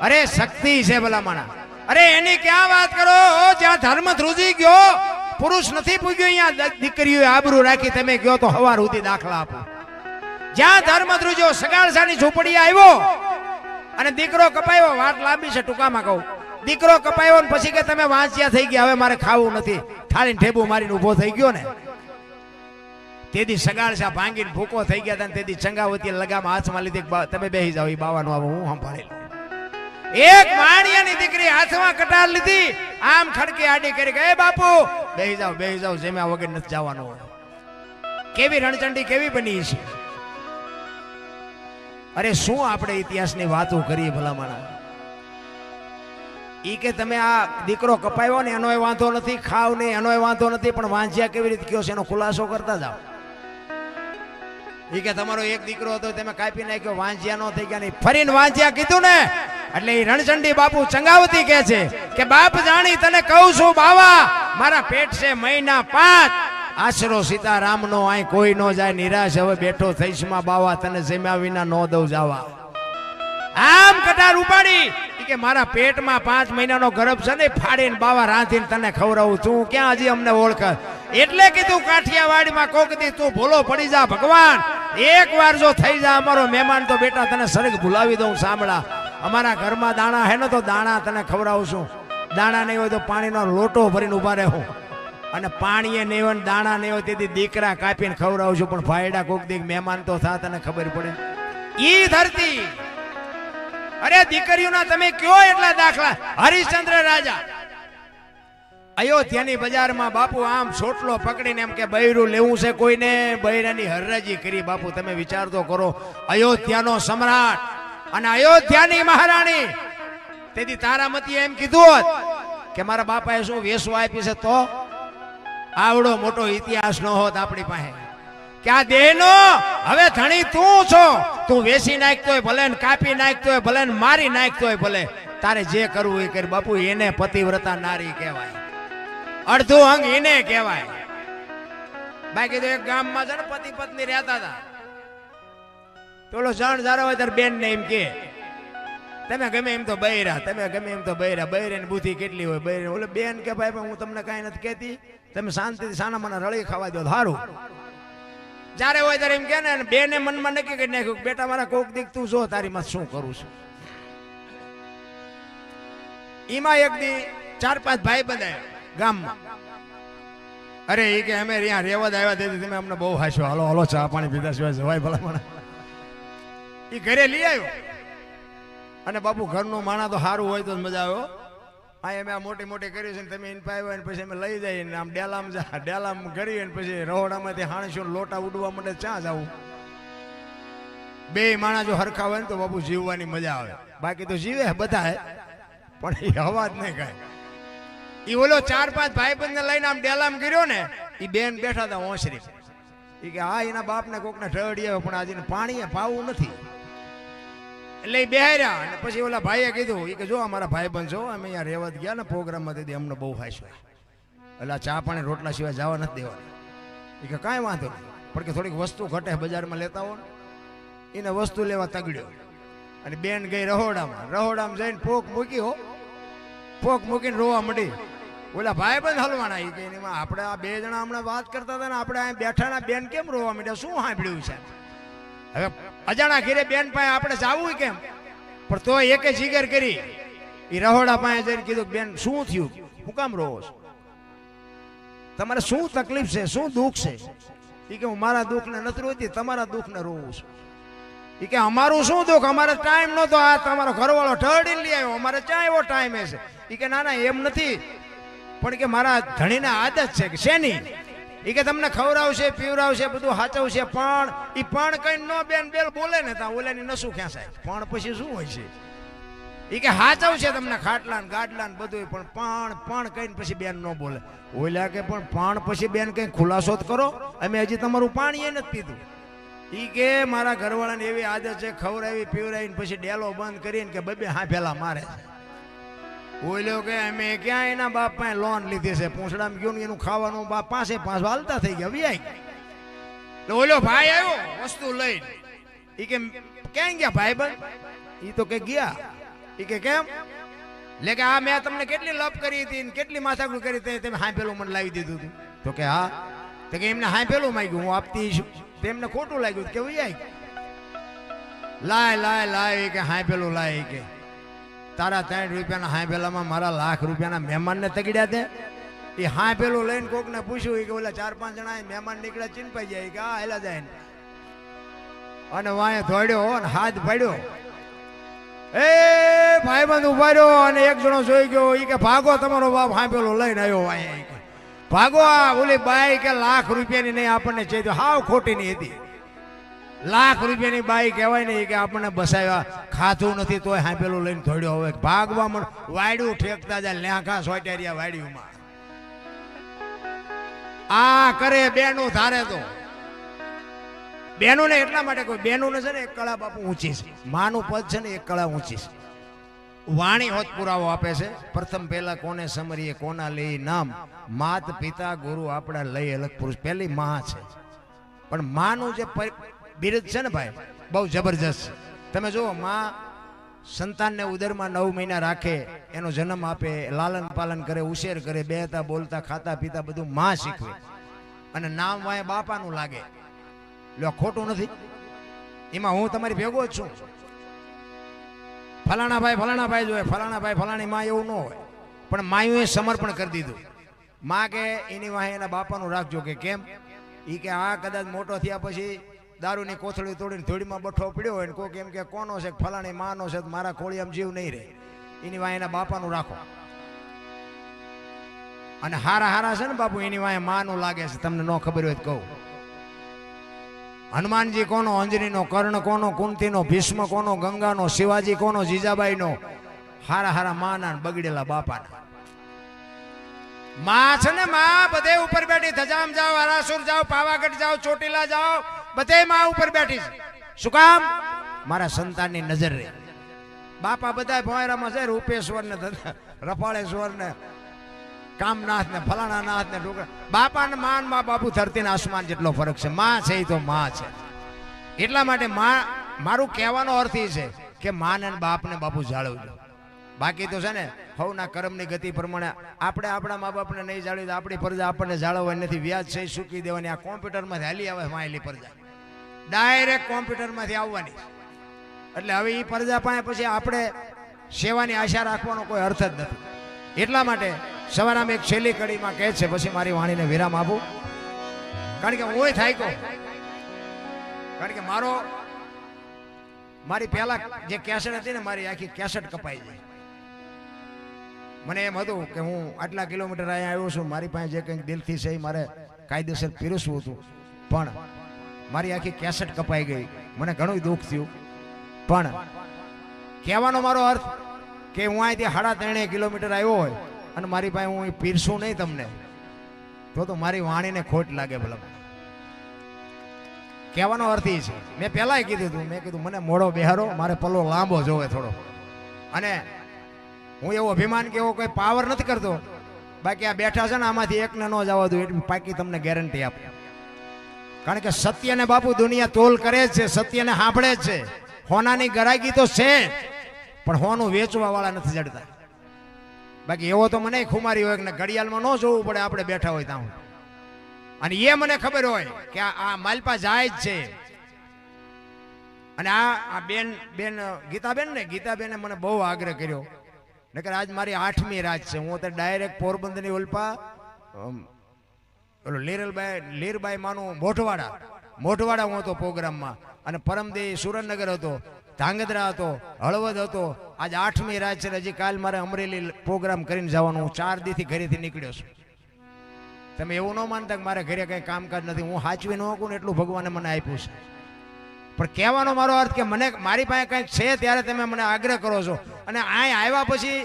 અરે શક્તિ છે ભલામણા. અરે એની ક્યાં વાત કરો? જ્યાં ધર્મ ધ્રુજી ગયો, પુરુષ નથી પૂગ્યો, અહીંયા દીકરીઓએ આબરૂ રાખી. તમે ગયો તો હવાર સુધી દાખલા આપો. જ્યાં ધર્મ ધ્રુજ્યો, સગાળસાની ઝૂંપડી આવ્યો અને દીકરો કપાયો. વાત લાંબી છે, ટૂંકામાં કહું. દીકરો કપાયો ને પછી કે તમે વાંચ્યા થઈ ગયા, હવે મારે ખાવું નથી. થાળીને ઠેબુ મારીને ઉભો થઈ ગયો ને, તેથી સગાળસા ભાંગીને ભૂકો થઈ ગયા હતા. તેથી ચંગાવતી લગામ હાથમાં લીધી. તમે બેસી જાઓ, એ બાવાનું આવો હું સંભાળી લઉં. એક માણિયાની દીકરી હાથમાં કટાર લીધી, આમ ખડકી આડી કરી કે એ બાપુ બેસી જાઓ, જેમ્યા વગર નથી જવાનું હોય. કેવી રણચંડી કેવી બની છે. અરે શું આપણે ઇતિહાસની વાતો કરીએ ભલામણા. ઈ કે તમે આ દીકરો કપાયો ને એનોય વાંધો નથી, ખાવ નહીં એનોય વાંધો નથી, પણ વાંચ્યા કેવી રીતે કયો છે એનો ખુલાસો કરતા જાઓ. ઈ કે તમારો એક દીકરો હતો તમે કાપી નાખ્યો, વાંચ્યા નો થઈ ગયા નહીં. ફરીને વાંચ્યા કીધું ને એટલે એ રણચંડી બાપુ ચંગાવતી કહે છે કે બાપ જાણી તને કહું છું બાવા, મારા પેટ છે મહિના 5. આશરો સીતારામ નો આય કોઈ નો જાય નિરાશ. હવે બેઠો થઈશ માં બાવા, તને જમ્યા વિના નો દઉં જાવા. આમ કટાર ઉપાડી કે મારા પેટમાં 5 મહિનાનો ગર્ભ છે ને, ફાડીને બાવા રાંધીને તને ખવડાવું. તું ક્યાં હજી અમને ઓળખ? એટલે કીધું કાઠિયાવાડીમાં કોક દી તું ભૂલો પડી જા ભગવાન, એક વાર જો થઈ જા અમારો મહેમાન તો બેટા તને સરગ ભૂલાવી દઉં. સાંભળા, અમારા ઘરમાં દાણા હે ને તો દાણા તને ખવડાવું છું. દાણા નહીં હોય તો પાણીનો લોટો ભરીને ઉભા રહું, અને પાણીએ નહીં હોય દાણા નહીં હોય તેથી દીકરા કાપીને ખવડાવું છું. પણ ભાઈડા કોક દી મહેમાન તો થા, તને ખબર પડે. ઈ ધરતી, અરે દીકરીઓના તમે કયો એટલા દાખલા. હરિશ્ચંદ્ર રાજા અયોધ્યાની બજારમાં બાપુ આમ છોટલો પકડીને એમ કે બૈરું લેવું છે કોઈને, બૈરાની હરરાજી કરી. બાપુ તમે વિચાર તો કરો, અયોધ્યાનો સમ્રાટ અને અયોધ્યાની મહારાણી. તેથી તારામતીએ એમ કીધું હોત કે મારા બાપાએ શું વેસવા આપી છે તો આવડો મોટો ઇતિહાસ ન હોત આપણી પાસે. કે આ દેહનો હવે ધણી તું છો, તું વેસી નાખતો હોય ભલે ને કાપી નાખતો હોય ભલે ને મારી નાખતો હોય ભલે, તારે જે કરવું એ કરી. બાપુ એને પતિવ્રતા નારી કહેવાય, અડધું અંગ એને કહેવાય. બાકી તો એક ગામમાં છે ને પતિ પત્ની રહેતા હતા, તો ઓલો જણ જારો હોય ત્યારે બેન ને એમ કે તમે ગમે એમ તો બૈરા, તમે ગમે એમ તો બૈરા, બૈરાની બુદ્ધિ કેટલી હોય બૈરા. ઓલે બેન કે ભાઈ હું તમને કાંઈ નથી કહેતી, તમે શાંતિથી સાના મને રળી ખાવા દો સારું. જ્યારે હોય ત્યારે એમ કે ને બેને મનમાં નક્કી કરી નાખ્યું બેટા મારા કોક દીક તું જો તારી માં શું કરું છું. એમાં એક દી 4-5 ભાઈ બંધાય ગામમાં. અરે એ કે અમે અહીંયા રેવા જ આવ્યા તેથી તમે અમને બહુ હાશો, હાલો હાલો ચા પાણી પીધા સિવાય જવાય ભલા મને. એ ઘરે લઈ આવ્યો અને બાપુ ઘરનું માણા તો સારું હોય તો જ મજા આવ્યો. આ અમે આ મોટી મોટી કરી છે ને તમે એને પાવ્યા ને પછી અમે લઈ જઈએ ને આમ ડેલામ કરીએ ને પછી રહોડામાંથી હાણશું લોટા ઉડવા માટે ચા જવું. બે માણા જો હરખા હોય ને તો બાપુ જીવવાની મજા આવે. બાકી તો જીવે બધા પણ એ અવાજ નહીં કાંઈ. એ ઓલો 4-5 ભાઈબંધને લઈને આમ ડેલામ કર્યો ને એ બેન બેઠા હતા ઓસરી. એ કે હા એના બાપને કોકને ઠળી આવ્યો પણ આજે પાણી પાવું નથી એટલે એ બેહાર્યા. અને પછી ઓલા ભાઈએ કીધું એ કે જો અમારા ભાઈબંધ છો અમે અહીંયા રેવત ગયા ને પ્રોગ્રામમાં તેથી અમને બહુ હાશ હોય એટલે ચા પાણી રોટલા સિવાય જવા નથી દેવાના. એ કે કાંઈ વાંધો નહીં પણ કે થોડીક વસ્તુ ઘટે બજારમાં લેતા હો. એને વસ્તુ લેવા તગડ્યો અને બેન ગઈ રહોડામાં જઈને પોક મૂકીને રોવા માંડી. ઓલા ભાઈબંધ હલવાના એ કે એમાં આપણે આ 2 જણા હમણાં વાત કરતા હતા ને આપણે અહીં બેઠાના બેન કેમ રોવા માંડ્યા, શું સાંભળ્યું છે? હવે અજાણા ઘેરે બેન પાસે આપણે જાવું કેમ? પણ તો એકે જીગર કરી એ રહોડા પાસે જઈને કીધું બેન શું થયું, હું કામ રોવો છો, તમારે શું તકલીફ છે, શું દુઃખ છે? એ કે હું મારા દુઃખને નથી રોતી, તમારા દુઃખને રોવું છું. એ કે અમારું શું દુઃખ, અમારે ટાઈમ નહોતો, આ તમારો ઘરવાળો ઢળીને લઈ આવ્યો, અમારે ક્યાં એવો ટાઈમ છે? એ કે ના એમ નથી પણ કે મારા ધણીના આદત છે કે શેની? એ કે તમને ખવડાવશે પીવડાવશે બધું હાચવશે પણ એ પણ કઈ નો બેન બેલ બોલે ને ત્યાં ઓલાની નસું ખેંચાય. પણ પછી શું હોય છે? એ કે હાચવશે તમને ખાટલા ને ગાડલા ને બધું પણ કઈ પછી બેન ન બોલે. ઓલા કે પણ પછી બેન કઈ ખુલાસો જ કરો, અમે હજી તમારું પાણી નથી પીધું. ઈ કે મારા ઘરવાળાને એવી આદત છે ખવડાવી પીવડાવીને પછી ડેલો બંધ કરીને કે બબે હાંફેલા મારે છે. ઓલ્યો કે અમે ક્યાં એના બાપ પાસે લોન લીધી છે, પૂંછડામાં ગયું એનું ખાવાનું બાપ 5 હાલતા થઈ ગયા વ્યાય. ઓલ્યો ભાઈ આવ્યો વસ્તુ લઈ. ઈ કે ક્યાં ગયા ભાઈબંધ? ઈ તો કે ગયા. ઈ કે કેમ? લે કે આ મેં તમને કેટલી લપ કરી હતી ને કેટલી માથાકૂટ કરી હતી, તમે હાંફેલું મને લાવી દીધું હતું. તો કે હા. તો કે એમને હાંફેલું માંગ્યું હું આપતી છું, તેમને ખોટું લાગ્યું કે વ્યાય. લાય કે હાંફેલું લાય કે તારા 3 રૂપિયાના હાંફેલામાં મારા લાખ રૂપિયાના મહેમાનને તગડ્યા તે. એ હાંફેલું લઈને કોકને પૂછ્યું કે ઓલા 4-5 જણા મહેમાન નીકળ્યા ચીનપાઈ જાય કે હા હેલા જાય અને વાંહે દોડ્યો અને હાથ પાડ્યો. એ ભાઈબંધ ઉભા રહ્યો અને એક જણો જોઈ ગયો. એ કે ભાગો તમારો બાપ હાંફેલું લઈને આવ્યો વાંહે. ભાગો આ ઓલી બાઈ કે લાખ રૂપિયાની નહીં આપણને ચેતો હાવ ખોટીની હતી. લાખ રૂપિયાની બાઈ કહેવાય ને કે આપણને બસાવ્યા ખાતું નથી તોય હાંફેલું લઈને દોડ્યો. હવે ભાગવા મળ વાડ્યું ઠેકતા જાય લેખા સોટારિયા વાડ્યુંમાં આ કરે બેનું ધારે તો બેનું ને એટલા માટે કોઈ બેનું ને છે ને એક કળા બાપુ ઊંચી છે, માનું પદ છે ને એક કળા ઊંચી છે. વાણી હોત પુરાવો આપે છે. પ્રથમ પહેલા કોને સમરીએ કોના લઈ નામ, માત પિતા ગુરુ આપણા લઈ અલગ પુરુષ. પહેલી માં છે પણ માનું જે બિરુદ છે ને ભાઈ બહુ જબરજસ્ત. તમે જુઓ માં સંતાનને ઉદરમાં 9 મહિના રાખે, એનો જન્મ આપે, લાલન પાલન કરે, ઉછેર કરે, બેહતા બોલતા ખાતા પીતા બધું માં શીખવે અને નામ વાય બાપાનું લાગે. લો ખોટું નથી, એમાં હું તમારી ભેગો જ છું. ફલાણા ભાઈ જોઈએ ફલાણા ભાઈ ફલાણી માં એવું ન હોય પણ માયુએ સમર્પણ કરી દીધું. માં કે એની વાહે એના બાપાનું રાખજો. કે કેમ? એ કે આ કદાચ મોટો થયા પછી દારૂની કોથળી તોડીને ધોળીમાં બઠો પડ્યો હોય ને કોઈ એમ કે કોનો છે ફલાણી માનો છે મારા ખોળિયામાં જીવ નહીં રહે, એની વાહે એના બાપાનું રાખો. અને હારા છે ને બાપુ એની વાહે માનું લાગે છે. તમને ન ખબર હોય તો કહું, હનુમાનજી કોનો, અંજનીનો, કર્ણ કોનો, કુંતીનો, ભીષ્મ કોનો, ગંગાનો, શિવાજી કોનો, જીજાબાઈનો. હારા માના બગડેલા બાપાના. માં છે ને માં બધે ઉપર બેઠી. ધજામ જાઓ, હરાસુર જાઓ, પાવાગઢ જાઓ, ચોટીલા જાઓ, બધે માં ઉપર બેઠી છે. શું કામ? મારા સંતાનની નજર રહે. બાપા બધા ભોયરામાં છે, રૂપેશ્વર ને રફાળેશ્વર ને કામનાથ ને ફલાણા નાથ ને ડોકરા. બાપા ને માં બાપુ ધરતી ને આસમાન જેટલો ફરક છે. માં છે એ તો માં છે. એટલા માટે માં મારું કહેવાનો અર્થ એ છે કે માન અને બાપને બાપુ જાળવજો. બાકી તો છે ને હવના કર્મની ગતિ પ્રમાણે આપણે આપણા મા બાપને નહીં જાળવી તો આપણી પ્રજા આપણને જાળવવાની નથી. વ્યાજ છે ચૂકી દેવાની. આ કોમ્પ્યુટરમાંથી હાલી આવે માયેલી પ્રજા ડાયરેક્ટ કોમ્પ્યુટરમાંથી આવવાની. એટલે હવે એ પ્રજા પાસે પછી આપણે સેવાની આશા રાખવાનો કોઈ અર્થ જ નથી. એટલા માટે સવારમાં એક છેલ્લી કડીમાં કહે છે, પછી મારી વાણીને વિરામ આપું. કારણ કે હું થાય કહું, કારણ કે મારી પહેલા જે કેસેટ હતી ને, મારી આખી કેસેટ કપાઈ જાય. મને એમ હતું કે હું આટલા કિલોમીટર અહીંયા આવ્યો છું, મારી પાસે જે કંઈક દિલથી છે એ મારે કાયદેસર પીરસવું હતું, પણ મારી આખી કેસેટ કપાઈ ગઈ. મને ઘણું દુઃખ થયું. પણ કહેવાનો મારો અર્થ કે હું અહીંથી 3.5 કિલોમીટર આવ્યો હોય અને મારી પાસે હું પીરસું નહીં તમને, તો મારી વાણીને ખોટ લાગે. ભલા કહેવાનો અર્થ એ છે, મેં પહેલાં કીધું હતું, મેં કીધું મને મોડો બેહારો, મારે પલ્લો લાંબો જોવે થોડો. અને હું એવો અભિમાન કે એવો કોઈ પાવર નથી કરતો. બાકી આ બેઠા છે ને, આમાંથી એકને ન જવા દઉં એટલી પાકી તમને ગેરંટી આપું. કારણ કે સત્યને બાપુ દુનિયા તોલ કરે જ છે, સત્યને સાંભળે જ છે. હોનાની ગરાગી તો છે, પણ હોનું વેચવા વાળા નથી જડતા. બાકી એવો તો મને ખુમારી હોય કે ઘડિયાળમાં ન જોવું પડે આપણે બેઠા હોય ત્યાં. અને એ મને ખબર હોય કે આ માલપા જાય જ છે. અને આ બેન ગીતાબેને મને બહુ આગ્રહ કર્યો. નકર આજ મારી 8મી રાત છે. હું તો ડાયરેક્ટ પોરબંદરની ઓલપા ઓલો લીરબાઈ માનું મોઢવાડા હું હતો પ્રોગ્રામમાં. અને પરમદી સુરેન્દ્રનગર હતો, ધાંગધ્રા હતો, હળવદ હતો. આજ 8મી રાત છે. હજી કાલ મારે અમરેલી પ્રોગ્રામ કરીને જવાનું. હું 4 દીથી ઘરેથી નીકળ્યો છું. તમે એવું ન માનતા કે મારે ઘરે કઈ કામકાજ નથી. હું સાચવી ન શકું ને એટલું ભગવાને મને આપ્યું છે. પણ કહેવાનો મારો અર્થ કે મને મારી પાસે કંઈક છે ત્યારે તમે મને આગ્રહ કરો છો, અને અહીં આવ્યા પછી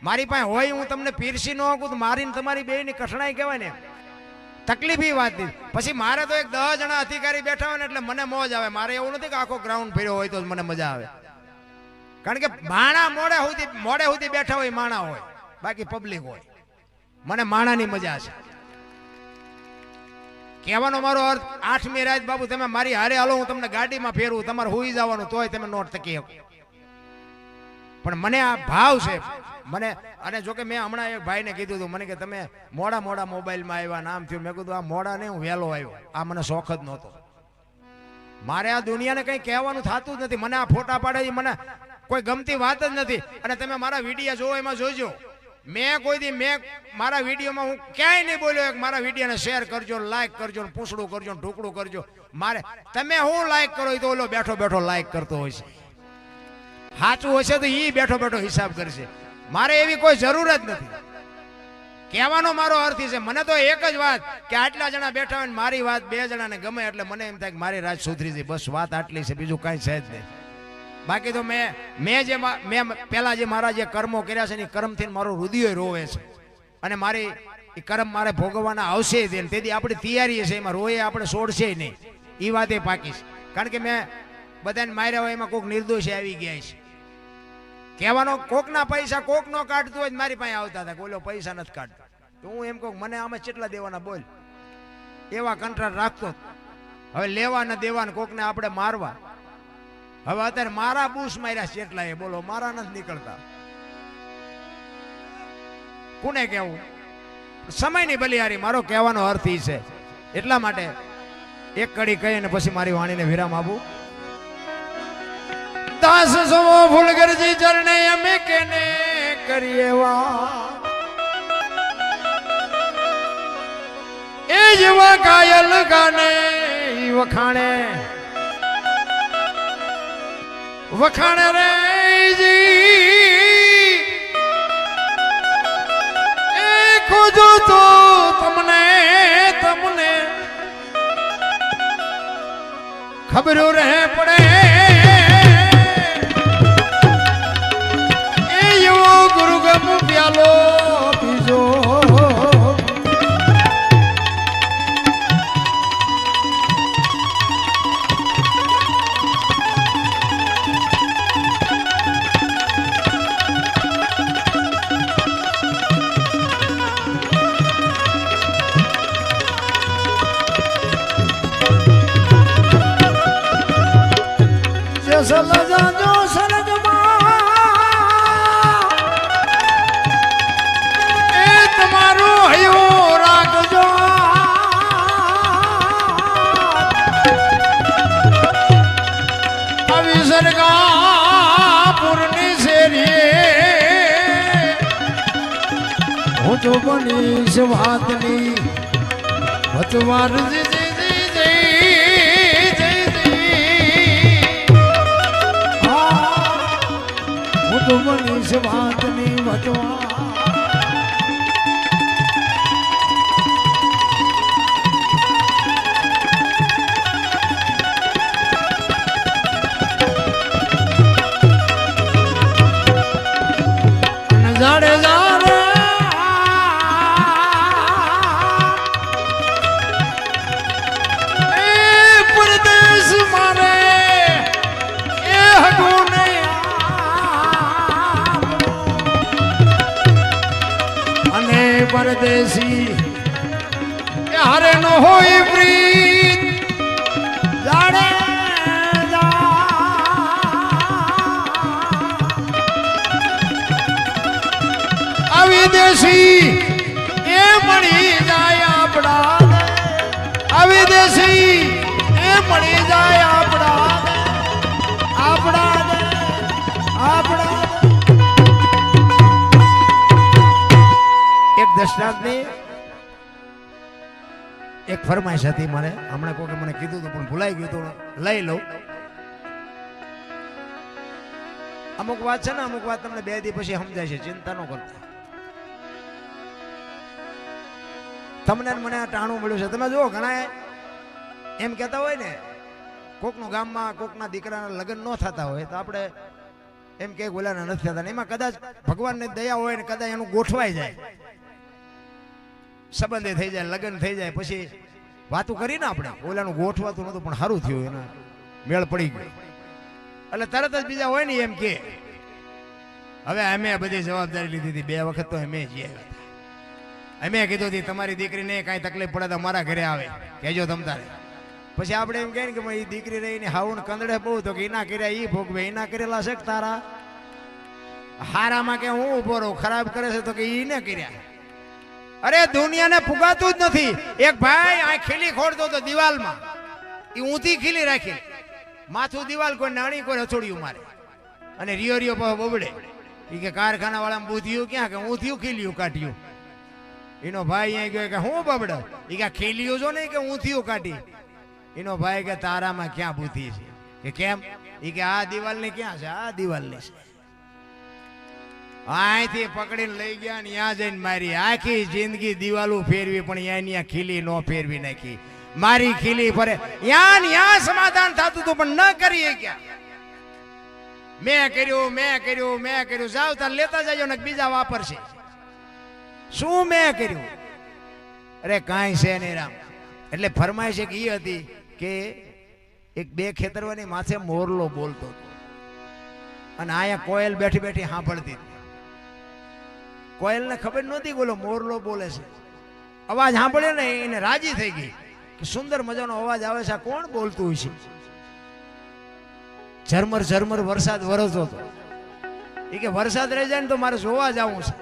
મારી પાસે હોય હું તમને પીરસી ન શકું તો મારી તમારી બેયની કઠણાઈ કહેવાય ને. તકલીફ એ વાત નથી. પછી મારે તો એક 10 જણા અધિકારી બેઠા હોય ને એટલે મને મોજ આવે. મારે એવું નથી કે આખો ગ્રાઉન્ડ ફેર્યો હોય તો જ મને મજા આવે. કારણ કે માણા મોડે સુધી બેઠા હોય માણા હોય, બાકી પબ્લિક હોય. મને માણાની મજા છે. કહેવાનો મારો અર્થ 8મી રાત બાબુ તમે મારી હારે હાલો, હું તમને ગાડીમાં ફેરવું, તમારે હોઈ જવાનું તોય તમે નોટ થકી શકો. પણ મને આ ભાવ છે મને. અને જોકે મેં હમણાં એક ભાઈને કીધું હતું, મને કે તમે મોડા મોબાઈલમાં આવ્યા, નામ થયું. મેં કીધું આ મોડા નહીં, હું વહેલો આવ્યો. આ મને શોખ જ નહોતો. મારે આ દુનિયાને કંઈ કહેવાનું થતું જ નથી. મને આ ફોટા પાડે મને કોઈ ગમતી વાત જ નથી. અને તમે મારા વિડીયો જોવો એમાં જોજો, મેં મારા વિડીયોમાં હું ક્યાંય નહીં બોલ્યો કે મારા વિડીયોને શેર કરજો, લાઈક કરજો, પૂછડું કરજો, ઢોકળું કરજો. મારે તમે હું લાઈક કરો તો ઓલો બેઠો લાઈક કરતો હોય છે. સાચું હશે તો એ બેઠો હિસાબ કરશે. મારે એવી કોઈ જરૂર જ નથી. કહેવાનો મારો અર્થ છે, મને તો એક જ વાત કે આટલા જણા બેઠા હોય ને મારી વાત 2 જણાને ગમે એટલે મને એમ થાય કે મારી રાત સુધરી જાય. બસ વાત આટલી છે, બીજું કાંઈ છે જ નહીં. બાકી તો મેં પેલા જે મારા જે કર્મો કર્યા છે ને, કર્મથી મારું હૃદય રોવે છે. અને મારી એ કર્મ મારે ભોગવવાના આવશે. તેથી આપણી તૈયારી છે, એમાં રોએ આપણે છોડશે નહીં. એ વાત એ પાકી છે. કારણ કે મેં બધાને માર્યા હોય એમાં કોઈક નિર્દોષ આવી ગયા છે. કહેવાનો કોકના પૈસા કોક નો કાઢતું હોય મારી પાસે આવતા હતા, બોલો પૈસા નથી કાઢતા. તો હું એમ કહું મને આમાં કેટલા દેવાના બોલ, એવા કંટ્રાટ રાખતો. હવે લેવાના દેવાના કોકને આપણે મારવા. હવે અત્યારે મારા બૂસ માર્યા છે એટલા એ બોલો, મારા નથી નીકળતા. કોને કેવું? સમયની બલિહારી. મારો કહેવાનો અર્થ એ છે. એટલા માટે એક કડી કહીને પછી મારી વાણીને વિરામ આપું. દાસ સો ફૂલગરજી ચરણે અમે કેને કરીએ વા, એ જેવા કાયલ ગાને વખાણે રે જી. એ ખોજો તો તમને ખબર રહે પડે. પ્યાલો પીજો પૂરની શેરીએ હું તો બનીશ વાતની વચવાર હું તો બનીશ વાતની વચવાર પરદેશી હારે ન હોય પ્રીત જાડે આવી દેશી એ મળી જાય આપણા આવી દેશી એ મળી જાય આપણા એક દશનાથની એક ફરમાઈશ હતી મને હમણાં કોકે મને કીધું હતું પણ ભૂલાઈ ગયું હતું લઈ લઉં અમુક વાત છે ને અમુક વાત તમને 2 દી પછી સમજાય છે ચિંતા ન કરતા તમને મને ટાણું મળ્યું છે તમે જુઓ ઘણા એમ કહેતા હોય ને કોકનું ગામમાં કોકના દીકરાના લગ્ન ન થતા હોય તો આપણે એમ કે ઓલાના નથી થતા એમાં કદાચ ભગવાનની દયા હોય ને કદાચ એનું ગોઠવાઈ જાય સંબંધે થઈ જાય લગ્ન થઈ જાય પછી વાતું કરીને આપણે ઓલાનું ગોઠવાતું નતું પણ સારું થયું એને મેળ પડી ગયો એટલે તરત જ બીજા હોય ને એમ કે હવે અમે બધી જવાબદારી લીધી હતી 2 વખત તો અમે જ અમે કીધું હતી તમારી દીકરીને કાંઈ તકલીફ પડે તો મારા ઘરે આવે કહેજો તમ તારે પછી આપણે એમ કહે ને કે એ દીકરી રહીને હાઉન કંદડે બહુ તો કે એના કર્યા ઈ ભોગવે એના કરેલા છે તારા હારામાં કે હું ઉભો રહું ખરાબ કરે છે તો કે ઈને કર્યા અરે દુનિયાને પુગાતું જ નથી એક ભાઈ આ ખીલી ખોડતો તો દિવાલમાં એ ઊંધી ખીલી રાખી માથું દિવાલ કોઈ નાણી કોઈ રચોડિયું મારે અને રિયો રિયો બબડે એ કે કારખાના વાળા બુધ્યું ક્યાં કે ઊંધિયું ખીલ્યું કાઢ્યું એનો ભાઈ અહીં ગયો કે હું બબડો એ કે ખીલ્યું જો નહીં કે ઊંધિયું કાઢી એનો ભાઈ કે તારામાં ક્યાં બુદ્ધિ છે કે કેમ એ કે આ દિવાલની ક્યાં છે આ દિવાલની છે અહીંથી પકડીને લઈ ગયા ને ત્યાં જઈને મારી આખી જિંદગી દિવાલો ફેરવી પણ ત્યાં ખીલી ન ફેરવી નાખી મારી ખીલી ફરે ત્યાં સમાધાન થતું હતું પણ ન કરીએ ક્યાં મેં કર્યું જાવ તાર લેતા જજો ને બીજા વાપરશે શું મેં કર્યું અરે કાંઈ છે નહીં રામ એટલે ફરમાય છે કે એ હતી કે એક 2 ખેતરવાની માથે મોરલો બોલતો હતો અને અહીંયા કોયલ બેઠી બેઠી સાંભળતી કોયલ ને ખબર નહોતી બોલો મોરલો બોલે છે અવાજ સાંભળે ને એને રાજી થઈ ગઈ કે સુંદર મજાનો અવાજ આવે છે આ કોણ બોલતું હોય છે ઝરમર ઝરમર વરસાદ વરસતો હતો એ કે વરસાદ રહી જાય ને તો મારે જોવા જવું છે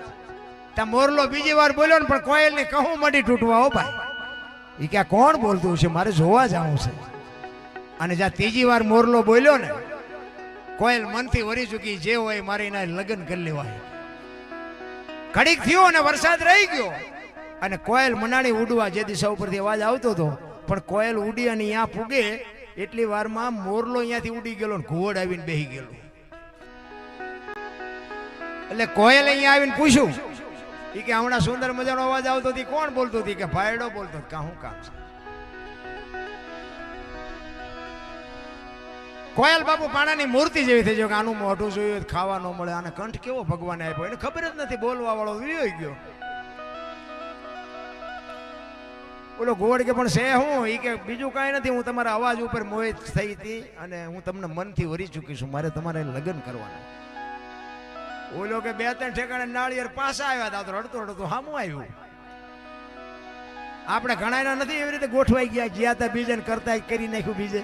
ત્યાં મોરલો બીજી વાર બોલ્યો ને પણ કોયલ ને કહું મડી તૂટવા હો ભાઈ એ કે કોણ બોલતું છે મારે જોવા જવું છે અને જ્યાં 3જી વાર મોરલો બોલ્યો ને કોયલ મનથી વરી ચૂકી જે હોય મારે એના લગ્ન કરી લેવાય ઘડીક થયો અને વરસાદ રહી ગયો અને કોયલ મનાણી ઉડવા જે દિશા ઉપરથી અવાજ આવતો હતો પણ કોયલ ઉડી અને અહીંયા પૂગે એટલી વારમાં મોરલો અહીંયાથી ઉડી ગયેલો ને ઘોડ આવીને બેહી ગયેલો એટલે કોયલ અહીંયા આવીને પૂછ્યું એ કે હમણાં સુંદર મજાનો અવાજ આવતો હતી કોણ બોલતો હતી કે ભાઈડો બોલતો કા હું કામ છે કોયલ બાપુ પાણાની મૂર્તિ જેવી થઈ કે આનું મોઢું જોયું ખાવા ન મળે આને કંઠ કેવો ભગવાને આપ્યો એને ખબર જ નથી બોલવા વાળો વિયો ગયો બોલો ગોળ કે પણ છે હું એ કે બીજું કાંઈ નથી હું તમારા અવાજ ઉપર મોહિત થઈ હતી અને હું તમને મનથી વરી ચૂકી છું મારે તમારે લગ્ન કરવાના ઓલો કે 2-3 ઠેકાણે નાળિયેર પાછા આવ્યા હતા તો રડતો રડતો સામું આવ્યું આપણે ઘણા નથી એવી રીતે ગોઠવાઈ ગયા હતા બીજે કરતા કરી નાખ્યું બીજે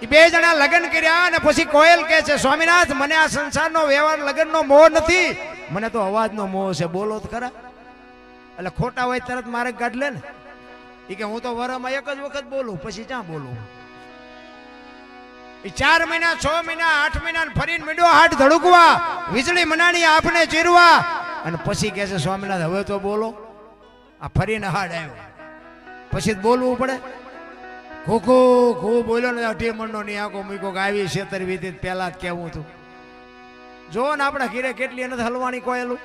એ 2 જણા લગ્ન કર્યા અને પછી કોયલ કહે છે સ્વામિનાથ મને આ સંસારનો વ્યવહાર લગ્નનો મોહ નથી મને તો અવાજનો મોહ છે બોલો તો ખરા એટલે ખોટા હોય તરત મારે કાઢ લે ને એ કે હું તો વરમાં 1 જ વખત બોલું પછી ક્યાં બોલું એ 4 મહિના 6 મહિના 8 મહિના ફરીને મીંડો હાથ ધડકવા વીજળી મનાણી આપને ચીરવા અને પછી કહે છે સ્વામિનાથ હવે તો બોલો. આ ફરીને હાડ આવ્યો પછી બોલવું પડે. ખોખો ખૂબ બોલ્યો ને 18 મણનો ની આંખો મૂકો કે આવી 76 વીતી પહેલા જ કેવું હતું. જો ને આપણા ઘીરે કેટલી નથી હલવાણી કોયેલું,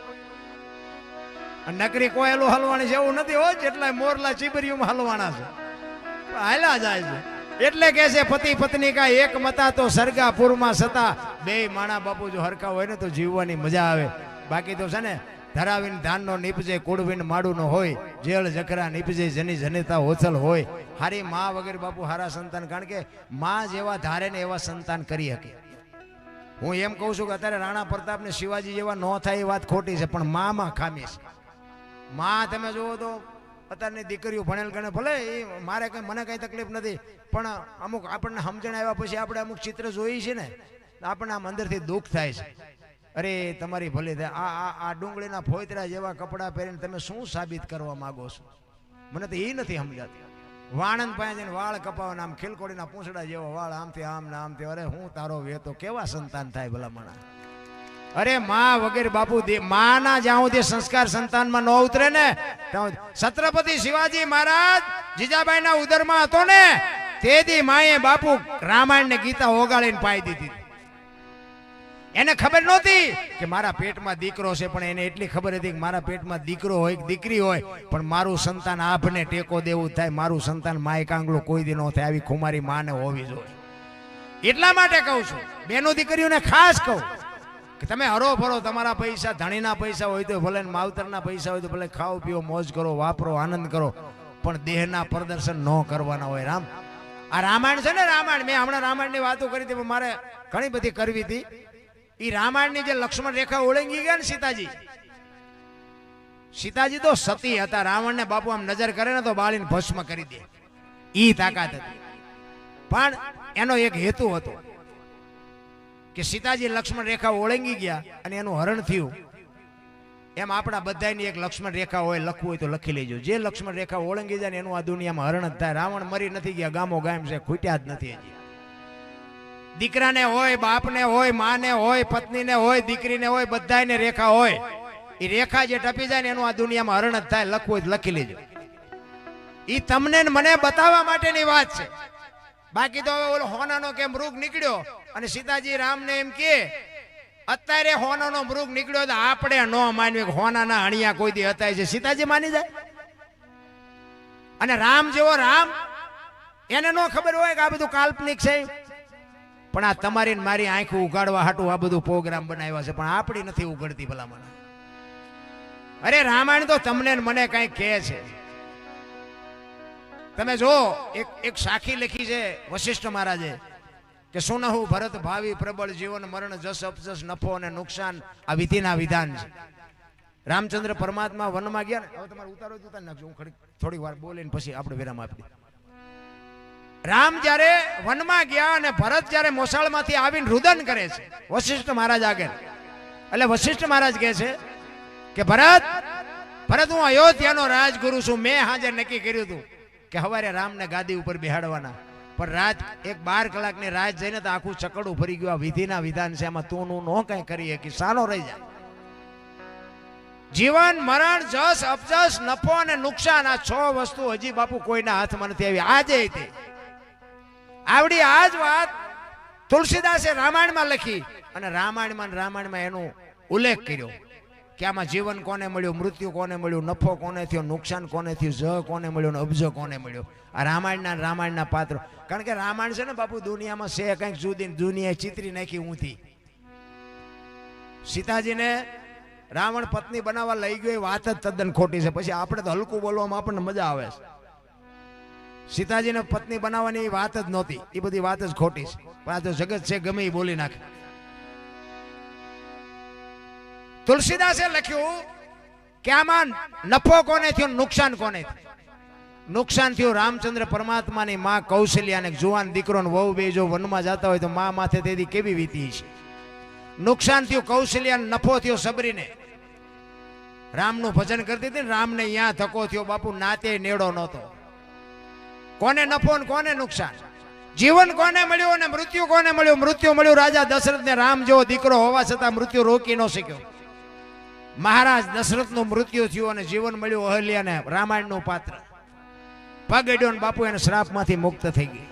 નકરી કોયેલું હલવાણી છે એવું નથી હો, જેટલા મોરલા ચીબરીઓમાં હલવાના છે હાલ્યા જાય છે. એટલે કે છે પતિ પત્ની કા એક મતા તો સરગાપુરમાં સતા. બે માણા બાપુ જો હરખા હોય ને તો જીવવાની મજા આવે. બાકી તો છે ને ધરાવીને ધાનનો નીપજે કુડવીને માડું નો હોય, જેળ જકરા નીપજે જની જનિતા ઓછલ હોય. હારી માં વગેરે બાપુ હારા સંતાન, કારણ કે માં જેવા ધારે ને એવા સંતાન કરી શકે. હું એમ કહું છું કે અત્યારે રાણા પ્રતાપ ને શિવાજી જેવા ન થાય એ વાત ખોટી છે, પણ માં ખામી છે. માં તમે જુઓ તો અત્યારની દીકરીઓ ભણેલ ગણે ભલે એ મારે કઈ મને કઈ તકલીફ નથી, પણ અમુક આપણને સમજણ આવ્યા પછી આપણે અમુક ચિત્ર જોઈએ છે ને આપણને આમ અંદરથી દુઃખ થાય છે. અરે તમારી ભલે આ ડુંગળીના ફોતરા જેવા કપડાં પહેરીને તમે શું સાબિત કરવા માંગો છો? મને તો એ નથી સમજાતી. વાણંદ પાસે જઈને વાળ કપાવવાના, આમ ખીલકોડીના પૂંછડા જેવા વાળ, આમથી આમ ને આમથી. અરે હું તારો વેતો કેવા સંતાન થાય ભલામણા. અરે માં વગેરે બાપુ માના જ્યાં સુધી સંસ્કાર સંતાનમાં ન ઉતરે ને, છત્રપતિ શિવાજી મહારાજ જીજાબાઈના ઉદરમાં હતો ને તેથી માએ બાપુ રામાયણ ને ગીતા ઓગાળીને પાઈ દીધી. એને ખબર નહોતી કે મારા પેટમાં દીકરો છે, પણ એને એટલી ખબર હતી કે મારા પેટમાં દીકરો હોય કે દીકરી હોય પણ મારું સંતાન આભને ટેકો દેવું થાય, મારું સંતાન માય કાંગલું કોઈ દી ન થાય, આવી ખુમારી માને હોવી જોઈએ. એટલા માટે કહું છું બેનો દીકરીઓને ખાસ કહું કે તમે હરો ફરો, તમારા પૈસા ધણીના પૈસા હોય તો ભલે, માવતરના પૈસા હોય તો ભલે, ખાઓ પીઓ મોજ કરો, વાપરો, આનંદ કરો, પણ દેહના પ્રદર્શન ન કરવાના હોય. આ રામાયણ છે ને, રામાયણ મેં હમણાં રામાયણની વાતો કરી હતી, મારે ઘણી બધી કરવી હતી. એ રામાયણની જે લક્ષ્મણ રેખા ઓળંગી ગયા ને સીતાજી તો સતી હતા. રાવણને બાપુ આમ નજર કરે ને તો બાળીને ભસ્મ કરી દે, ઈ તાકાત હતી. પણ એનો એક હેતુ હતો કે સીતાજી લક્ષ્મણ રેખા ઓળંગી ગયા અને એનું હરણ થયું. એમ આપણા બધાની એક લક્ષ્મણ રેખા હોય, લખવું હોય તો લખી લેજો. જે લક્ષ્મણ રેખા ઓળંગી જાય ને એનું આ દુનિયામાં હરણ જ થાય. રાવણ મરી નથી ગયા, ગામો ગામ છે, ખૂટ્યા જ નથી હજી. દીકરાને હોય, બાપને હોય, માને હોય, પત્નીને હોય, દીકરીને હોય, બધાને રેખા હોય. એ રેખા જે ટપી જાય ને એનું આ દુનિયામાં હરણ જ થાય. લખવું હોય તો લખી લેજો. એ તમને મને બતાવવા માટેની વાત છે. બાકી તો ઓલો હોનાનો કે મૃગ નીકળ્યો અને સીતાજી રામને એમ કે અત્યારે હોનાનો મૃગ નીકળ્યો તો આપણે ન માનવી કે હોનાના હણિયા કોઈ દી હતા છે. સીતાજી માની જાય. અને રામ જેવો રામ, એને ન ખબર હોય કે આ બધું કાલ્પનિક છે, પણ આ તમારી મારી આંખો ઉગાડવા હાટું આ બધું પ્રોગ્રામ બનાવ્યા છે, પણ આપણી નથી ઉગડતી ભલામણ. અરે રામાયણ તો તમને મને કઈ કહે છે. તમે જો એક સાખી લખી છે વશિષ્ઠ મહારાજે કે સુનહુ ભરત ભાવિ પ્રબળ જીવન મરણ જસ અપજસ નફો અને નુકસાન આ વિધિના વિધાન છે. રામચંદ્ર પરમાત્મા વનમાં ગયા ને, હવે તમારે ઉતારો ઉતારી નાખજો, હું થોડી વાર બોલીને પછી આપણે વિરામ આપી. રામ જ્યારે વનમાં ગયા અને ભરત જ્યારે મોસાળમાંથી આવીને રુદન કરે છે વશિષ્ઠ મહારાજ આગળ, એટલે વશિષ્ઠ મહારાજ કહે છે કે ભરત હું અયોધ્યાનો રાજગુરુ છું. મેં હાજર નક્કી કર્યું હતું કે હવારે રામને ગાદી ઉપર બેહાડવાના, પણ રાત એક 12 કલાકની રાત જઈને તો આખું ચકડું ફરી ગયું. આ વિધિના વિધાન છે, એમાં તું નો કઈ કરી કે સાનો રહી જાય. જીવન મરણ જસ અપજસ નફો અને નુકસાન, આ 6 વસ્તુ હજી બાપુ કોઈના હાથમાં નથી આવી. આજે તે આવડી આજ વાત તુલસીદાસે રામાયણમાં લખી અને રામાયણમાં એનો ઉલ્લેખ કર્યો કે આમાં જીવન કોને મળ્યું, મૃત્યુ કોને મળ્યું, નફો કોને થયો, નુકસાન કોને થયું, જ કોને મળ્યું ને અબજો કોને મળ્યો. આ રામાયણના પાત્રો. કારણ કે રામાયણ છે ને બાપુ દુનિયામાં છે કંઈક જુદી, દુનિયાએ ચિત્રી નાખી ઊંધી. સીતાજીને રાવણ પત્ની બનાવવા લઈ ગયો એ વાત જ તદ્દન ખોટી છે. પછી આપણે તો હલકું બોલવામાં આપણને મજા આવે છે. સીતાજીને પત્ની બનાવવાની વાત જ નહોતી, એ બધી વાત જ ખોટી છે. પણ આ તો જગત છે, ગમે એ બોલી નાખે. તુલસીદાસે લખ્યું કે આમાં નફો કોને થયો, નુકસાન કોને થયું. નુકસાન થયું રામચંદ્ર પરમાત્માની માં કૌશલ્યાને, જુવાન દીકરો ને વહુ બે જો વનમાં જતા હોય તો માં માથે તેથી કેવી વીતી છે. નુકસાન થયું કૌશલ્યાને, નફો થયો સબરીને. રામનું ભજન કરતી હતી ને, રામને અહીંયા ધક્કો થયો બાપુ, નાતે નેડો નહોતો. કોને નફો ને કોને નુકસાન? જીવન કોને મળ્યું અને મૃત્યુ કોને મળ્યું? મૃત્યુ મળ્યું રાજા દશરથને. રામ જેવો દીકરો હોવા છતાં મૃત્યુ રોકી ન શક્યો. મહારાજ દશરથનું મૃત્યુ થયું અને જીવન મળ્યું અહલ્યાને. રામાયણનું પાત્ર પગ અડ્યો ને બાપુ એને શ્રાપમાંથી મુક્ત થઈ ગઈ.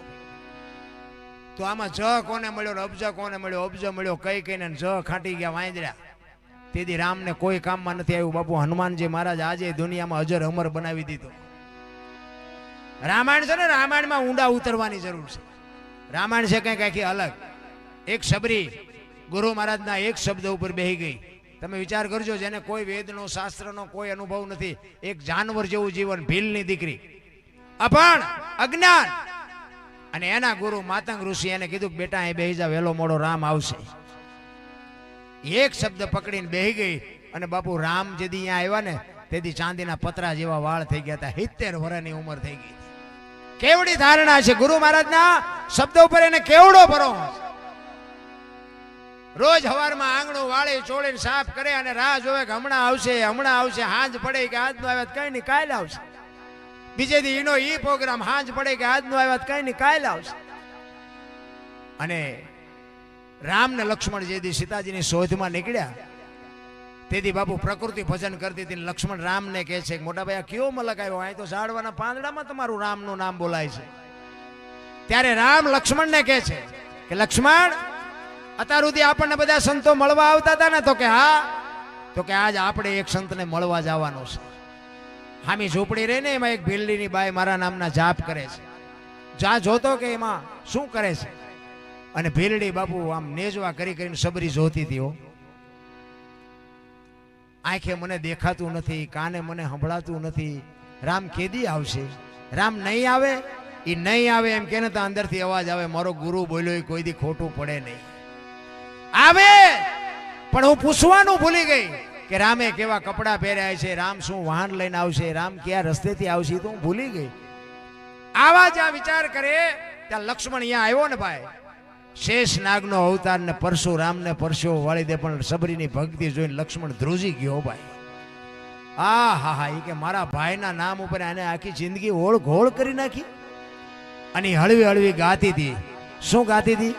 તો આમાં જ કોને મળ્યો ને અબજ કોને મળ્યો? અબજ મળ્યો કઈ કઈને જ ખાટી ગયા વાંદરા. તેથી રામને કોઈ કામમાં નથી આવ્યું. બાપુ હનુમાનજી મહારાજ આજે દુનિયામાં અજર અમર બનાવી દીધો. રામાયણ છે ને, રામાયણમાં ઊંડા ઉતરવાની જરૂર છે. રામાયણ છે કંઈક આખી અલગ. એક સબરી ગુરુ મહારાજના એક શબ્દ ઉપર બેહી ગઈ. તમે વિચાર કરજો, જેને કોઈ વેદનો શાસ્ત્રનો કોઈ અનુભવ નથી, એક જાનવર જેવું જીવન, ભીલની દીકરી, અભણ, અજ્ઞાન, અને એના ગુરુ માતંગ ઋષિ એને કીધું કે બેટા અહીં બેહી જા, વહેલો મોડો રામ આવશે. એક શબ્દ પકડીને બેહી ગઈ અને બાપુ રામ જેદી અહીંયા આવ્યા ને તેથી ચાંદીના પતરા જેવા વાળ થઈ ગયા હતા. 70 વર્ષની ઉંમર થઈ ગઈ. કેવડી ધારણા છે ગુરુ મહારાજના શબ્દ ઉપર, એને કેવડો ભરોસો. રોજ હવારમાં આંગણું વાળી ચોળીને સાફ કરે અને રાહ જોવે કે હમણાં આવશે, હમણાં આવશે. હાંજ પડે કે આજનો આવ્યા કઈ નહીં, કાલે આવશે. બીજે દી એનો ઈ પ્રોગ્રામ, હાંજ પડે કે આજનો આવ્યા કઈ નહીં, કાલે આવશે. અને રામ ને લક્ષ્મણ જે દી સીતાજીની શોધમાં નીકળ્યા તેથી બાપુ પ્રકૃતિ ભજન કરતી હતી. લક્ષ્મણ રામને કહે છે મોટા ભાઈ આ કયો મલક આવ્યો? અહીં તો ઝાડવાના પાંદડામાં તમારું રામનું નામ બોલાય છે. ત્યારે રામ લક્ષ્મણને કહે છે કે લક્ષ્મણ, અત્યાર સુધી આપણને બધા સંતો મળવા આવતા હતા ને? તો કે હા. તો કે આજ આપણે એક સંતને મળવા જવાનો છે. હામી ઝૂંપડી રહી ને એમાં એક ભીલડીની બાઈ મારા નામના જાપ કરે છે. જા જોતો કે એમાં શું કરે છે. અને ભીલડી બાપુ આમ નેજવા કરી કરીને સબરી જોતી હતી. હો, આંખે મને દેખાતું નથી, કાને મને સંભળાતું નથી. રામ કેદી આવશે? રામ નહીં આવે, એ નહીં આવે એમ કે ને તો અંદરથી અવાજ આવે, મારો ગુરુ બોલ્યો કોઈ દી ખોટું પડે નહીં. આવે પણ હું પૂછવાનું ભૂલી ગઈ કે રામે કેવા કપડા પહેર્યા છે, રામ શું વાહન લઈને આવશે, રામ કયા રસ્તેથી આવશે, તો હું ભૂલી ગઈ. આવા જ્યાં વિચાર કરે ત્યાં લક્ષ્મણ અહીંયા આવ્યો ને ભાઈ. શેષ નાગનો અવતાર ને પરશુરામને પરસ્યો વાળી દે, પણ સબરીની ભક્તિ જોઈને લક્ષ્મણ ધ્રુજી ગયો ભાઈ. આ હા હા, એ કે મારા ભાઈના નામ ઉપર આને આખી જિંદગી ઓળ ઘોળ કરી નાખી. અને હળવી હળવી ગાતી હતી. શું ગાતી હતી?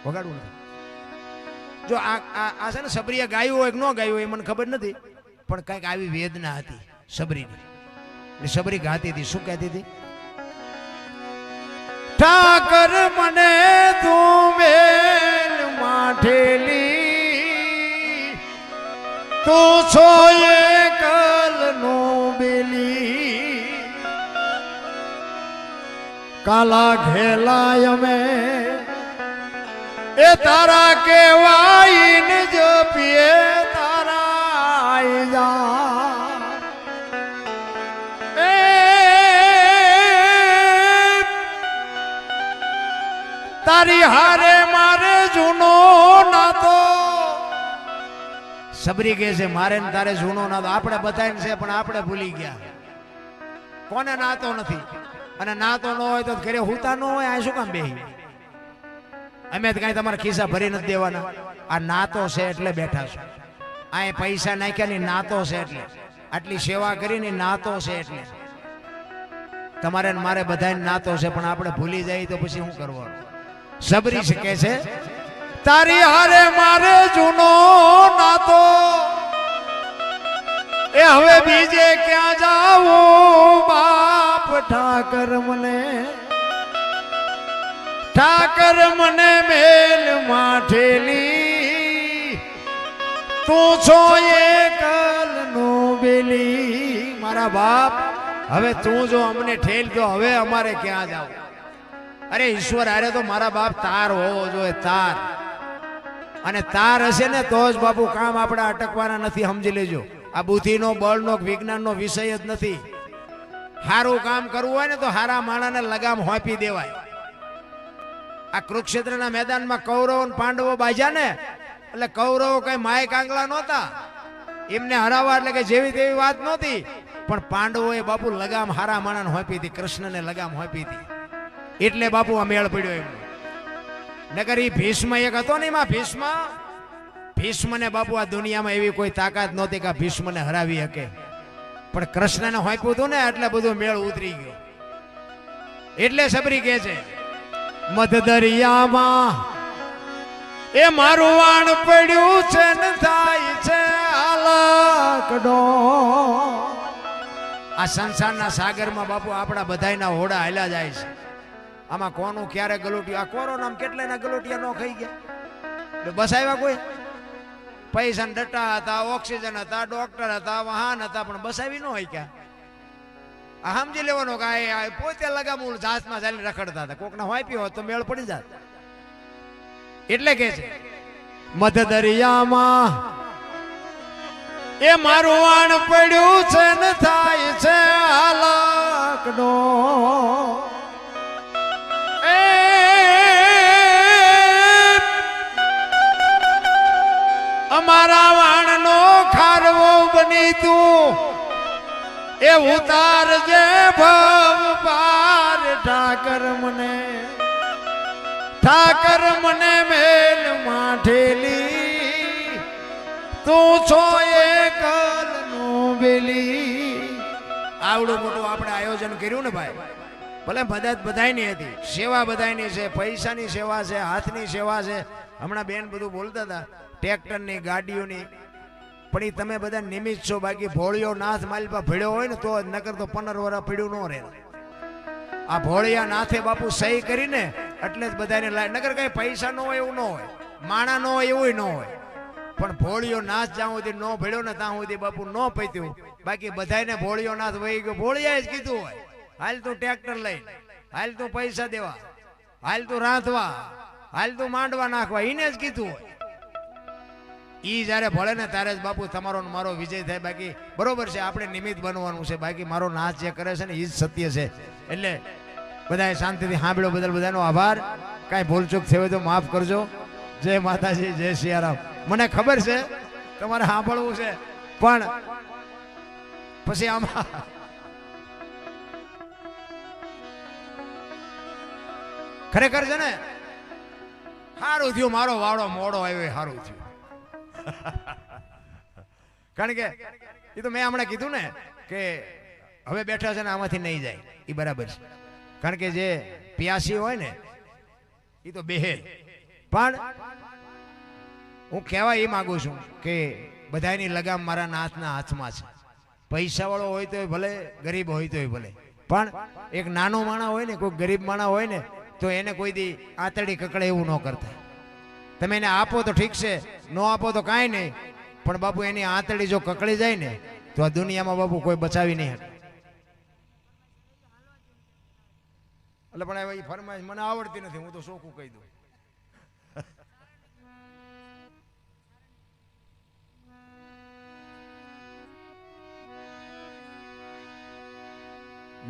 વગાડવું નથી. જો આ છે ને સબરીએ ગાયું હોય કે ન ગાયું હોય એ મને ખબર નથી, પણ કઈક આવી વેદના હતી સબરીની. સબરી ગાતી હતી. શું કહેતી હતી? ઠાકર મને તું મેલ માઠેલી, તું છો એકલ નો બેલી, કાલા ઘેલાય અમે એ તારા કેવાઈને જપીએ તારા જા. તારી હારે મારે જૂનો નાતો. સબરી કહે છે મારે ને તારે જૂનો નાતો આપણે બધાને છે, પણ આપણે ભૂલી ગયા. કોને નાતો નથી? અને નાતો ન હોય તો ઘરે હુતા ન હોય, આ શું કામ બેહી? અમે તો કઈ તમારા ખિસ્સા ભરી નથી દેવાના. આ નાતો છે એટલે બેઠા છો. આ પૈસા નાખ્યા ની નાતો છે એટલે, આટલી સેવા કરીને નાતો છે એટલે. તમારે મારે બધાને નાતો છે, પણ આપણે ભૂલી જાય તો પછી શું કરવાનું? સબરી છે કે છે તારી હારે મારે જૂનો નાતો, એ હવે બીજે ક્યાં જાવું બાપ? ઠાકર મને, ઠાકર મને મેલ માઠેલી, તું છો એકલ નો બેલી. મારા બાપ હવે તું જો અમને ઠેલ દો, હવે અમારે ક્યાં જાવ? અરે ઈશ્વર આરે તો મારા બાપ તાર હોવો જોઈએ, તાર. અને તાર હશે ને તો જ બાપુ કામ આપણે અટકવાના નથી. સમજી લેજો, આ બુદ્ધિનો બળનો વિજ્ઞાનનો વિષય જ નથી. સારું કામ કરવું હોય ને તો હારા માણાને લગામ હોપી દેવાય. આ કુરુક્ષેત્રના મેદાનમાં કૌરવો અને પાંડવો બાજ્યા ને, એટલે કૌરવો કઈ માય કાંગલા નહોતા, એમને હરાવવા એટલે કે જેવી તેવી વાત નહોતી. પણ પાંડવોએ બાપુ લગામ હારા માણાને હોપી હતી, કૃષ્ણને લગામ હોપી હતી. એટલે બાપુ આ મેળ પડ્યો એમ. નગર ઈ ભીષ્મ એક હતો ને, એમાં ભીષ્મને બાપુ આ દુનિયામાં એવી કોઈ તાકાત નહોતી કે ભીષ્મને હરાવી શકે, પણ કૃષ્ણને હોપ્યું હતું ને એટલે બધું મેળ ઉતરી ગયો. એટલે સબરી કહે છે મધ દરિયામાં એ મારું વાણ પડ્યું છે ને થાય છે હાલકડો. આ સંસારના સાગરમાં બાપુ આપણા બધાયના હોડા હાલ્યા જાય છે. આમાં કોનું ક્યારે ગલોટિયું, આ કોરોનામાં કેટલાયના ગલોટિયા ન ખાઈ ગયા. બસ આવ્યા કોઈ પૈસા ડટ્ટા હતા, ઓક્સિજન હતા, ડોક્ટર હતા, વાહન હતા, પણ બસ આવી ન હોય ક્યાં. આ સમજી લેવાનો કે આ પોતે લગામું જાતમાં ચાલી રખડતા હતા. કોકના વાપી હોત તો મેળ પડી જાત. એટલે કે છે મધ દરિયામાં એ મારું વાણ પડ્યું છે ને થાય છે હાલકડો. અમારા વાણનો ખારવો બની તું એ ઉતારજે ભવ પાર. ઠાકર મને મેલ માઠેલી તું છો એકલનો બેલી. આવડું મોટું આપણે આયોજન કર્યું ને ભાઈ, ભલે મદદ બધાયની હતી, સેવા બધાયની છે, પૈસાની સેવા છે, હાથની સેવા છે. હમણાં બેન બધું બોલતા હતા ટ્રેક્ટરની, ગાડીઓની, પણ એ તમે બધા નિમિત્ત છો. બાકી ભોળિયો નાથ માલપા ભેળ્યો હોય ને તો નકર તો 15 વર્ષ પીડ્યું ન રહે. આ ભોળિયા નાથે બાપુ સહી કરીને એટલે જ બધાને લાય. નકર કઈ પૈસા ન હોય એવું ન હોય, માણા ન હોય એવું ન હોય, પણ ભોળિયો નાથ જ્યાં સુધી ન ભેળ્યો ને ત્યાં સુધી બાપુ ન પત્યું. બાકી બધાને ભોળિયો નાથ વહી ગયો. ભોળિયાએ જ કીધું હોય હાલ તું ટ્રેક્ટર લઈ, હાલ તું પૈસા દેવા, હાલ તું રાંધવા, હાલ તું માંડવા નાખવા, એને જ કીધું હોય. ઈ જયારે ભળે ને ત્યારે જ બાપુ તમારો મારો વિજય થાય. બાકી બરોબર છે, આપણે નિમિત્ત બનવાનું છે. બાકી મારો નાચ જે કરે છે ને એ જ સત્ય છે. એટલે બધાએ શાંતિથી સાંભળ્યો બદલ બધાનો આભાર. કાંઈ ભૂલચૂક થઈ હોય તો માફ કરજો. જય માતાજી, જય સિયારામ. મને ખબર છે તમારે સાંભળવું છે, પણ પછી આમાં ખરેખર છે ને સારું થયું મારો વાળો મોડો આવ્યો, સારું થયું. કારણ કે એ તો મેં હમણાં કીધું ને કે હવે બેઠા છે ને આમાંથી નહીં જાય, એ બરાબર છે. કારણ કે જે પિયાસી હોય ને એ તો બેહેલ. પણ હું કહેવા એ માંગુ છું કે બધાની લગામ મારા નાથના હાથમાં છે. પૈસા વાળો હોય તો ભલે, ગરીબ હોય તો ભલે, પણ એક નાનો માણા હોય ને, કોઈ ગરીબ માણા હોય ને, તો એને કોઈ દી આતડી કકડે એવું ન કરતા. તમે એને આપો તો ઠીક છે, ન આપો તો કાંઈ નહીં, પણ બાપુ એની આંતળી જો કકડી જાય ને તો આ દુનિયામાં બાપુ કોઈ બચાવી નહીં શકે. એટલે પણ એ ફરમાઈશ મને આવડતી નથી, હું તો શોખું કહી દઉં.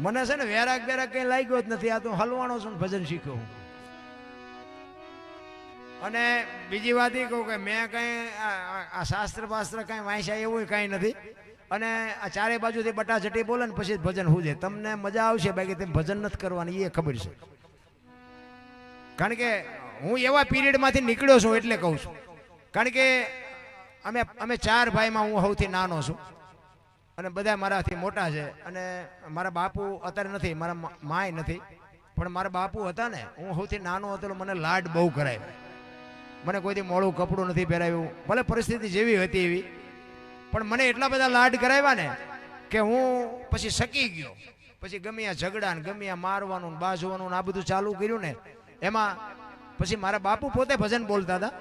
મને છે ને વેરાગ બેરાગ કઈ લાગ્યો જ નથી. આ તો હલવાણો છું, ભજન શીખ્યો હું. અને બીજી વાત એ કહું કે મેં કઈ આ શાસ્ત્ર પાસ્ત્ર કઈ વાંચ્યા એવું કઈ નથી. અને આ ચારે બાજુથી બટાચટી બોલે ને પછી ભજન હુજે. તમને મજા આવશે, બાકી તમે ભજન નથી કરવાની, એ ખબર છે. કારણ કે હું એવા પીરિયડમાંથી નીકળ્યો છું એટલે કહું છું. કારણ કે અમે 4 ભાઈમાં હું સૌથી નાનો છું અને બધા મારાથી મોટા છે. અને મારા બાપુ અત્યારે નથી, મારા માય નથી, પણ મારા બાપુ હતા ને, હું સૌથી નાનો હતો. મને લાડ બહુ કરાય. મને કોઈથી મોડું કપડું નથી પહેરાવ્યું, ભલે પરિસ્થિતિ જેવી હતી એવી, પણ મને એટલા બધા લાડ કરાવ્યા ને કે હું પછી સકી ગયો. પછી ગમે આ ઝઘડા ને ગમે આ મારવાનું બાજવાનું આ બધું ચાલુ કર્યું ને, એમાં પછી મારા બાપુ પોતે ભજન બોલતા હતા,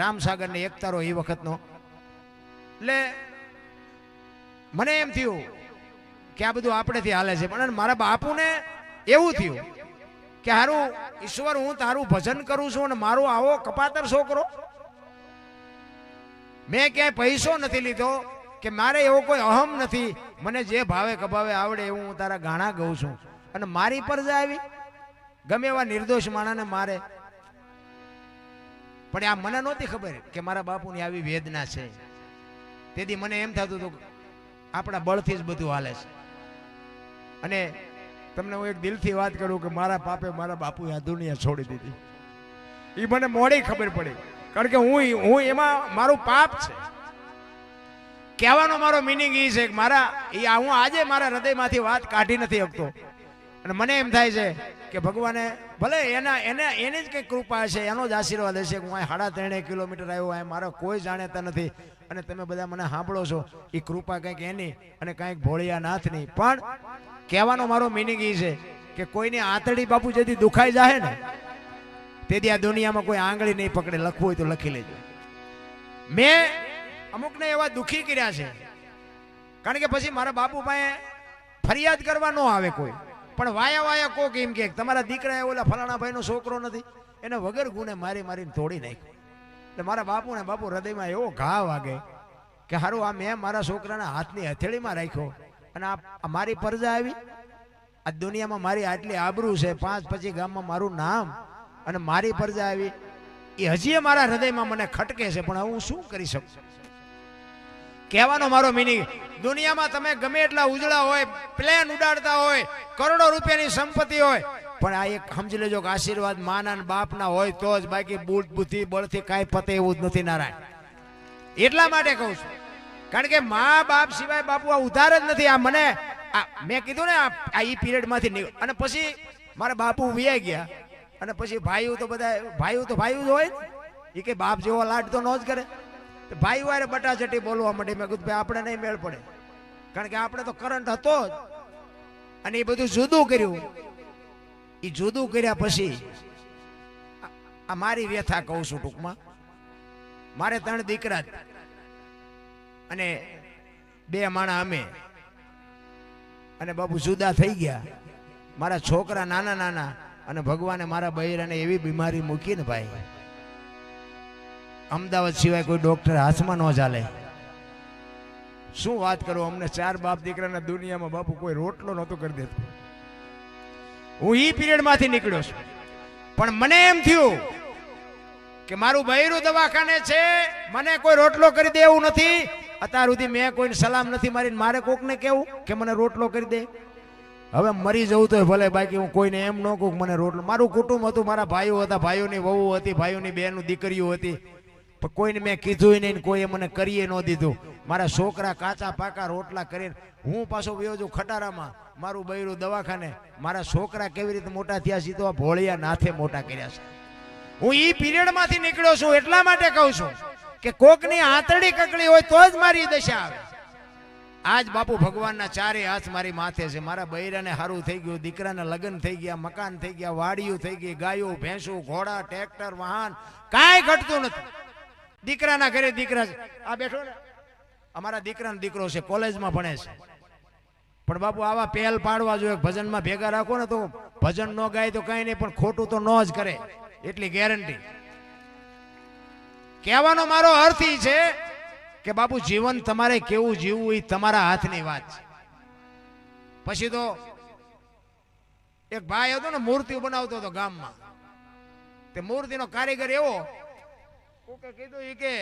રામસાગર ને એકતારો એ વખતનો. એટલે મને એમ થયું કે આ બધું આપણેથી હાલે છે. પણ મારા બાપુને એવું થયું કે હારું ઈશ્વર, હું તારું ભજન કરું છું અને મારો આવો કપાતર છોકરો. મેં ક્યાંય પૈસો નથી લીધો કે મારે એવો કોઈ અહમ નથી. મને જે ભાવે કભાવે આવડે એવું હું તારા ગાણા ગાઉં છું. અને મારી પર જ આવી ગમે એવા નિર્દોષ માણાને મારે. પણ આ મને નહોતી ખબર કે મારા બાપુની આવી વેદના છે. તેથી મને એમ થતું હતું આપણા બળથી જ બધું હાલે છે. અને તમને હું એક દિલથી વાત કરું કે મારા પાપે મારા બાપુએ આ દુનિયા છોડી દીધી. એ મને મોડી ખબર પડી. કારણ કે હું એમાં મારું પાપ છે. કહેવાનો મારો મિનિંગ એ છે કે હું આજે મારા હૃદયમાંથી વાત કાઢી નથી શકતો અને મને એમ થાય છે કે ભગવાને ભલે એની જ કંઈક કૃપા હશે, એનો જ આશીર્વાદ હશે કે હું અહીં 3.5 કિલોમીટર આવ્યો, અહીં મારો કોઈ જાણતા નથી અને તમે બધા મને સાંભળો છો. એ કૃપા કંઈક એની અને કંઈક ભોળિયાનાથની. પણ કહેવાનો મારો મિનિંગ એ છે કે કોઈની આંતળી બાપુ જેથી દુખાઈ જાય ને તેથી આ દુનિયામાં કોઈ આંગળી નહીં પકડે. લખવું હોય તો લખી લેજો. મેં અમુકને એવા દુખી કર્યા છે, કારણ કે પછી મારા બાપુ પાસે ફરિયાદ કરવા ન આવે કોઈ, પણ વાયા વાયા કોક એમ કે તમારા દીકરા ઓલા ફલાણા ભાઈનો છોકરો નથી, એને વગર ગુને મારી મારીને તોડી નાખ્યો. એટલે મારા બાપુને હૃદયમાં એવો ઘા વાગે કે હારું આ મેં મારા છોકરાના હાથની હથેળીમાં રાખ્યો અને આ મારી પરજા આવી. આ દુનિયામાં મારી આટલી આબરૂ છે, 5-25 ગામમાં મારું નામ અને મારી પરજા આવી. એ હજી મારા હૃદયમાં મને ખટકે છે, પણ હું શું કરી શકું? કહેવાનો મારો મિનિંગ, દુનિયામાં તમે ગમે એટલા ઉજળા હોય, પ્લેન ઉડાડતા હોય, કરોડો રૂપિયાની સંપત્તિ હોય, પણ આ એક સમજી લેજો કે આશીર્વાદ માના ને બાપના હોય તો જ, બાકી બુદ્ધિ બળથી કાંઈ પતે એવું જ નથી નારાયણ. એટલા માટે કહું છું, કારણ કે મા બાપ સિવાય બાપુ આ ઉધાર જ નથી. આ મને મેં કીધું ને આ ઈ પિરિયડ માંથી અને પછી મારા બાપુ વ્યાઈ ગયા અને પછી ભાઈઓ તો બધા ભાઈઓ જ હોય ને, એ કે બાપ જેવો લાડ તો ન જ કરે. ભાઈ વારે બટાચટી બોલવા માંડી. મેં કીધું ભાઈ આપણે નહીં મેળ પડે, કારણ કે આપણે તો કરંટ હતો જ અને એ બધું જુદું કર્યું. એ જુદું કર્યા પછી આ મારી વ્યથા કહું છું ટૂંકમાં. મારે 3 દીકરા અને 2 માણા અમે, અને બાપુ જુદા થઈ ગયા. મારા છોકરા નાના નાના, અને ભગવાને મારા બૈરાને એવી બીમારી મૂકી ને ભાઈ, અમદાવાદ સિવાય કોઈ ડોક્ટર હાથમાં ન ચાલે. શું વાત કરું, અમને 4 બાપ દીકરાના દુનિયામાં બાપુ કોઈ રોટલો નહોતો કરી દેતો. હું ઈ પિરિયડ માંથી નીકળ્યો છું, પણ મને એમ થયું કે મારું બૈરું દવાખાને છે, મને કોઈ રોટલો કરી દે એવું નથી. અત્યાર સુધી મેં કોઈને સલામ નથી મારી, મારે કોકને કેવું કે મને રોટલો કરી દે. હવે મરી જવું તો ભલે, બાકી હું કોઈને એમ ન કહું મને રોટલો. મારું કુટુંબ હતું, મારા ભાઈઓ હતા, ભાઈઓની વહુ હતી, ભાઈઓની બહેનો દીકરીઓ હતી, પણ કોઈને મેં કીધું નહીં, કોઈએ મને કરીએ ન દીધું. મારા છોકરા કાચા પાકા રોટલા કરીને હું પાછો વયો છું ખટારામાં, મારું બૈરું દવાખાને. મારા છોકરા કેવી રીતે મોટા થયા છે તો ભોળિયા નાથે મોટા કર્યા છે. હું ઈ પિરિયડ માંથી નીકળ્યો છું. એટલા માટે કહું છું કે કોકની આંતળી કકડી હોય તો જ મારી દશા આવે. આજ બાપુ ભગવાનના 4 હાથ મારી માથે છે. મારા બૈરાને સારું થઈ ગયું, દીકરાના લગ્ન થઈ ગયા, મકાન થઈ ગયા, વાડીઓ થઈ ગઈ, ગાયો ભેંસો ઘોડા ટ્રેક્ટર વાહન કાંઈ ઘટતું નથી. દીકરાના ઘરે દીકરા આ બેઠો ને, અમારા દીકરાનો દીકરો છે, કોલેજમાં ભણે છે. પણ બાપુ આવા પહેલ પાડવા જોઈએ, ભજનમાં ભેગા રાખો ને તો ભજન ન ગાય તો કઈ નહીં, પણ ખોટું તો ન જ કરે એટલી ગેરંટી. કહેવાનો મારો અર્થ એ છે કે બાપુ જીવન તમારે કેવું જીવવું એ તમારા હાથની વાત છે. પછી તો એક ભાઈ હતો ને, મૂર્તિ બનાવતો હતો ગામમાં. તે મૂર્તિનો કારીગર એવો કોકે કીધું ઈ કે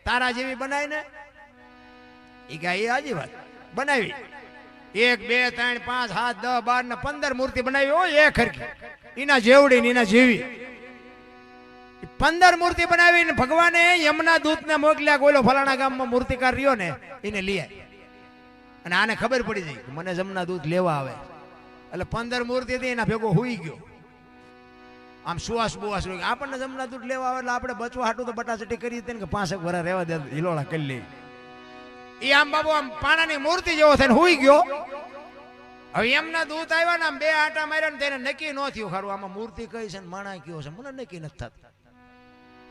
તારા જેવી બનાવી ને, ઈ કે એ આજી વાત બનાવી. 1 2 3 5 7 10 12 ને 15 મૂર્તિ બનાવી હોય એક હરખી, એના જેવડી ને એના જેવી 15 મૂર્તિ બનાવીને ભગવાને યમના દૂતને મોકલ્યા. કોઈલો ફલાણા ગામમાં મૂર્તિકાર રહ્યો ને એને લઈ આવી. અને આને ખબર પડી જાય કે મને જમના દૂત લેવા આવે, એટલે 15 મૂર્તિ હતી એના ભેગો હુઈ ગયો. આમ સુવાસ બુવાસ આપણને જમના દૂત લેવા આવે એટલે આપણે બચવા હાટું તો બટાચટી કરી હતી ને કે 5 વર્ષ રહેવા દે, હિલોળા કરી લઈ. એ આમ બાબુ આમ પાણાની મૂર્તિ જેવો થઈને હુઈ ગયો. હવે એમના દૂત આવ્યા ને આમ 2 આંટા માર્યા ને તેને નક્કી ન થયું ખરું આમાં મૂર્તિ કઈ છે ને માણા કયો છે, મને નક્કી નથી થતું.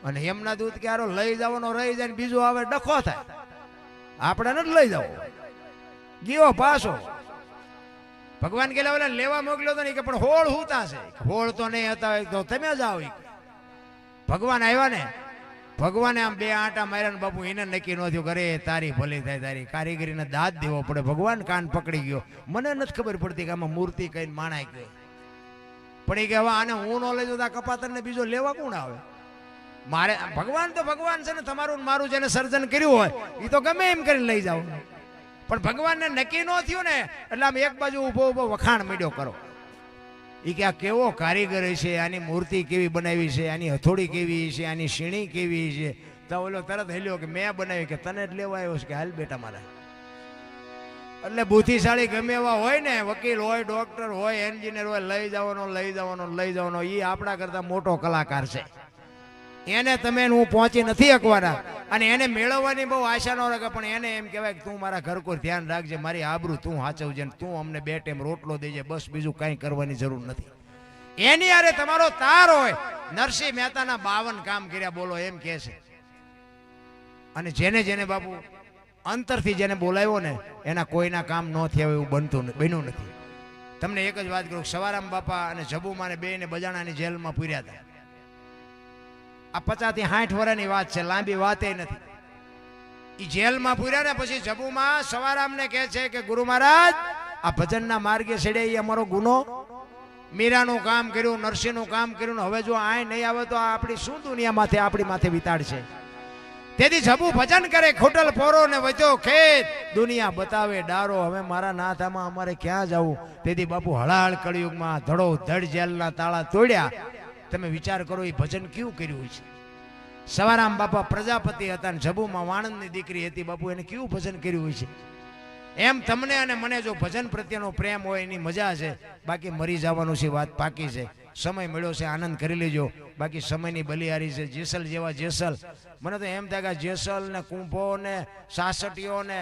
અને એમના દૂત ક્યારો લઈ જવાનો રહી જાય ને બીજું આવે ડખો થાય, આપણે નથી લઈ જવો. ગયો પાછો. ભગવાન કે લેવા મોકલ્યો તો નહીં કે પણ હોળ હુતા છે. હોળ તો નહીં હતા તો તમે જાઓ. ભગવાન આવ્યા ને, ભગવાને આમ 2 આંટા માર્યા ને બાપુ એને નક્કી ન થયું કરે તારી ભલી થાય, તારી કારીગરીને દાદ દેવો પડે. ભગવાન કાન પકડી ગયો. મને નથી ખબર પડતી કે આમાં મૂર્તિ કઈ માણાય ગઈ, પણ એ કે હવે આને હું ન લઈ જતા કપાતર ને બીજો લેવા કોણ આવે? મારે ભગવાન તો ભગવાન છે ને, તમારું મારું જેને સર્જન કર્યું હોય એ તો ગમે એમ કરીને લઈ જાઓ. પણ ભગવાનને નક્કી ન થયું ને એટલે આમ એક બાજુ ઉભો ઉભો વખાણ માંડ્યો કરો. એ કે આ કેવો કારીગર છે, આની મૂર્તિ કેવી બનાવી છે, આની હથોડી કેવી છે, આની સીણી કેવી છે. તો ઓલો તરત હેલ્યો કે મેં બનાવી. કે તને જ લેવા આવ્યો છે કે હાલ બેટા મારા. એટલે બુદ્ધિશાળી ગમે એવા હોય ને, વકીલ હોય, ડોક્ટર હોય, એન્જિનિયર હોય, લઈ જવાનો એ આપણા કરતા મોટો કલાકાર છે. એને તમે હું પહોંચી નથી શકવાના અને એને મેળવવાની બહુ આશા ન રાખે, પણ એને એમ કહેવાય કે તું મારા ઘર કોઈ ધ્યાન રાખજે, મારી આબરૂ તું સાચવજે, તું અમને 2 ટાઈમ રોટલો દેજે, બસ બીજું કાંઈ કરવાની જરૂર નથી. એની યારે તમારો તાર હોય. નરસિંહ મહેતાના 52 કામ કર્યા, બોલો એમ કહે છે. અને જેને બાપુ અંતરથી જેને બોલાવ્યો ને એના કોઈના કામ ન થયા એવું બન્યું નથી. તમને એક જ વાત કરું, સવારામ બાપા અને જબુમાને બેને બજાણાની જેલમાં પૂર્યા હતા. આ 50 થી 60 વર્ષની વાત છે, લાંબી વાત નથી. એ જેલમાં પૂર્યા ને પછી જબુમાં સવારામને કહે છે કે ગુરુ મહારાજ, આ ભજનના માર્ગે ચડ્યા એ અમારો ગુનો. મીરાનું કામ કર્યું, નરસિંહનું કામ કર્યું, હવે જો આ નહીં આવે તો આપણી શું દુનિયામાંથી આપણી માથે વિતાડશે. તેથી જબુ ભજન કરે, ખોટલ પોરો ને વધ્યો ખેત, દુનિયા બતાવે ડારો, હવે મારા નાથામાં અમારે ક્યાં જવું. તેથી બાપુ હળાહળ કળિયુગમાં ધડો ધડ જેલના તાળા તોડ્યા. તમે વિચાર કરો એ ભજન કેવું કર્યું છે. સવારામ બાપા પ્રજાપતિ હતા ને જબુમાં વાણંદની દીકરી હતી. બાપુ એને કેવું ભજન કર્યું હોય છે. એમ તમને અને મને જો ભજન પ્રત્યેનો પ્રેમ હોય એની મજા છે. બાકી મરી જવાનું છે, વાત પાકી છે. સમય મળ્યો છે, આનંદ કરી લેજો. બાકી સમયની બલિહારી છે. જેસલ જેવા જેસલ, મને તો એમ થાય કે જેસલ ને કુંભો ને સાસટીઓ ને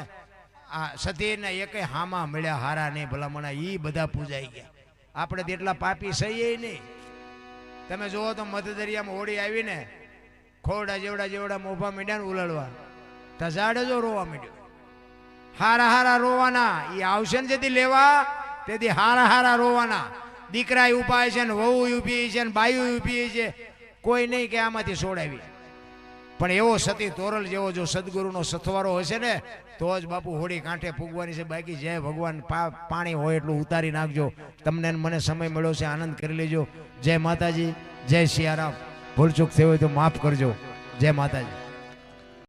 આ સતી ને એકે હામા મળ્યા હારા નહીં ભલામણા, એ બધા પૂજાઈ ગયા. આપણે તો એટલા પાપી સહીએ નહીં. તમે જુઓ તો મધદરિયામાં હોડી આવીને ખોરડા જેવડા મોભા મીડ્યા ને ઉલળવા, તજાડે જો રોવા મીડ્યો. હારા રોવાના, એ આવશે ને જેથી લેવા તેથી હારા રોવાના. દીકરા ઉપાય છે ને વહુ ઉભી છે ને બાયું ઉભી છે, કોઈ નહીં કે આમાંથી છોડાવી. પણ એવો સતી તોરલ જેવો જો સદગુરુનો સથવારો હશે ને તો જ બાપુ હોડી કાંઠે પૂગવાની છે. બાકી જય ભગવાન, પાણી હોય એટલું ઉતારી નાખજો. તમને મને સમય મળ્યો છે, આનંદ કરી લેજો. જય માતાજી, જય સિયારામ. ભૂલચૂક થઈ હોય તો માફ કરજો. જય માતાજી.